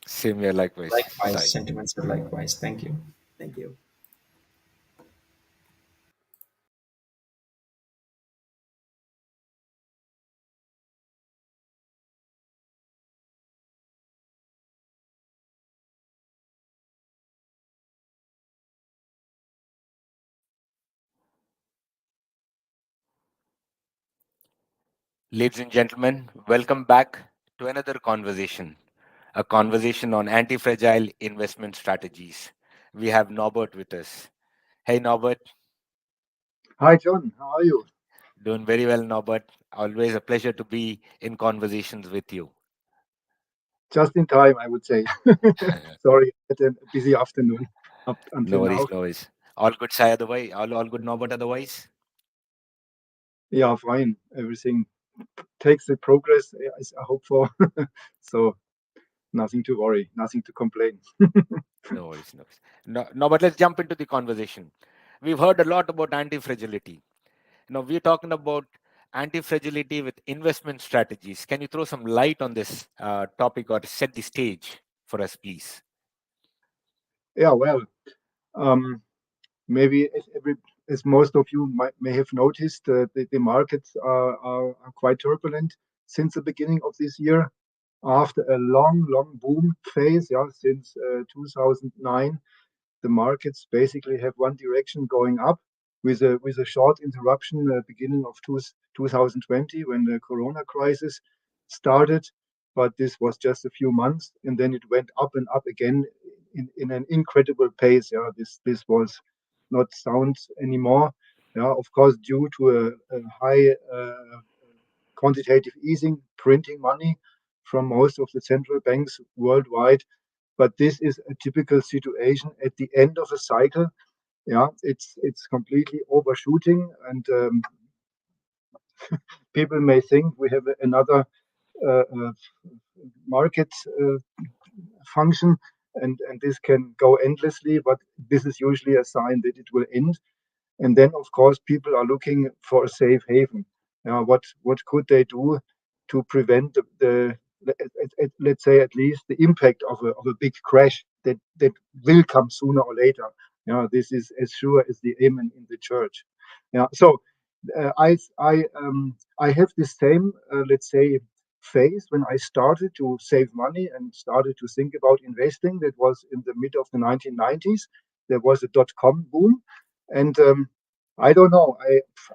Same here, likewise. Likewise, sentiments are likewise. Thank you. Thank you. Ladies and gentlemen, welcome back to another conversation, a conversation on anti-fragile investment strategies. We have Norbert with us. Hey, Norbert. Hi, John. How are you? Doing very well, Norbert. Always a pleasure to be in conversations with you. Just in time, I would say. Sorry, had a busy afternoon up until No worries, now. no worries. All good, Sai, otherwise? All good, Norbert, otherwise? Yeah, fine. Everything takes the progress as I hope for. So nothing to worry, nothing to complain. No worries, no worries. No, but let's jump into the conversation. We've heard a lot about anti-fragility. Now we're talking about anti-fragility with investment strategies. Can you throw some light on this topic or set the stage for us, please? Yeah, well, maybe as most of you may have noticed, the markets are quite turbulent since the beginning of this year. After a long boom phase, yeah, since 2009, the markets basically have one direction going up, with a short interruption beginning of 2020 when the Corona crisis started. But this was just a few months, and then it went up and up again in an incredible pace. Yeah, this was not sound anymore. Yeah, of course, due to a high quantitative easing, printing money from most of the central banks worldwide. But this is a typical situation at the end of a cycle. Yeah, it's completely overshooting, and people may think we have another market function, and this can go endlessly, but this is usually a sign that it will end. And then, of course, people are looking for a safe haven. What could they do to prevent let's say, at least the impact of a big crash that will come sooner or later? This is as sure as the amen in the church. So I have the same, let's say, phase when I started to save money and started to think about investing. That was in the mid of the 1990s. There was a dot-com boom, and I don't know.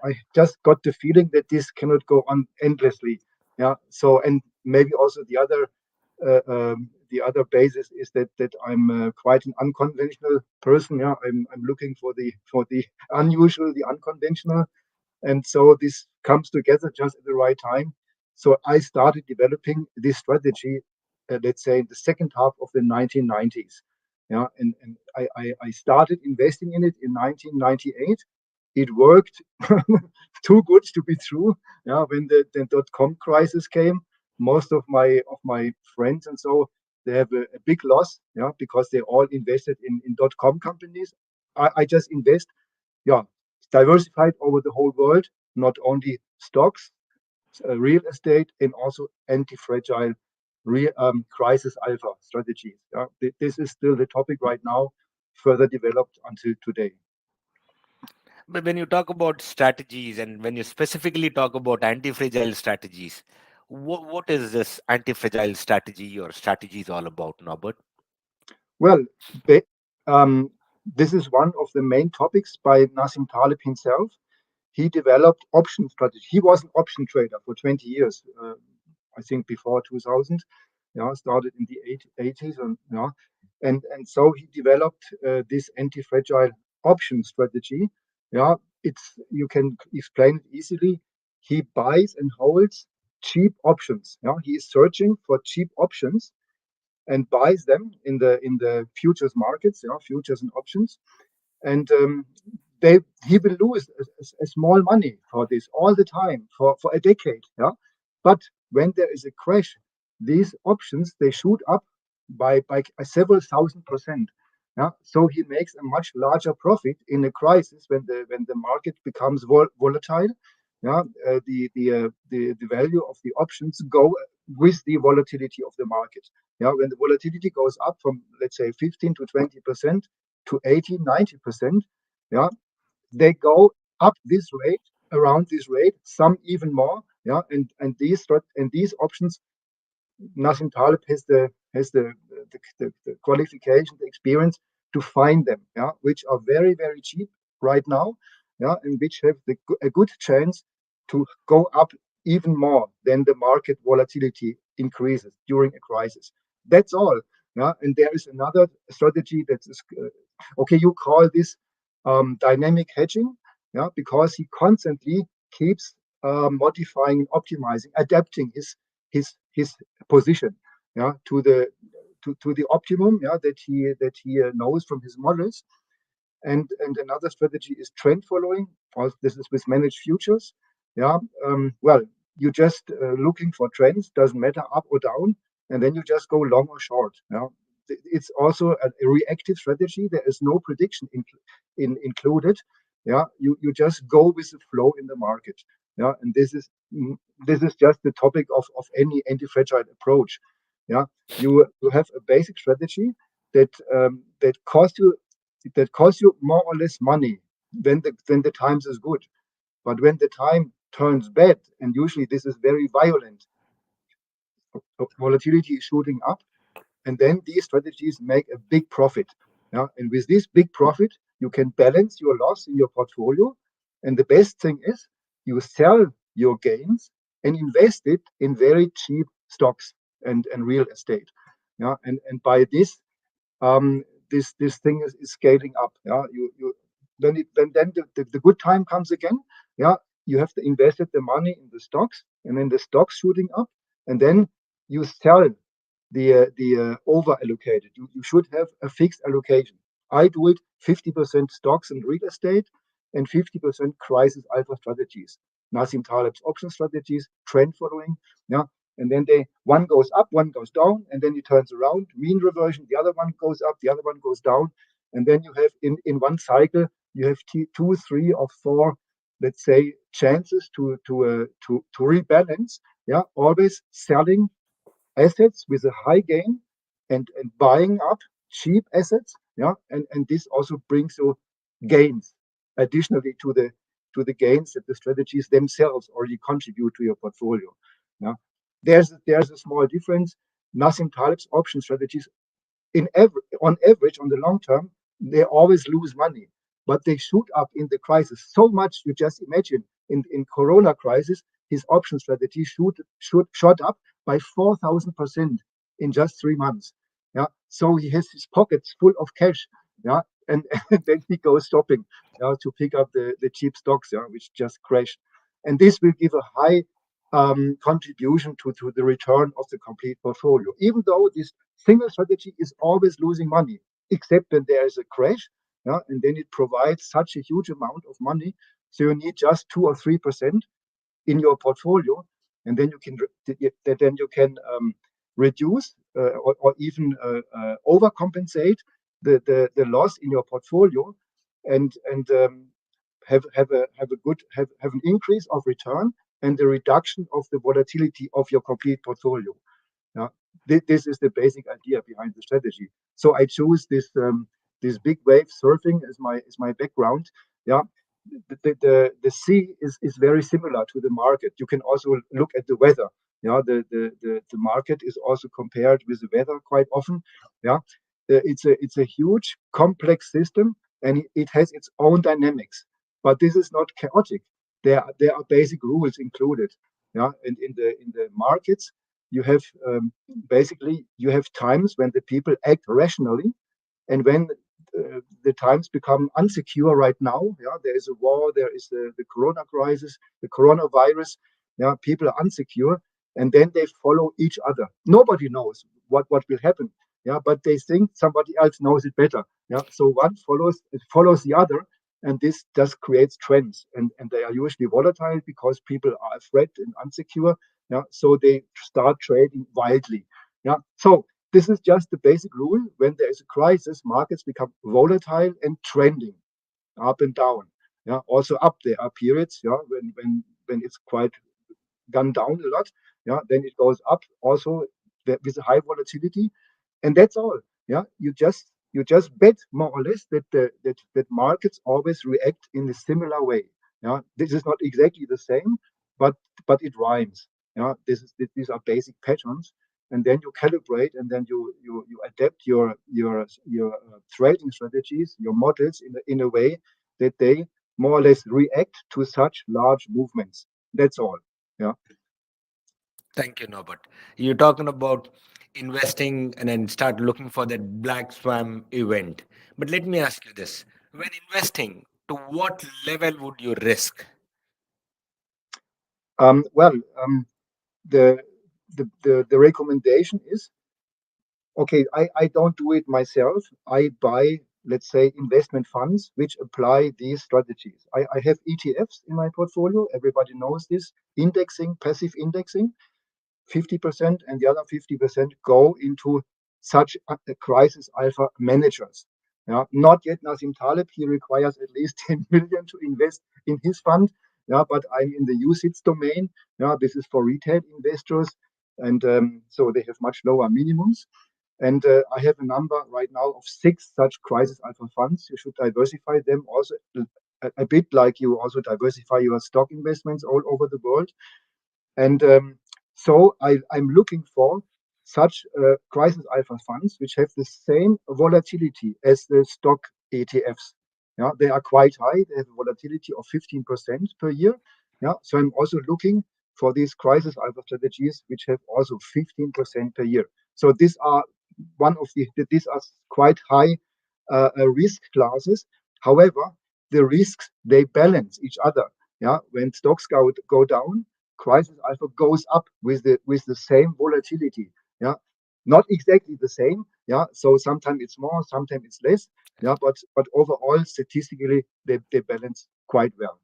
I just got the feeling that this cannot go on endlessly. Yeah. So, and maybe also the other basis is that I'm quite an unconventional person. Yeah. I'm looking for the unusual, the unconventional, and so this comes together just at the right time. So I started developing this strategy, let's say, in the second half of the 1990s. Yeah, and I started investing in it in 1998. It worked too good to be true. Yeah, when the dot-com crisis came, most of my friends and so, they have a big loss. Yeah, because they all invested in dot-com companies. I just invest, yeah, diversified over the whole world, not only stocks, real estate, and also anti-fragile crisis alpha strategies. Yeah, this is still the topic right now, further developed until today. But when you talk about strategies and when you specifically talk about anti-fragile strategies, what is this anti-fragile strategy or strategies all about, Norbert? Well, this is one of the main topics by Nassim Taleb himself. He developed option strategy. He was an option trader for 20 years, I think before 2000. Yeah, started in the 80s, and so he developed this anti-fragile option strategy. Yeah, you can explain it easily. He buys and holds cheap options. Yeah, he is searching for cheap options and buys them in the futures markets, futures and options, and he will lose a small money for this all the time for a decade. Yeah, but when there is a crash, these options, they shoot up by several thousand%. Yeah, so he makes a much larger profit in a crisis when the market becomes volatile. Yeah, the value of the options go with the volatility of the market. Yeah, when the volatility goes up from, let's say, 15 to 20% to 80, 90%, yeah, they go up this rate, around this rate, some even more. Yeah, and these options, Nassim Taleb has the qualification, the experience to find them, yeah, which are very, very cheap right now, yeah, and which have a good chance to go up even more than the market volatility increases during a crisis. That's all. Yeah, and there is another strategy that is okay. You call this dynamic hedging, yeah, because he constantly keeps modifying, optimizing, adapting his position, yeah, to the optimum, yeah, that he knows from his models. And another strategy is trend following. This is with managed futures. Yeah. Well, you just looking for trends, doesn't matter up or down, and then you just go long or short. Yeah. It's also a reactive strategy. There is no prediction included. Yeah. You just go with the flow in the market. Yeah. And this is just the topic of any anti-fragile approach. Yeah. You have a basic strategy that costs you more or less money when the times is good. But when the time turns bad, and usually this is very violent, volatility is shooting up, and then these strategies make a big profit. Yeah? And with this big profit, you can balance your loss in your portfolio. And the best thing is you sell your gains and invest it in very cheap stocks and real estate. Yeah? And by this, this thing is scaling up. Yeah, when then the good time comes again. Yeah, you have to invest the money in the stocks, and then the stocks shooting up, and then you sell the over allocated. You should have a fixed allocation. I do it 50% stocks and real estate, and 50% crisis alpha strategies. Nassim Taleb's option strategies, trend following. Yeah, and then one goes up, one goes down, and then it turns around, mean reversion, the other one goes up, the other one goes down, and then you have in one cycle you have two, three, or four, let's say, chances to rebalance. Yeah, always selling assets with a high gain and buying up cheap assets. Yeah, and this also brings you gains additionally to the gains that the strategies themselves already contribute to your portfolio. Yeah. There's a small difference. Nassim Taleb's option strategies, on average, on the long term, they always lose money, but they shoot up in the crisis so much. You just imagine in Corona crisis, his option strategy shot up by 4,000% in just 3 months. Yeah, so he has his pockets full of cash. Yeah, and then he goes shopping, to pick up the cheap stocks, which just crashed, and this will give a high contribution to the return of the complete portfolio, even though this single strategy is always losing money, except when there is a crash, and then it provides such a huge amount of money, so you need just 2 or 3% in your portfolio, and then you can reduce or even overcompensate the loss in your portfolio, and have an increase of return and the reduction of the volatility of your complete portfolio. Yeah, this is the basic idea behind the strategy. So I chose this big wave surfing as my background. Yeah, the sea is very similar to the market. You can also look at the weather. Yeah, the market is also compared with the weather quite often. Yeah, it's a huge complex system, and it has its own dynamics. But this is not chaotic. There are basic rules included. Yeah, and in the markets, you have basically you have times when the people act rationally, and when the times become unsecure right now. Yeah, there is a war, there is the corona crisis, the coronavirus. Yeah, people are unsecure, and then they follow each other. Nobody knows what will happen. Yeah, but they think somebody else knows it better. Yeah, so one follows the other, and this just creates trends, and they are usually volatile because people are afraid and unsecure. Yeah, so they start trading wildly. Yeah, so this is just the basic rule. When there is a crisis, markets become volatile and trending, up and down. Yeah, also up there are periods. Yeah, when it's quite gone down a lot. Yeah, then it goes up also with a high volatility, and that's all. Yeah, you just bet more or less that markets always react in a similar way. Yeah, this is not exactly the same, but it rhymes. Yeah, these are basic patterns, and then you calibrate, and then you adapt your trading strategies, your models in a way that they more or less react to such large movements. That's all. Yeah. Thank you, Norbert. You're talking about investing and then start looking for that black swan event. But let me ask you this. When investing, to what level would you risk? Well, the recommendation is, okay, I don't do it myself. I buy, let's say, investment funds which apply these strategies. I have ETFs in my portfolio. Everybody knows this. Indexing, passive indexing, 50%, and the other 50% go into such crisis alpha managers. Yeah, not yet Nassim Taleb. He requires at least 10 million to invest in his fund. Yeah, but I'm in the UCITS domain. Yeah, this is for retail investors, and so they have much lower minimums. And I have a number right now of 6 such crisis alpha funds. You should diversify them also a bit like you also diversify your stock investments all over the world. And so I'm looking for such crisis alpha funds which have the same volatility as the stock ETFs. Yeah, they are quite high. They have a volatility of 15% per year. Yeah, so I'm also looking for these crisis alpha strategies which have also 15% per year. So these are these are quite high risk classes. However, the risks they balance each other. Yeah, when stocks go down, crisis alpha goes up with the same volatility. Yeah, not exactly the same. Yeah, so sometimes it's more, sometimes it's less. Yeah, but overall statistically they balance quite well.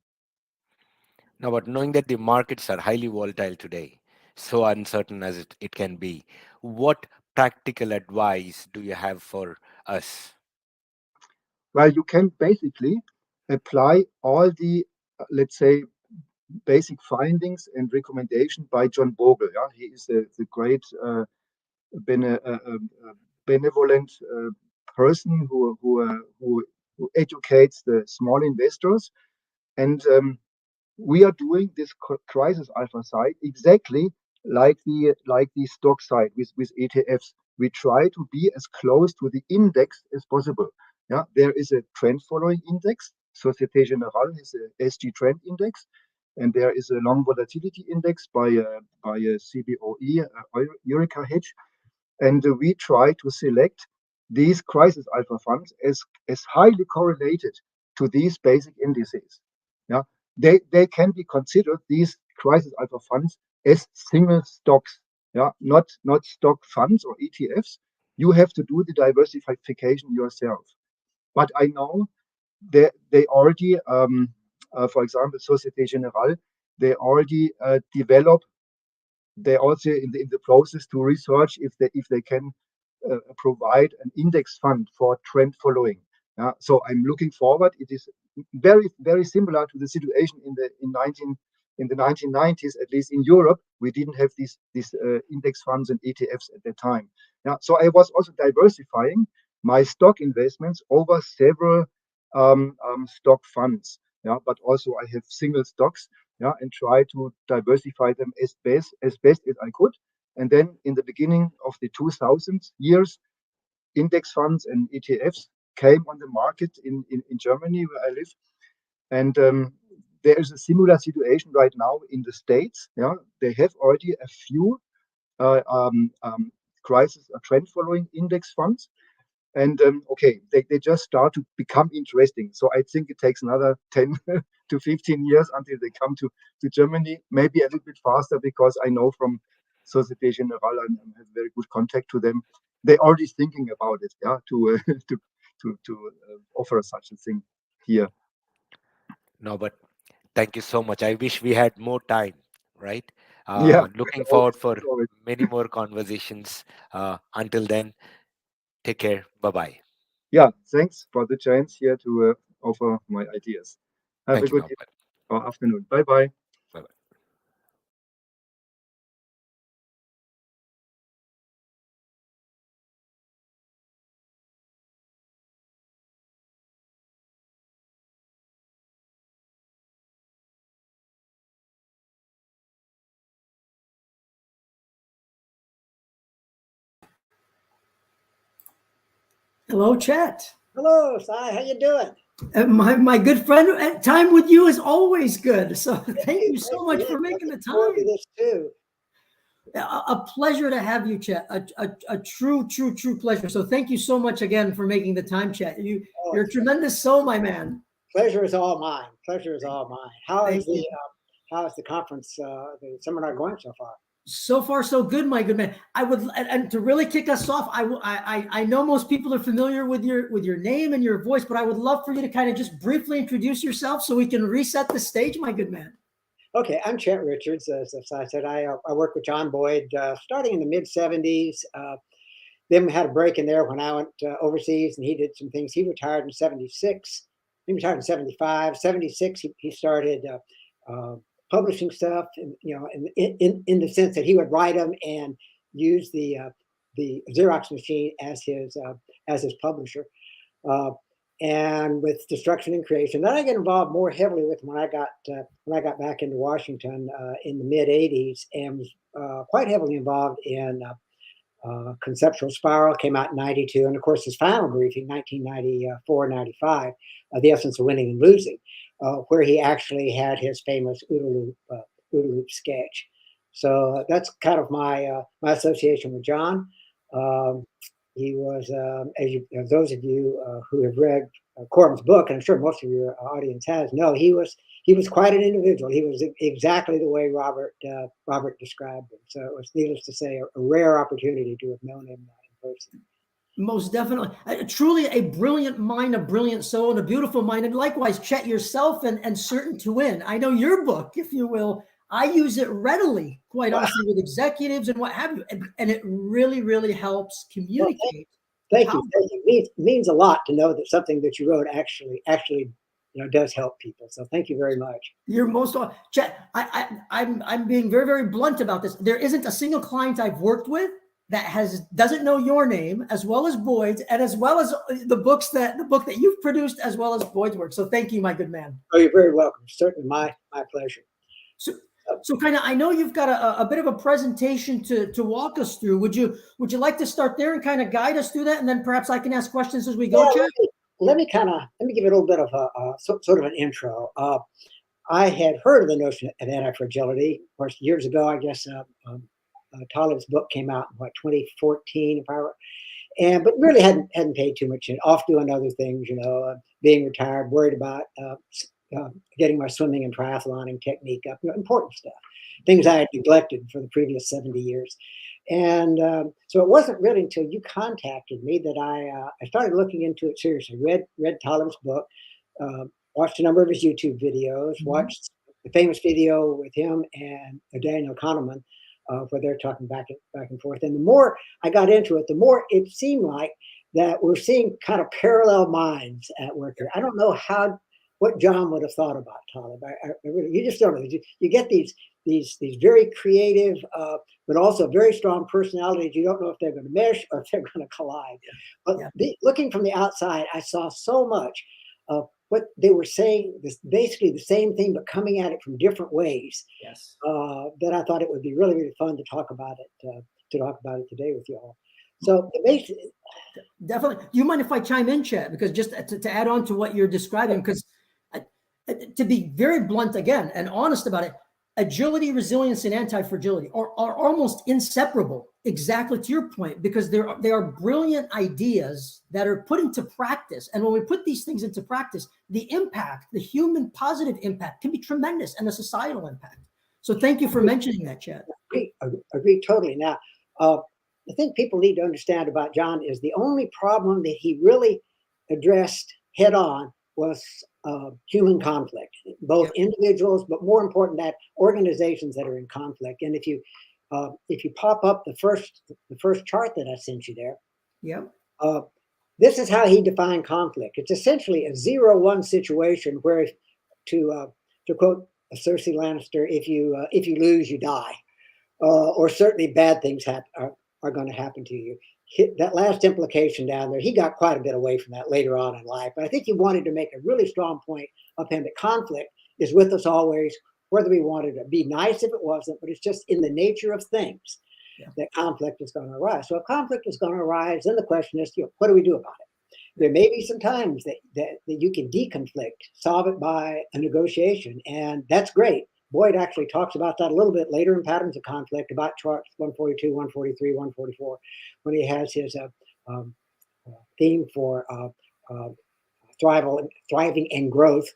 Now, but knowing that the markets are highly volatile today, so uncertain as it can be, what practical advice do you have for us? Well, you can basically apply all the let's say basic findings and recommendation by John Bogle. Yeah, he is the great benevolent person who educates the small investors, and we are doing this crisis alpha side exactly like the stock side with ETFs. We try to be as close to the index as possible. Yeah, there is a trend following index. Societe Generale is a SG trend index, and there is a long volatility index by a CBOE, Eureka Hedge, and we try to select these crisis alpha funds as highly correlated to these basic indices. Yeah, they can be considered, these crisis alpha funds, as single stocks. Yeah, not stock funds or ETFs. You have to do the diversification yourself. But I know they already, for example, Societe Generale, they already develop. They're also in the process to research if they can provide an index fund for trend following. So I'm looking forward. It is very similar to the situation in the 1990s, at least in Europe. We didn't have these index funds and ETFs at that time. So I was also diversifying my stock investments over several stock funds. But also I have single stocks. And try to diversify them as best as I could. And then in the beginning of the 2000 years, index funds and ETFs came on the market in Germany, where I live. And there is a similar situation right now in the States. They have already a few crisis or trend following index funds. And okay, they just start to become interesting. So I think it takes another 10 to 15 years until they come to Germany, maybe a little bit faster, because I know from Societe Generale and have very good contact to them. They're already thinking about it, to offer such a thing here. No, but thank you so much. I wish we had more time, right? Yeah, Looking always, forward for always. many more conversations. Until then, take care. Bye-bye. Yeah, thanks for the chance here to offer my ideas. Have a Thank you, good Norbert. afternoon. Bye-bye. Bye-bye. Hello, chat. Hello, Sai. How you doing? My good friend, time with you is always good. So thank you so much for making the Looking forward to time. this too. A pleasure to have you, Chet. A true pleasure. So thank you so much again for making the time, Chet. You're a tremendous soul, my man. Pleasure is all mine. Pleasure is all mine. How is Thank you. how is the conference, the seminar going so far? So far, so good, my good man. I would, and to really kick us off, I know most people are familiar with your name and your voice, but I would love for you to kind of just briefly introduce yourself so we can reset the stage, my good man. Okay, I'm Chet Richards. As I said, I worked with John Boyd starting in the mid '70s. Then we had a break in there when I went overseas, and he did some things. He retired in '76. He retired in '75. '76, he started publishing stuff, and in the sense that he would write them and use the Xerox machine as his publisher. And with destruction and creation, then I get involved more heavily with when I got back into Washington in the mid '80s, and was quite heavily involved in Conceptual Spiral. Came out in '92, and of course his final briefing, 1994-95, The Essence of Winning and Losing, where he actually had his famous OODA loop sketch. So that's kind of my association with John. He was, as those of you who have read Corum's book, and I'm sure most of your audience has, know he was quite an individual. He was exactly the way Robert described him. So it was, needless to say, a rare opportunity to have known him in person. Most definitely. Truly a brilliant mind, a brilliant soul, and a beautiful mind. And likewise, Chet, yourself and Certain to Win. I know your book, if you will, I use it readily, quite honestly, with executives and what have you. And it really, really helps communicate. Well, thank you. It means a lot to know that something that you wrote actually does help people. So thank you very much. You're most, Chet, I'm being very, very blunt about this. There isn't a single client I've worked with that doesn't know your name, as well as Boyd's, and as well as the book that you've produced, as well as Boyd's work. So thank you, my good man. Oh, you're very welcome. Certainly my pleasure. So kind of, I know you've got a bit of a presentation to walk us through. Would you like to start there and kind of guide us through that, and then perhaps I can ask questions as we go, Chad? Let me give it a little bit of sort of an intro. I had heard of the notion of antifragility. Of course, years ago, I guess Talib's book came out in 2014, but really hadn't paid too much in, off doing other things, being retired, worried about getting my swimming and triathloning technique up, important stuff, things I had neglected for the previous 70 years. And so it wasn't really until you contacted me that I started looking into it seriously, read Talib's book, watched a number of his YouTube videos, watched the famous video with him and Daniel Kahneman, where they're talking back and forth. And the more I got into it, the more it seemed like that we're seeing kind of parallel minds at work here. I don't know what John would have thought about Talib. I really, you just don't know. You get these very creative, but also very strong personalities. You don't know if they're going to mesh or if they're going to collide. But looking from the outside, I saw so much of what they were saying, basically the same thing, but coming at it from different ways. Yes. That I thought it would be really, really fun to talk about it today with you all. So definitely. Do you mind if I chime in, Chad? Because just to add on to what you're describing, because to be very blunt again and honest about it, agility, resilience, and anti-fragility are almost inseparable, exactly to your point, because they are brilliant ideas that are put into practice. And when we put these things into practice, the impact, the human positive impact, can be tremendous, and the societal impact. So thank you for mentioning that, Chad. Agree totally. Now, the thing people need to understand about John is the only problem that he really addressed head on was human conflict, both individuals, but more important, that organizations that are in conflict. And if you pop up the first chart that I sent you there, this is how he defined conflict. It's essentially a 0-1 situation where, to quote Cersei Lannister, if you lose, you die, or certainly bad things are going to happen to you. That last implication down there, he got quite a bit away from that later on in life. But I think he wanted to make a really strong point of him that conflict is with us always, whether we wanted to be nice if it wasn't, but it's just in the nature of things that conflict is going to arise. So if conflict is going to arise, then the question is, what do we do about it? There may be some times that you can deconflict, solve it by a negotiation, and that's great. Boyd actually talks about that a little bit later in Patterns of Conflict, about charts 142, 143, 144, when he has his theme for thriving and growth,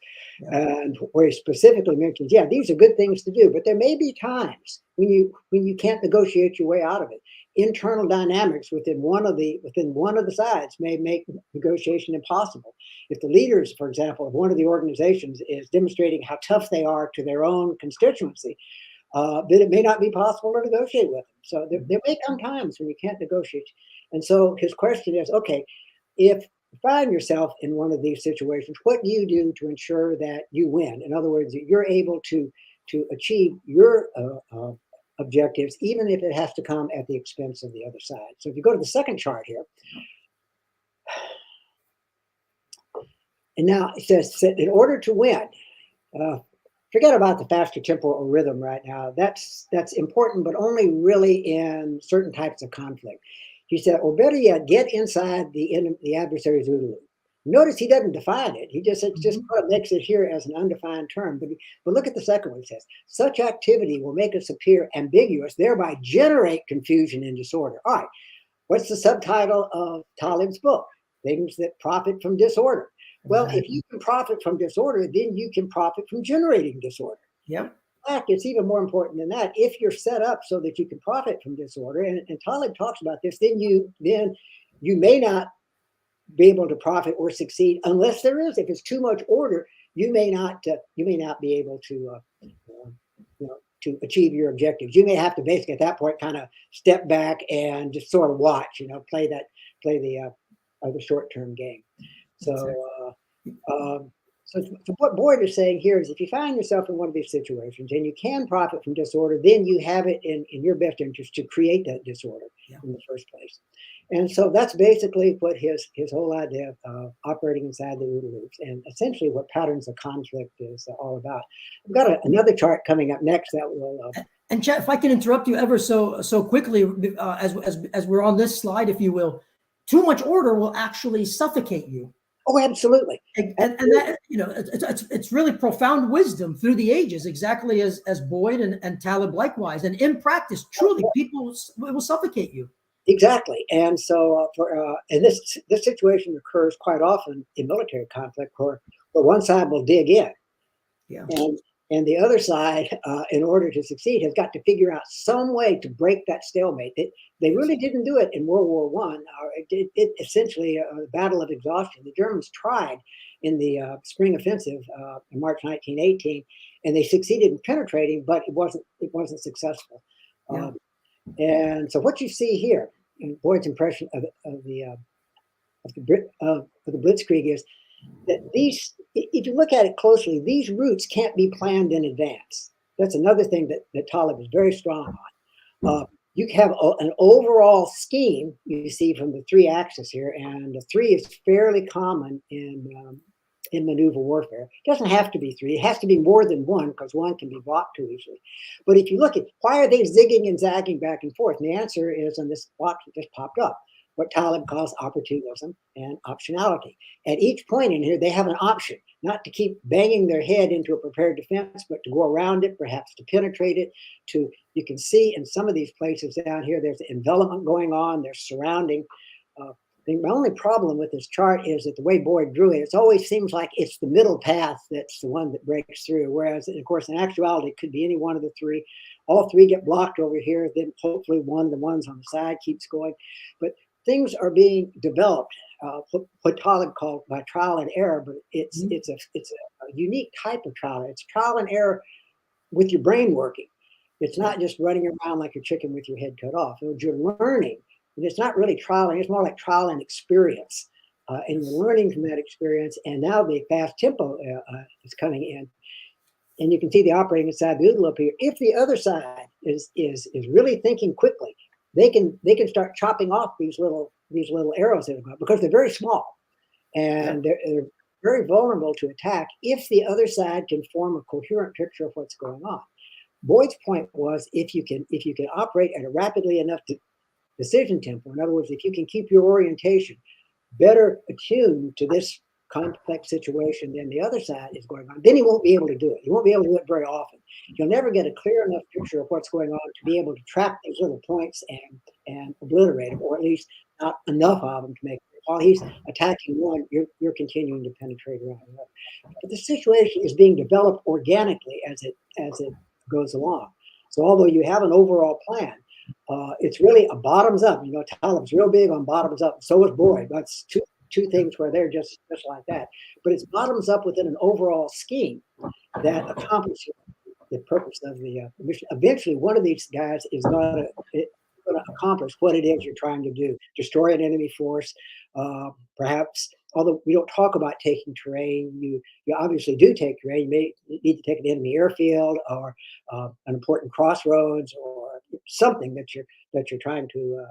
and where he specifically mentions, yeah, these are good things to do, but there may be times when you can't negotiate your way out of it. Internal dynamics within one of the sides may make negotiation impossible. If the leaders, for example, of one of the organizations is demonstrating how tough they are to their own constituency, then it may not be possible to negotiate with them. So there may come times when you can't negotiate. And so his question is, okay, if you find yourself in one of these situations, what do you do to ensure that you win? In other words, you're able to achieve your objectives, even if it has to come at the expense of the other side. So if you go to the second chart here, and now it says, in order to win, forget about the faster temporal rhythm right now. That's important, but only really in certain types of conflict. He said, or better yet, get inside the adversary's OODA loop. Notice he doesn't define it. He just makes it here as an undefined term. But look at the second one. He says, such activity will make us appear ambiguous, thereby generate confusion and disorder. All right, what's the subtitle of Talib's book? Things that profit from disorder. Well, if you can profit from disorder, then you can profit from generating disorder. Yep. In fact, it's even more important than that. If you're set up so that you can profit from disorder, and Talib talks about this, then you may not be able to profit or succeed unless there is. If it's too much order, you may not be able to to achieve your objectives. You may have to basically at that point kind of step back and just sort of watch, play the short-term game. So what Boyd is saying here is, if you find yourself in one of these situations and you can profit from disorder, then you have it in your best interest to create that disorder in the first place. And so that's basically what his whole idea of operating inside the OODA loops, and essentially what Patterns of Conflict is all about. I've got another chart coming up next that will. And Chet, if I can interrupt you ever so quickly, as we're on this slide, if you will, too much order will actually suffocate you. Oh, absolutely. And that, it's really profound wisdom through the ages, exactly as Boyd and Talib likewise. And in practice, truly, people will suffocate you. Exactly. And so and this situation occurs quite often in military conflict where one side will dig in. Yeah. And the other side, in order to succeed, has got to figure out some way to break that stalemate. They really didn't do it in World War I. It essentially the Battle of Exhaustion. The Germans tried in the Spring Offensive in March 1918, and they succeeded in penetrating, but it wasn't successful. Yeah. And so what you see here in Boyd's impression of the Blitzkrieg is that if you look at it closely, these routes can't be planned in advance. That's another thing that Talib is very strong on. You have an overall scheme you see from the three axes here, and the three is fairly common in maneuver warfare. It doesn't have to be three. It has to be more than one, because one can be blocked too easily. But if you look at why are they zigging and zagging back and forth, and the answer is in this box that just popped up, what Talib calls opportunism and optionality. At each point in here, they have an option, not to keep banging their head into a prepared defense, but to go around it, perhaps to penetrate it. You can see in some of these places down here, there's envelopment going on, there's surrounding. My only problem with this chart is that the way Boyd drew it, it always seems like it's the middle path that's the one that breaks through. Whereas, of course, in actuality, it could be any one of the three. All three get blocked over here. Then hopefully one of the ones on the side keeps going. But things are being developed, what Talib called by trial and error. But it's a unique type of trial. It's trial and error with your brain working. It's not just running around like a chicken with your head cut off. You're learning. And it's not really trial, it's more like trial and experience. And you're learning from that experience. And now the fast tempo is coming in. And you can see the operating inside the OODA loop here. If the other side is really thinking quickly, they can start chopping off these little arrows that have gone, because they're very small. And they're very vulnerable to attack if the other side can form a coherent picture of what's going on. Boyd's point was, if you can operate at a rapidly enough decision tempo. In other words, if you can keep your orientation better attuned to this complex situation than the other side is going on, then he won't be able to do it. He won't be able to do it very often. He'll never get a clear enough picture of what's going on to be able to track these little points and obliterate them, or at least not enough of them to make it. While he's attacking one, you're continuing to penetrate around the other. But the situation is being developed organically as it goes along. So although you have an overall plan, it's really a bottoms up. You know, Taleb's real big on bottoms up. So is Boyd. That's two things where they're just like that. But it's bottoms up within an overall scheme that accomplishes the purpose of the mission. Eventually, one of these guys is going to accomplish what it is you're trying to do. Destroy an enemy force, perhaps. Although we don't talk about taking terrain, you obviously do take terrain. You may need to take an enemy airfield or an important crossroads or something that you're trying to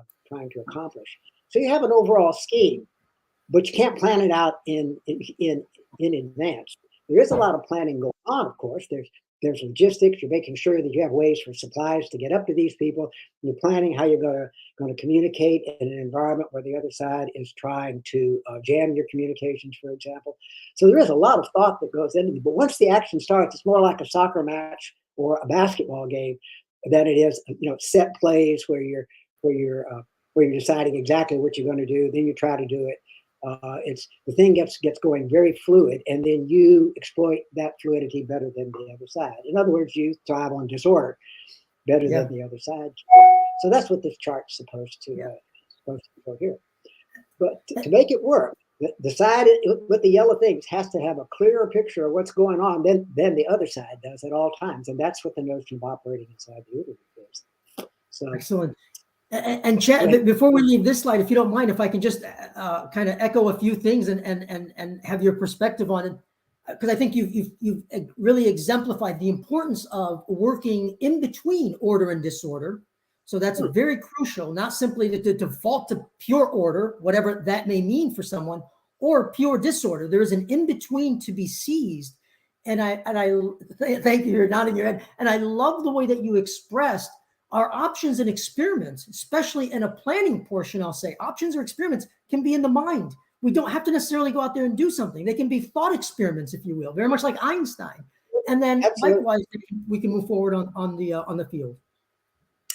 accomplish. So you have an overall scheme, but you can't plan it out in advance. There is a lot of planning going on, of course. There's logistics. You're making sure that you have ways for supplies to get up to these people. You're planning how you're going to communicate in an environment where the other side is trying to jam your communications, for example. So there is a lot of thought that goes into it. But once the action starts, it's more like a soccer match or a basketball game than it is, set plays where you're deciding exactly what you're going to do. Then you try to do it. It's the thing gets going very fluid, and then you exploit that fluidity better than the other side. In other words, you thrive on disorder better than the other side. So that's what this chart's supposed to go here. But to make it work, the side with the yellow things has to have a clearer picture of what's going on than the other side does at all times, and that's what the notion of operating inside the OODA is. So excellent. And Chad, before we leave this slide, if you don't mind, if I can just kind of echo a few things and have your perspective on it, because I think you've really exemplified the importance of working in between order and disorder. So that's very crucial, not simply to default to pure order, whatever that may mean for someone, or pure disorder. There is an in-between to be seized. And I thank you, you're nodding your head. And I love the way that you expressed our options and experiments, especially in a planning portion. I'll say options or experiments can be in the mind. We don't have to necessarily go out there and do something. They can be thought experiments, if you will, very much like Einstein. And then likewise, we can move forward on the field.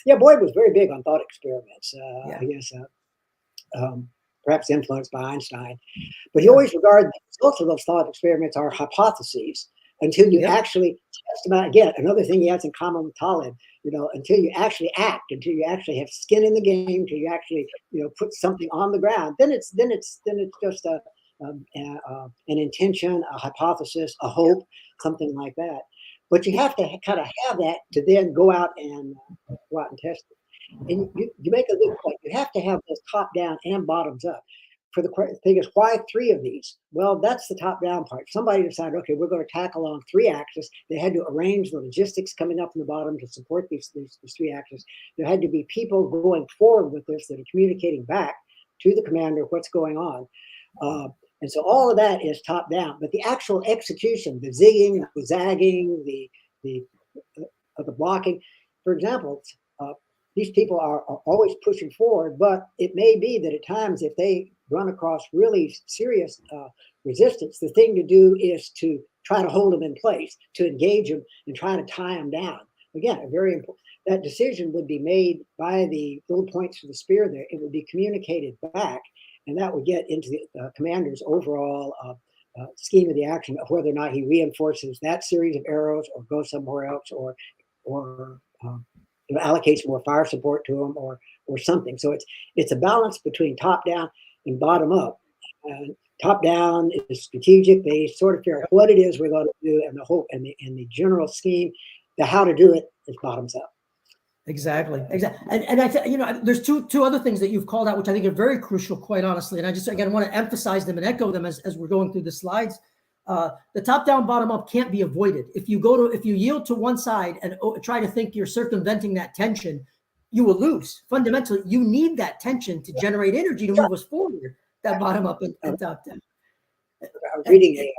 Yeah, Boyd was very big on thought experiments. I guess perhaps influenced by Einstein, but he always regarded the results of those thought experiments are hypotheses until you actually test them out. Again, another thing he has in common with Taleb, until you actually act, until you actually have skin in the game, until you actually put something on the ground, then it's just an intention, a hypothesis, a hope, something like that. But you have to kind of have that to then go out and test it. And you make a good point. You have to have this top down and bottoms up. For the thing is, why three of these? Well, that's the top down part. Somebody decided, okay, we're going to tackle on three axes. They had to arrange the logistics coming up from the bottom to support these three axes. There had to be people going forward with this that are communicating back to the commander what's going on. And so all of that is top down, but the actual execution, the zigging, the zagging, the blocking, for example, these people are always pushing forward, but it may be that at times if they run across really serious resistance, the thing to do is to try to hold them in place, to engage them and try to tie them down. Again, a very important, that decision would be made by the little points of the spear there. It would be communicated back, and that would get into the commander's overall scheme of the action of whether or not he reinforces that series of arrows or goes somewhere else or allocates more fire support to them or something. So it's a balance between top down and bottom up. Top down is strategic. They sort of figure out what it is we're going to do, and the hope and the general scheme. The how to do it is bottoms up. Exactly. And I there's two other things that you've called out, which I think are very crucial, quite honestly. And I just again want to emphasize them and echo them as we're going through the slides. The top down, bottom up can't be avoided. If you yield to one side and try to think you're circumventing that tension, you will lose. Fundamentally, you need that tension to generate energy to move us forward. That bottom up and top down. I was reading a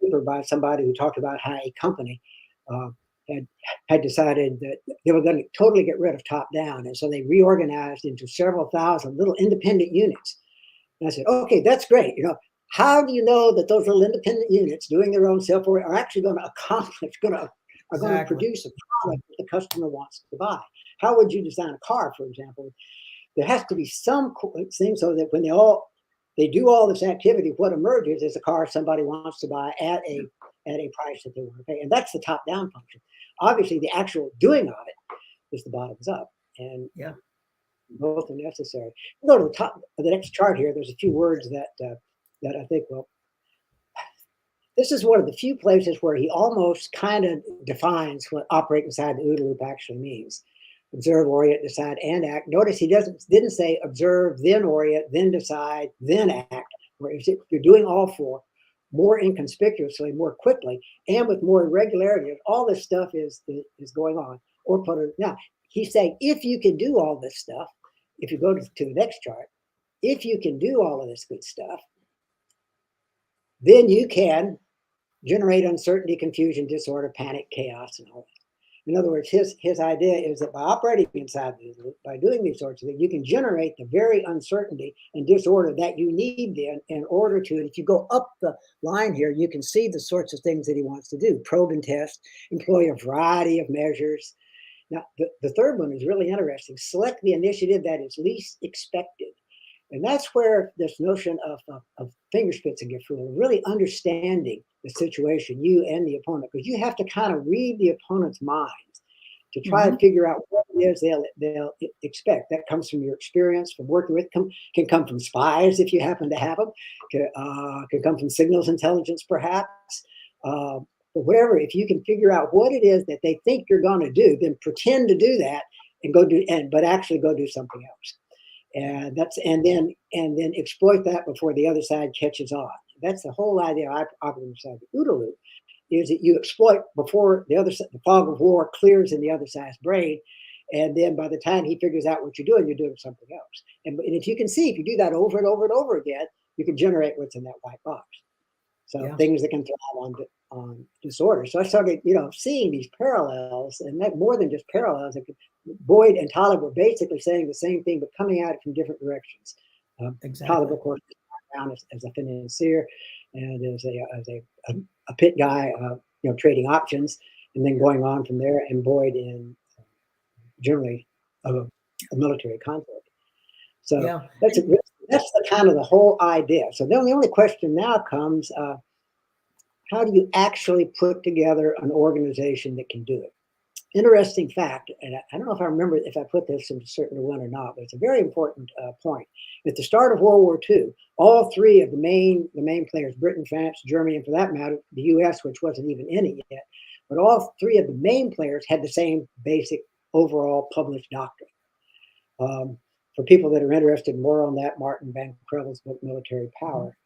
paper by somebody who talked about how a company had decided that they were going to totally get rid of top down, and so they reorganized into several thousand little independent units. And I said, okay, that's great. how do you know that those little independent units doing their own self-orient are actually going to accomplish, going to produce a product that the customer wants to buy? How would you design a car, for example? There has to be some thing so that when they do all this activity, what emerges is a car somebody wants to buy at a price that they want to pay, and that's the top-down function. Obviously, the actual doing of it is the bottoms up, and both are necessary. Go to the top of the next chart here. There's a few words that I think, well, this is one of the few places where he almost kind of defines what operate inside the OODA loop actually means. Observe, orient, decide, and act. Notice he didn't say observe, then orient, then decide, then act. Whereas you're doing all four more inconspicuously, more quickly, and with more irregularity. All this stuff is going on. Or put it now, he's saying if you can do all this stuff, if you go to the next chart, if you can do all of this good stuff, then you can generate uncertainty, confusion, disorder, panic, chaos, and all that. In other words, his idea is that by operating inside the loop, by doing these sorts of things, you can generate the very uncertainty and disorder that you need then in order to, and if you go up the line here, you can see the sorts of things that he wants to do. Probe and test, employ a variety of measures. Now, the third one is really interesting. Select the initiative that is least expected. And that's where this notion of fingerspitzengefühl, really understanding the situation, you and the opponent, because you have to kind of read the opponent's minds to try to figure out what it is they'll expect. That comes from your experience, from working with them, can come from spies if you happen to have them, can come from signals intelligence perhaps. But whatever, if you can figure out what it is that they think you're going to do, then pretend to do that and but actually go do something else. And then exploit that before the other side catches on. That's the whole idea of operating inside the OODA loop, is that you exploit before the fog of war clears in the other side's brain, and then by the time he figures out what you're doing something else. And if you can see, if you do that over and over and over again, you can generate what's in that white box. So things that can thrive on disorder. So I started, seeing these parallels, and that more than just parallels. Boyd and Taleb were basically saying the same thing, but coming at it from different directions. Taleb, of course, around as a financier and as a pit guy, trading options, and then going on from there. And Boyd in generally a military conflict. So that's the kind of the whole idea. So then the only question now comes: how do you actually put together an organization that can do it? Interesting fact, and I don't know if I remember if I put this in certain one or not, but it's a very important point. At the start of World War II, all three of the main players, Britain, France, Germany, and for that matter, the US, which wasn't even in it yet, but all three of the main players had the same basic overall published doctrine. For people that are interested more on that, Martin Van Crevel's book, Military Power,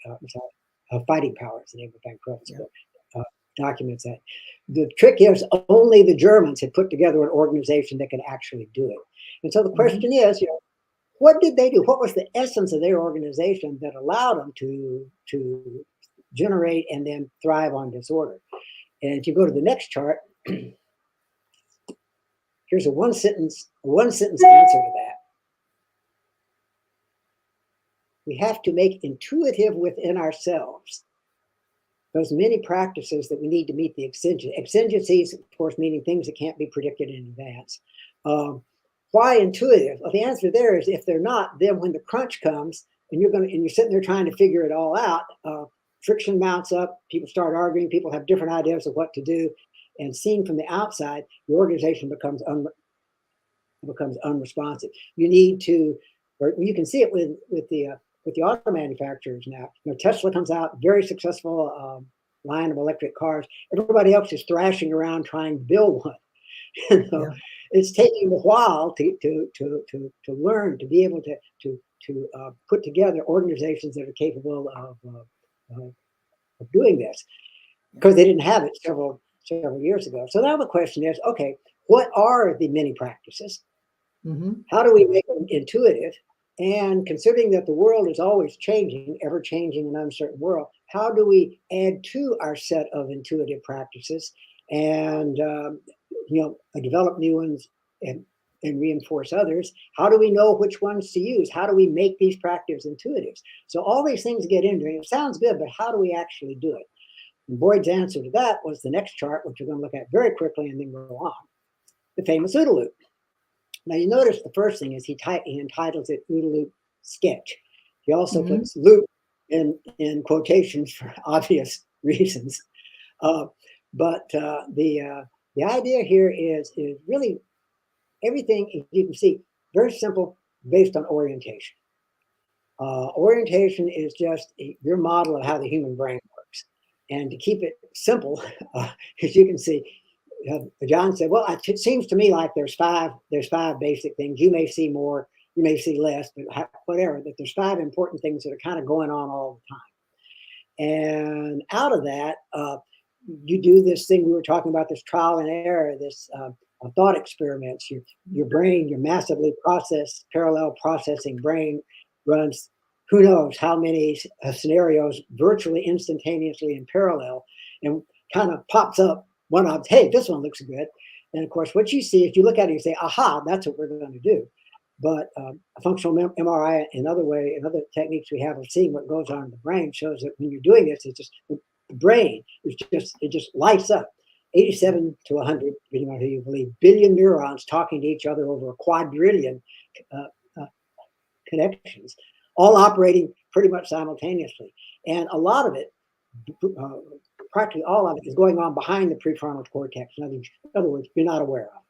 Fighting Power is the name of Van Crevel's book, documents that. The trick is only the Germans had put together an organization that could actually do it. And so the question is, what did they do? What was the essence of their organization that allowed them to generate and then thrive on disorder? And if you go to the next chart, here's a one sentence answer to that. We have to make intuitive within ourselves those many practices that we need to meet the exigencies, of course, meaning things that can't be predicted in advance. Why intuitive? Well, the answer there is if they're not, then when the crunch comes and you're sitting there trying to figure it all out, friction mounts up, people start arguing, people have different ideas of what to do, and seen from the outside, the organization becomes unresponsive. You need to, or you can see it with the auto manufacturers now. Tesla comes out, very successful line of electric cars. Everybody else is thrashing around trying to build one. It's taking a while to learn, to be able to put together organizations that are capable of doing this, because they didn't have it several years ago. So now the question is, okay, what are the many practices? How do we make them intuitive? And considering that the world is always changing, ever changing and uncertain world, how do we add to our set of intuitive practices and develop new ones and and reinforce others? How do we know which ones to use? How do we make these practices intuitive? So all these things get into it. It sounds good, but how do we actually do it? And Boyd's answer to that was the next chart, which we're going to look at very quickly and then go on. The famous OODA loop. Now you notice the first thing is he entitles it OODA loop sketch. He also puts loop in quotations for obvious reasons. But the idea here is really everything, you can see, very simple, based on orientation. Orientation is just your model of how the human brain works. And to keep it simple, as you can see, John said, well, it seems to me like there's five basic things. You may see more, you may see less, but whatever, that there's 5 important things that are kind of going on all the time. And out of that, you do this thing we were talking about, this trial and error, this thought experiments. Your brain, your massively parallel processing brain runs who knows how many scenarios virtually instantaneously in parallel, and kind of pops up one of, hey, this one looks good. And of course, what you see, if you look at it, you say, aha, that's what we're going to do. But a functional MRI and other techniques we have of seeing what goes on in the brain shows that when you're doing this, it's just the brain it just lights up. 87 to 100, depending on who you believe, billion neurons talking to each other over a quadrillion connections, all operating pretty much simultaneously. And a lot of it, practically all of it, is going on behind the prefrontal cortex. In other words, you're not aware of.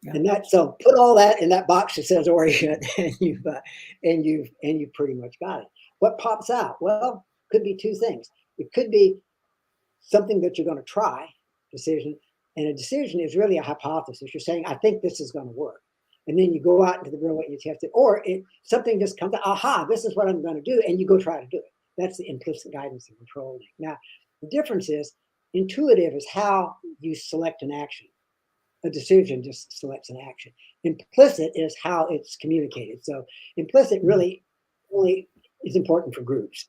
Yeah. And that, so put all that in that box that says orient, and you've pretty much got it. What pops out? Well, could be 2 things. It could be something that you're going to try, decision, and a decision is really a hypothesis. You're saying, I think this is going to work. And then you go out into the real world and you test it. Or something just comes out, aha, this is what I'm going to do, and you go try to do it. That's the implicit guidance and control. Now, the difference is, intuitive is how you select an action. A decision just selects an action. Implicit is how it's communicated. So implicit really only is important for groups.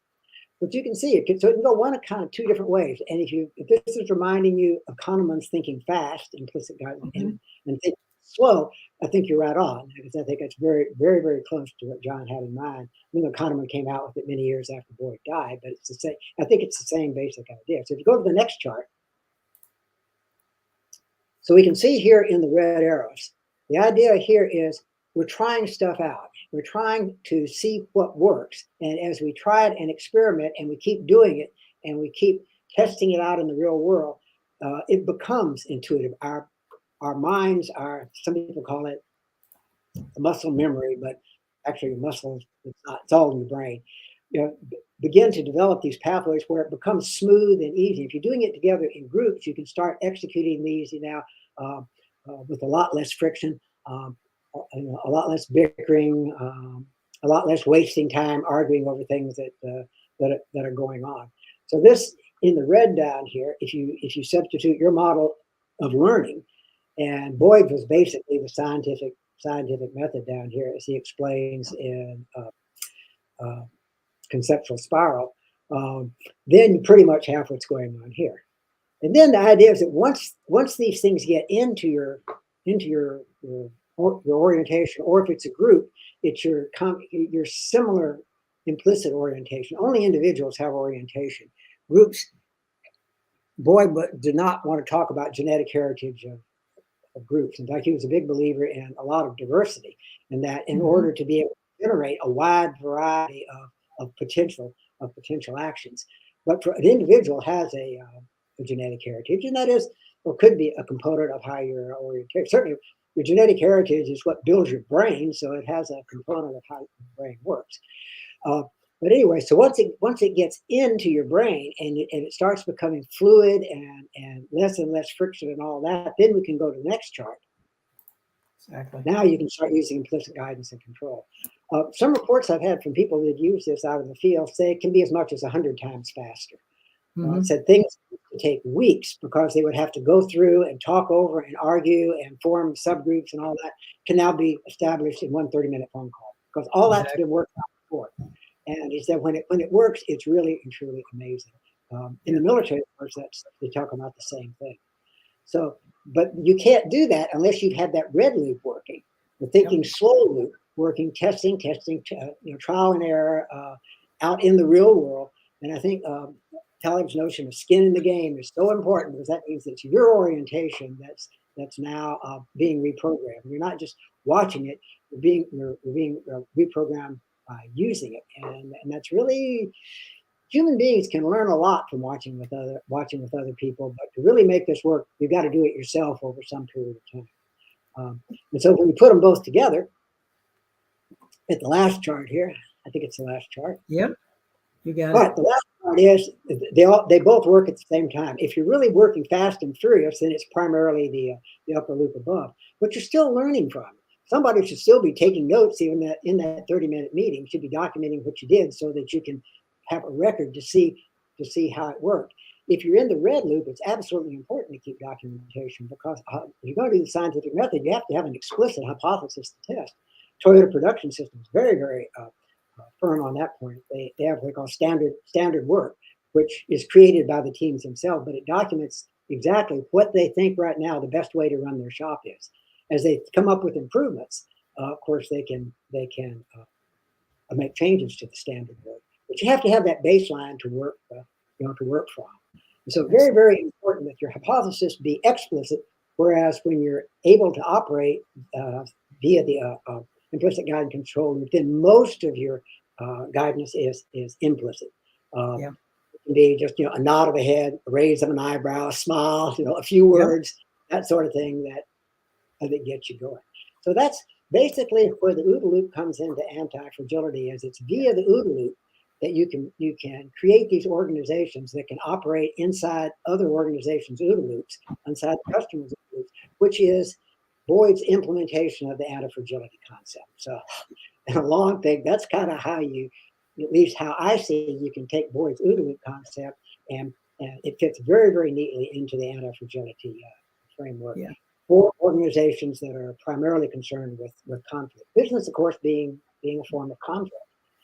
But you can see it can go one of kind of 2 different ways. And if this is reminding you of Kahneman's thinking fast, implicit guidance, and thinking slow, I think you're right on, because I think it's very, very, very close to what John had in mind. Kahneman came out with it many years after Boyd died, but it's the same. I think it's the same basic idea. So if you go to the next chart, so we can see here in the red arrows, the idea here is we're trying stuff out. We're trying to see what works. And as we try it and experiment and we keep doing it and we keep testing it out in the real world, it becomes intuitive. Our minds are, some people call it muscle memory, but actually muscles, it's all in the brain. Begin to develop these pathways where it becomes smooth and easy. If you're doing it together in groups, you can start executing these now with a lot less friction, a lot less bickering, a lot less wasting time arguing over things that are going on. So this in the red down here, if you substitute your model of learning, and Boyd was basically the scientific method down here, as he explains in Conceptual Spiral, then you pretty much have what's going on here. And then the idea is that once these things get into your orientation, or if it's a group, it's your similar implicit orientation. Only individuals have orientation. Groups, Boyd did not want to talk about genetic heritage of groups. In fact, he was a big believer in a lot of diversity, and that in order to be able to generate a wide variety of potential actions. But for an individual has a genetic heritage, and that is, or could be, a component of how you're oriented. Certainly, your genetic heritage is what builds your brain, so it has a component of how your brain works. But anyway, so once it gets into your brain and it starts becoming fluid and less friction and all that, then we can go to the next chart. Exactly. Now you can start using implicit guidance and control. Some reports I've had from people that use this out in the field say it can be as much as 100 times faster. It said things would take weeks because they would have to go through and talk over and argue and form subgroups, and all that can now be established in one 30-minute phone call, because all that's been worked out before. And he said when it works, it's really and truly amazing. In the military, of course, they talk about the same thing. So, but you can't do that unless you've had that red loop working. The thinking slow loop, working, testing, trial and error out in the real world. And I think Taleb's notion of skin in the game is so important, because that means it's your orientation that's now being reprogrammed. You're not just watching it; you're being reprogrammed by using it, and that's really, human beings can learn a lot from watching with other people. But to really make this work, you've got to do it yourself over some period of time. And so when you put them both together, at the last chart here, I think it's the last chart. Yep, you got it. But the last part is they both work at the same time. If you're really working fast and furious, then it's primarily the upper loop above. But you're still learning from it. Somebody should still be taking notes, even that in that 30-minute meeting, should be documenting what you did so that you can have a record to see how it worked. If you're in the red loop, it's absolutely important to keep documentation, because if you're going to do the scientific method, you have to have an explicit hypothesis to test. Toyota Production System is very, very firm on that point. They have what they call standard work, which is created by the teams themselves, but it documents exactly what they think right now the best way to run their shop is. As they come up with improvements, of course, they can make changes to the standard work. But you have to have that baseline to work from. And so very, very important that your hypothesis be explicit, whereas when you're able to operate via the implicit guide and control, then most of your guidance is implicit. It can be just a nod of a head, a raise of an eyebrow, a smile, a few words, that sort of thing that gets you going. So that's basically where the OODA loop comes into anti-fragility, is it's via the OODA loop that you can create these organizations that can operate inside other organizations' OODA loops, inside the customer's OODA loops, which is Boyd's implementation of the antifragility concept. So in a long thing, that's kind of how you, at least how I see, you can take Boyd's OODA loop concept, and it fits very, very neatly into the antifragility framework. Yeah. For organizations that are primarily concerned with conflict. Business, of course, being a form of conflict.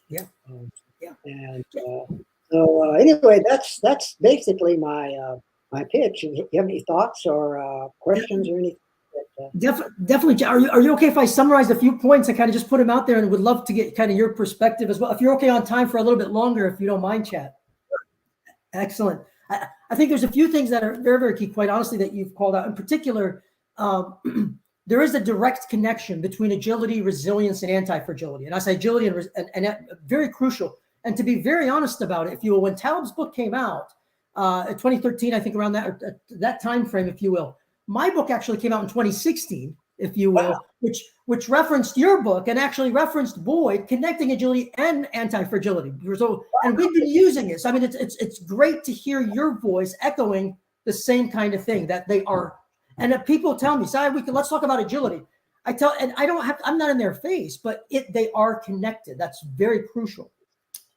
Yeah. And so anyway, that's basically my pitch. Do you have any thoughts or questions or anything? Definitely. Are you okay if I summarize a few points? I kind of just put them out there, and would love to get kind of your perspective as well. If you're okay on time for a little bit longer, if you don't mind, Chad. Excellent. I think there's a few things that are very, very key, quite honestly, that you've called out. In particular, there is a direct connection between agility, resilience, and anti-fragility. And I say agility and very crucial. And to be very honest about it, if you will, when Taleb's book came out in 2013, I think around that time frame, if you will, my book actually came out in 2016, if you will, which referenced your book and actually referenced Boyd, connecting agility and anti-fragility. So, and we've been using it. So, I mean, it's great to hear your voice echoing the same kind of thing, that they are. And if people tell me, let's talk about agility. I'm not in their face, but they are connected. That's very crucial.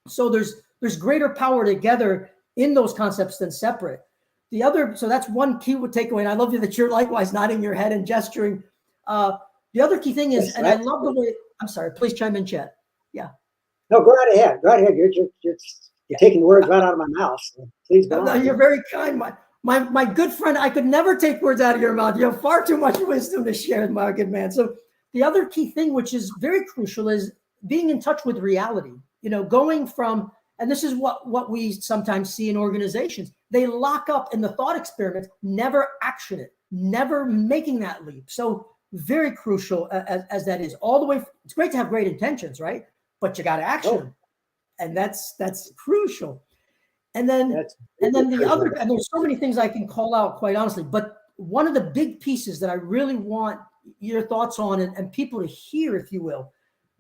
So there's greater power together in those concepts than separate. So that's one key takeaway. And I love that you're likewise nodding your head and gesturing. The other key thing is, and I love the way, I'm sorry, please chime in, Chet. Yeah. No, go right ahead. Go ahead. You're taking the words right out of my mouth. So please go on. You're very kind. My good friend, I could never take words out of your mouth. You have far too much wisdom to share, my good man. So the other key thing, which is very crucial, is being in touch with reality. Going from, and this is what we sometimes see in organizations, they lock up in the thought experiment, never action it, never making that leap. So very crucial as that is, all the way. It's great to have great intentions, right? But you got to action them, and that's crucial. And then the other, and there's so many things I can call out, quite honestly, but one of the big pieces that I really want your thoughts on and people to hear, if you will,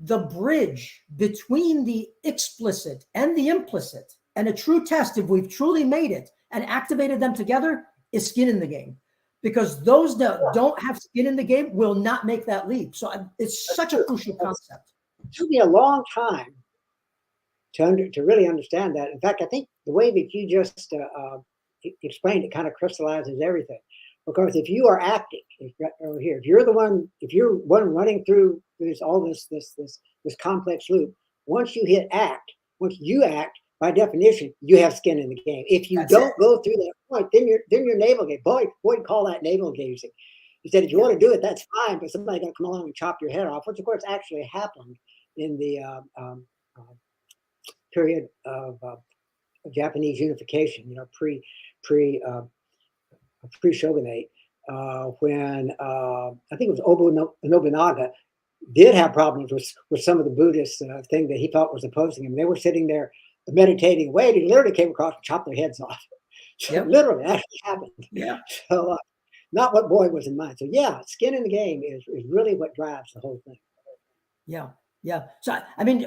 the bridge between the explicit and the implicit, and a true test, if we've truly made it and activated them together, is skin in the game. Because those that don't have skin in the game will not make that leap. So it's such a crucial concept. It took me a long time to really understand that. In fact, I think the way that you just explained it kind of crystallizes everything. Because if you are acting, if you're one running through this complex loop, once you act, by definition, you have skin in the game. If you don't go through that point, then you're navel gazing. Boyd call that navel gazing. He said, if you want to do it, that's fine, but somebody's going to come along and chop your head off, which of course actually happened in the period of Japanese unification, pre-shogunate, when I think it was Obu Nobunaga did have problems with some of the Buddhist thing that he thought was opposing him. They were sitting there meditating away, and he literally came across and chopped their heads off. So literally, that actually happened. Yeah. So not what Boyd was in mind. So yeah, skin in the game is really what drives the whole thing. Yeah. Yeah. So, I mean,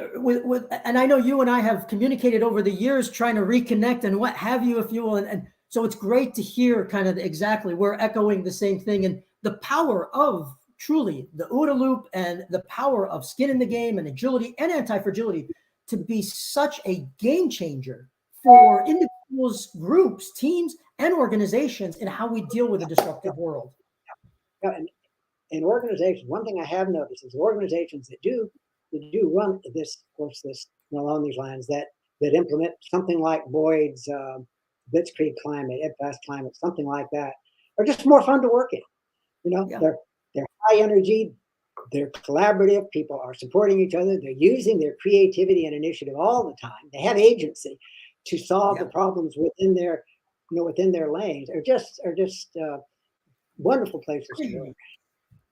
and I know you and I have communicated over the years trying to reconnect and what have you, if you will. And so it's great to hear kind of exactly we're echoing the same thing, and the power of truly the OODA loop and the power of skin in the game and agility and anti-fragility to be such a game changer for individuals, groups, teams, and organizations in how we deal with a disruptive world. Yeah, and in organizations, one thing I have noticed is organizations that do run this along these lines that implement something like Boyd's Blitzkrieg climate, fast climate, something like that, are just more fun to work in. They're high energy, they're collaborative, people are supporting each other, they're using their creativity and initiative all the time. They have agency to solve the problems within their lanes. Are just wonderful places to work.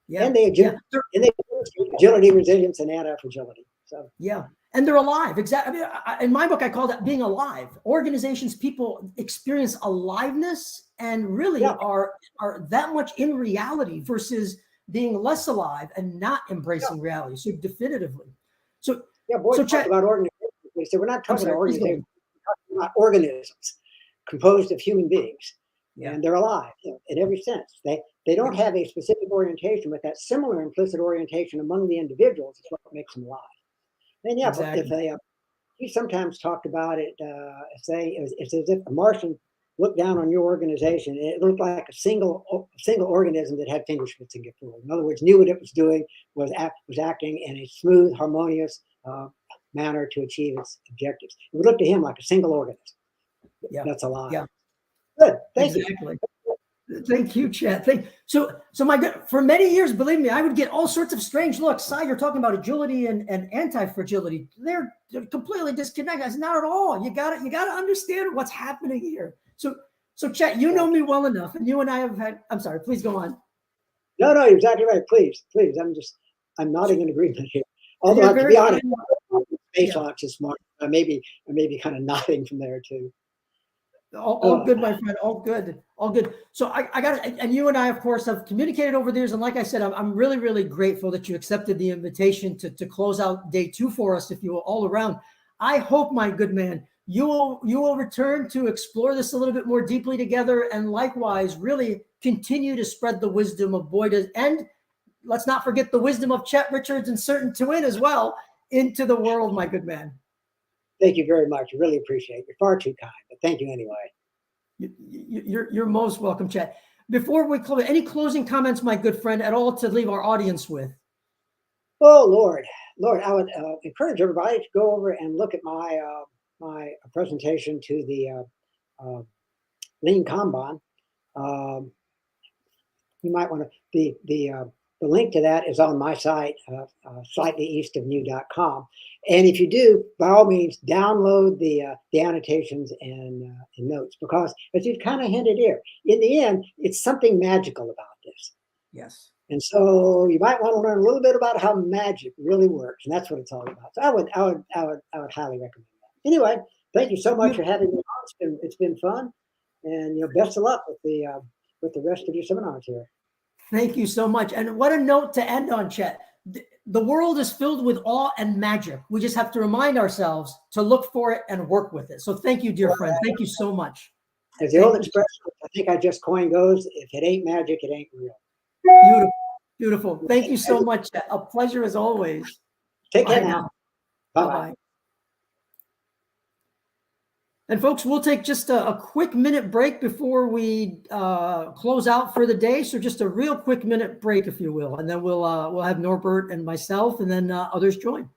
Yeah. And they agility, resilience, and anti-fragility. So and they're alive. Exactly. I mean, in my book, I call that being alive. Organizations, people experience aliveness and really are that much in reality versus being less alive and not embracing reality. So definitively. So Boyd talked about organizations. We said we're not talking about organizations. We're talking about organisms composed of human beings, and they're alive in every sense. They don't have a specific orientation, but that similar implicit orientation among the individuals is what makes them alive. And if you sometimes talked about it, it's as if a Martian looked down on your organization, and it looked like a single organism that had finger spitting get through. In other words, knew what it was doing, was acting in a smooth, harmonious manner to achieve its objectives. It would look to him like a single organism. That's alive. Yeah. Good. Thank you. Thank you, Chet. So for many years, believe me, I would get all sorts of strange looks. Si, you're talking about agility and anti-fragility. They're completely disconnected. I said, not at all. You got to understand what's happening here. So Chet, you know me well enough, and you and I have had. I'm sorry. Please go on. No, you're exactly right. Please. I'm nodding in agreement here. Although to be honest, space launch is smart. I may be kind of nodding from there too. All good, my friend. All good. So I got it. And you and I, of course, have communicated over the years. And like I said, I'm really, really grateful that you accepted the invitation to close out day 2 for us, if you will, all around. I hope, my good man, you will return to explore this a little bit more deeply together, and likewise, really continue to spread the wisdom of Boyd, and let's not forget the wisdom of Chet Richards and Certain to Win as well into the world, my good man. Thank you very much. I really appreciate it. You're far too kind, but thank you anyway. You're most welcome, Chet. Before we close, any closing comments, my good friend, at all to leave our audience with? Oh, Lord, I would encourage everybody to go over and look at my my presentation to the Lean Kanban. You might want to the link to that is on my site, slightly-east-of-new.com. And if you do, by all means, download the annotations and notes, because as you've kind of hinted here, in the end, it's something magical about this. Yes. And so you might want to learn a little bit about how magic really works, and that's what it's all about. So I would highly recommend that. Anyway, thank you so much for having me on. It's been fun, and best of luck with the rest of your seminars here. Thank you so much. And what a note to end on, Chet. The world is filled with awe and magic. We just have to remind ourselves to look for it and work with it. So thank you, dear friend. Thank you so much. As the old expression, I think I just coined goes, if it ain't magic, it ain't real. Beautiful. Beautiful. Thank you so much. A pleasure as always. Take care now. Bye-bye. And folks, we'll take just a quick minute break before we close out for the day. So just a real quick minute break, if you will, and then we'll have Norbert and myself, and then others join.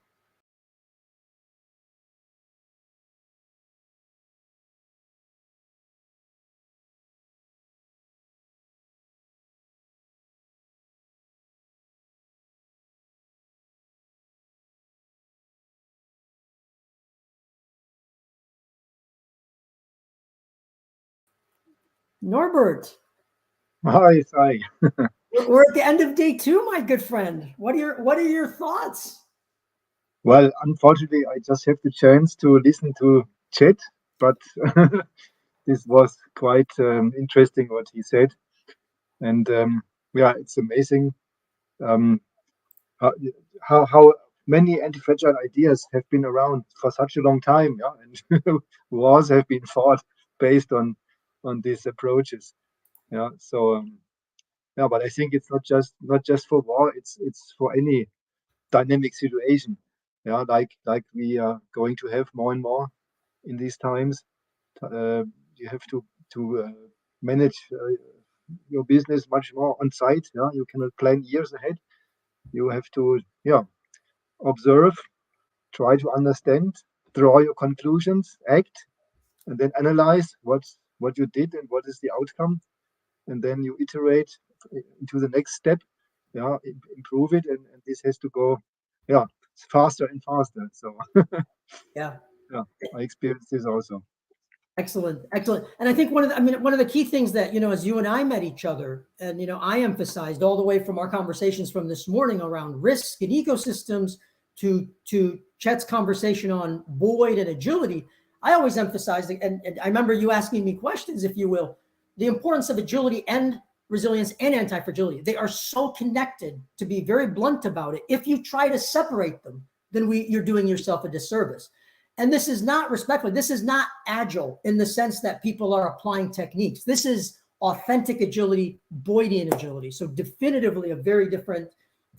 Norbert, Hi, hi. we're at the end of day 2, my good friend. What are your thoughts? Well, unfortunately, I just have the chance to listen to chat, but this was quite interesting what he said. And yeah, it's amazing um, how, how many anti-fragile ideas have been around for such a long time, yeah, and wars have been fought based on these approaches, yeah. So yeah, but I think it's not just for war; it's for any dynamic situation, yeah, like we are going to have more and more in these times. You have to manage your business much more on site. Yeah, you cannot plan years ahead. You have to, yeah, observe, try to understand, draw your conclusions, act, and then analyze what you did and what is the outcome, and then you iterate into the next step. Yeah, improve it, and this has to go, yeah, faster and faster. So Yeah. yeah, I experienced this also. Excellent, excellent. And I think one of the key things that, as you and I met each other, and, I emphasized all the way from our conversations from this morning around risk and ecosystems to Chet's conversation on Boyd and agility. I always emphasized, and I remember you asking me questions, if you will, the importance of agility and resilience and anti-fragility. They are so connected, to be very blunt about it. If you try to separate them, then you're doing yourself a disservice. And this is not respectful. This is not agile in the sense that people are applying techniques. This is authentic agility, Boydian agility. So definitively a very different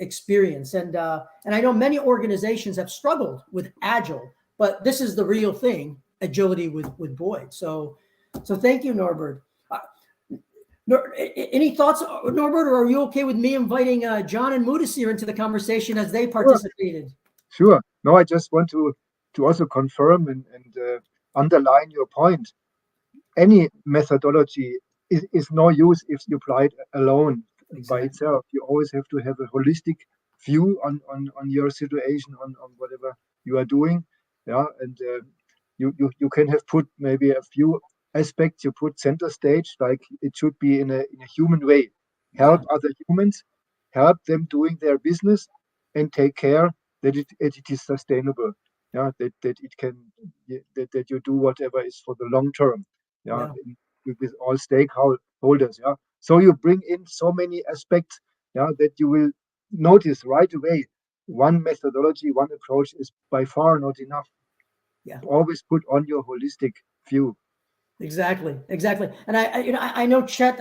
experience. And I know many organizations have struggled with agile, but this is the real thing, agility with Boyd. So thank you, Norbert. Any thoughts, Norbert, or are you okay with me inviting John and Mudasir into the conversation as they participated? Sure. No, I just want to also confirm and underline your point. Any methodology is no use if you apply it alone by Exactly. itself. You always have to have a holistic view on your situation, on whatever you are doing. Yeah, and you can have put maybe a few aspects you put center stage, like it should be in a human way. Help other humans, help them doing their business, and take care that it is sustainable. Yeah, that it can that you do whatever is for the long term. Yeah, with all stakeholders. Yeah, so you bring in so many aspects. Yeah, that you will notice right away. One methodology, one approach is by far not enough. Yeah. Always put on your holistic view. Exactly. And I know Chet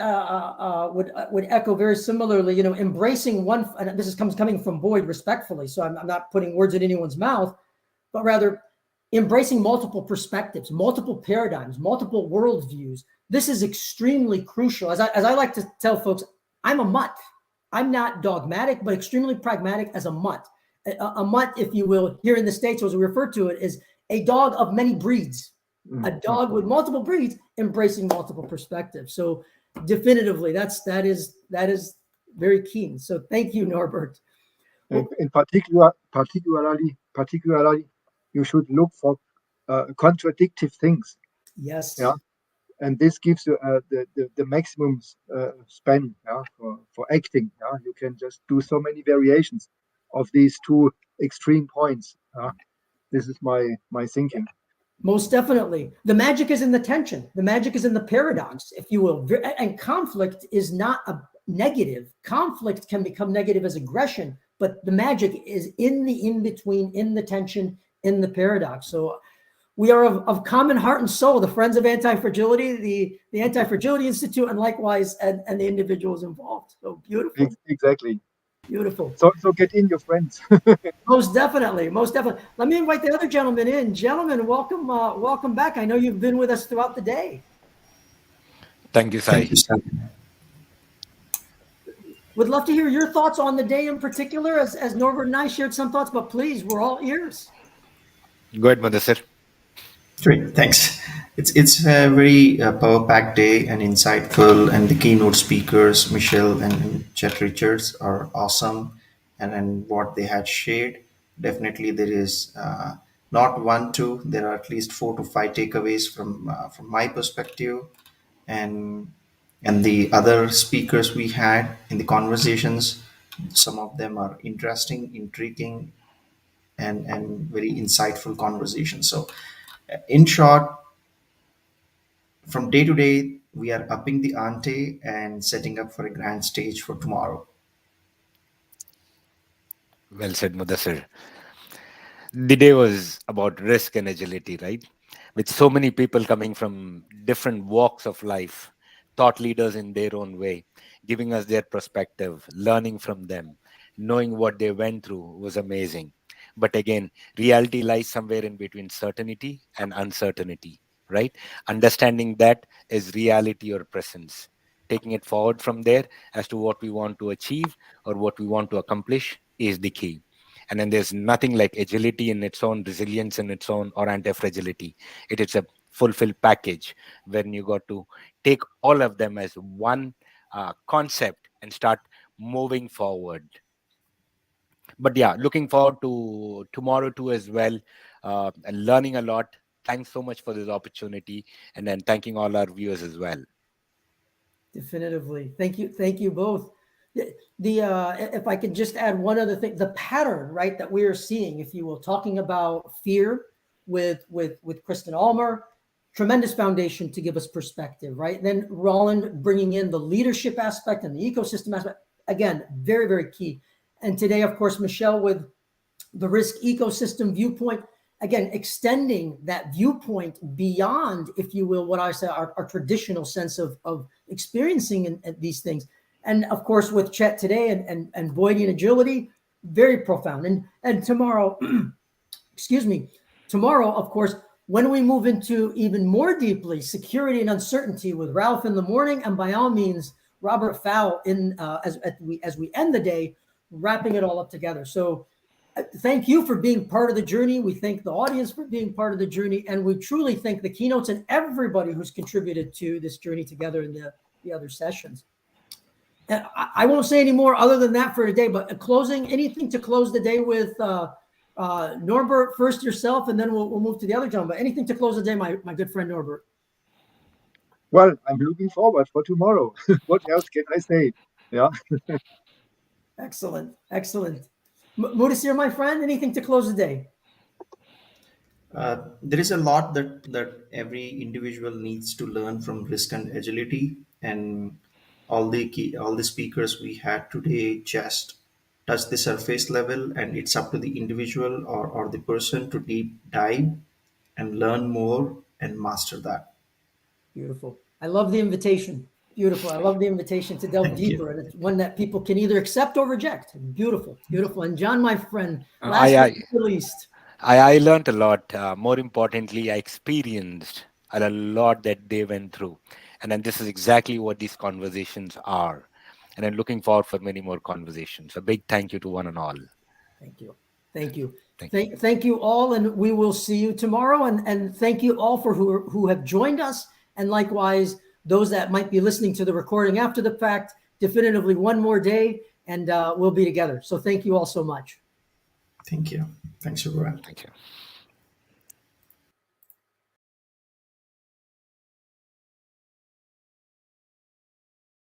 would echo very similarly. Embracing one. And this is coming from Boyd respectfully, so I'm not putting words in anyone's mouth, but rather embracing multiple perspectives, multiple paradigms, multiple worldviews. This is extremely crucial. As I like to tell folks, I'm a mutt. I'm not dogmatic, but extremely pragmatic as a mutt. A mutt, if you will, here in the States, as we refer to it, is a dog of many breeds. A dog with multiple breeds, embracing multiple perspectives. So definitively, that is very keen. So thank you, Norbert. In particularly, you should look for contradictive things. Yes. Yeah, and this gives you the maximum span. Yeah, for acting. Yeah, you can just do so many variations of these two extreme points. This is my thinking. Most definitely. The magic is in the tension. The magic is in the paradox, if you will. And conflict is not a negative. Conflict can become negative as aggression, but the magic is in the in-between, in the tension, in the paradox. So we are of common heart and soul, the Friends of Antifragility, the Antifragility Institute, and likewise, and the individuals involved. So beautiful. Exactly. Beautiful. So get in your friends. Most definitely. Let me invite the other gentleman in. Gentlemen, welcome back. I know you've been with us throughout the day. Thank you, Sai. Thank you, sir. Would love to hear your thoughts on the day in particular, as Norbert and I shared some thoughts, but please, we're all ears. Go ahead, Mudasir. Great, thanks. It's a very power-packed day and insightful, and the keynote speakers, Michele and Chet Richards, are awesome, and what they had shared. Definitely, there is not one, two. There are at least 4 to 5 takeaways from my perspective, and And the other speakers we had in the conversations, some of them are interesting, intriguing, and very insightful conversations. So, in short, from day to day, we are upping the ante and setting up for a grand stage for tomorrow. Well said, Mudassir. The day was about risk and agility, right? With so many people coming from different walks of life, thought leaders in their own way, giving us their perspective, learning from them, knowing what they went through was amazing. But again, reality lies somewhere in between certainty and uncertainty, right? Understanding that is reality or presence. Taking it forward from there as to what we want to achieve or what we want to accomplish is the key. And then there's nothing like agility in its own, resilience in its own, or anti-fragility. It is a fulfilled package when you got to take all of them as one concept and start moving forward. But yeah, looking forward to tomorrow too as well, and learning a lot. Thanks so much for this opportunity, and then thanking all our viewers as well. Definitively. Thank you both. If I could just add one other thing, the pattern, right, that we are seeing, if you will, talking about fear with Kristen Almer, tremendous foundation to give us perspective, right? And then Roland bringing in the leadership aspect and the ecosystem aspect, again, very, very key. And today, of course, Michele with the risk ecosystem viewpoint, again, extending that viewpoint beyond, if you will, what I say, our traditional sense of experiencing these things. And of course, with Chet today and Boydian agility, very profound. And tomorrow, excuse me, tomorrow, of course, when we move into even more deeply security and uncertainty with Ralph in the morning, and by all means, Robert Fowl as we end the day, wrapping it all up together. So thank you for being part of the journey. We thank the audience for being part of the journey. And we truly thank the keynotes and everybody who's contributed to this journey together in the other sessions. And I won't say any more other than that for today, but anything to close the day with Norbert, first yourself, and then we'll move to the other gentleman. But anything to close the day, my good friend Norbert. Well, I'm looking forward for tomorrow. What else can I say? Yeah. Excellent. Mudassir, my friend, anything to close the day? There is a lot that every individual needs to learn from risk and agility, and all the speakers we had today just touch the surface level, and it's up to the individual or the person to deep dive and learn more and master that. Beautiful. I love the invitation. Beautiful. I love the invitation to delve Thank deeper, you. and it's one that people can either accept or reject. Beautiful. And John, my friend, last but not least. I learned a lot. More importantly, I experienced a lot that they went through. And then this is exactly what these conversations are. And I'm looking forward for many more conversations. A big thank you to one and all. Thank you. Thank you all. And we will see you tomorrow. And thank you all for who have joined us. And likewise, those that might be listening to the recording after the fact, definitively one more day and we'll be together. So thank you all so much. Thank you. Thanks, everyone. Thank you.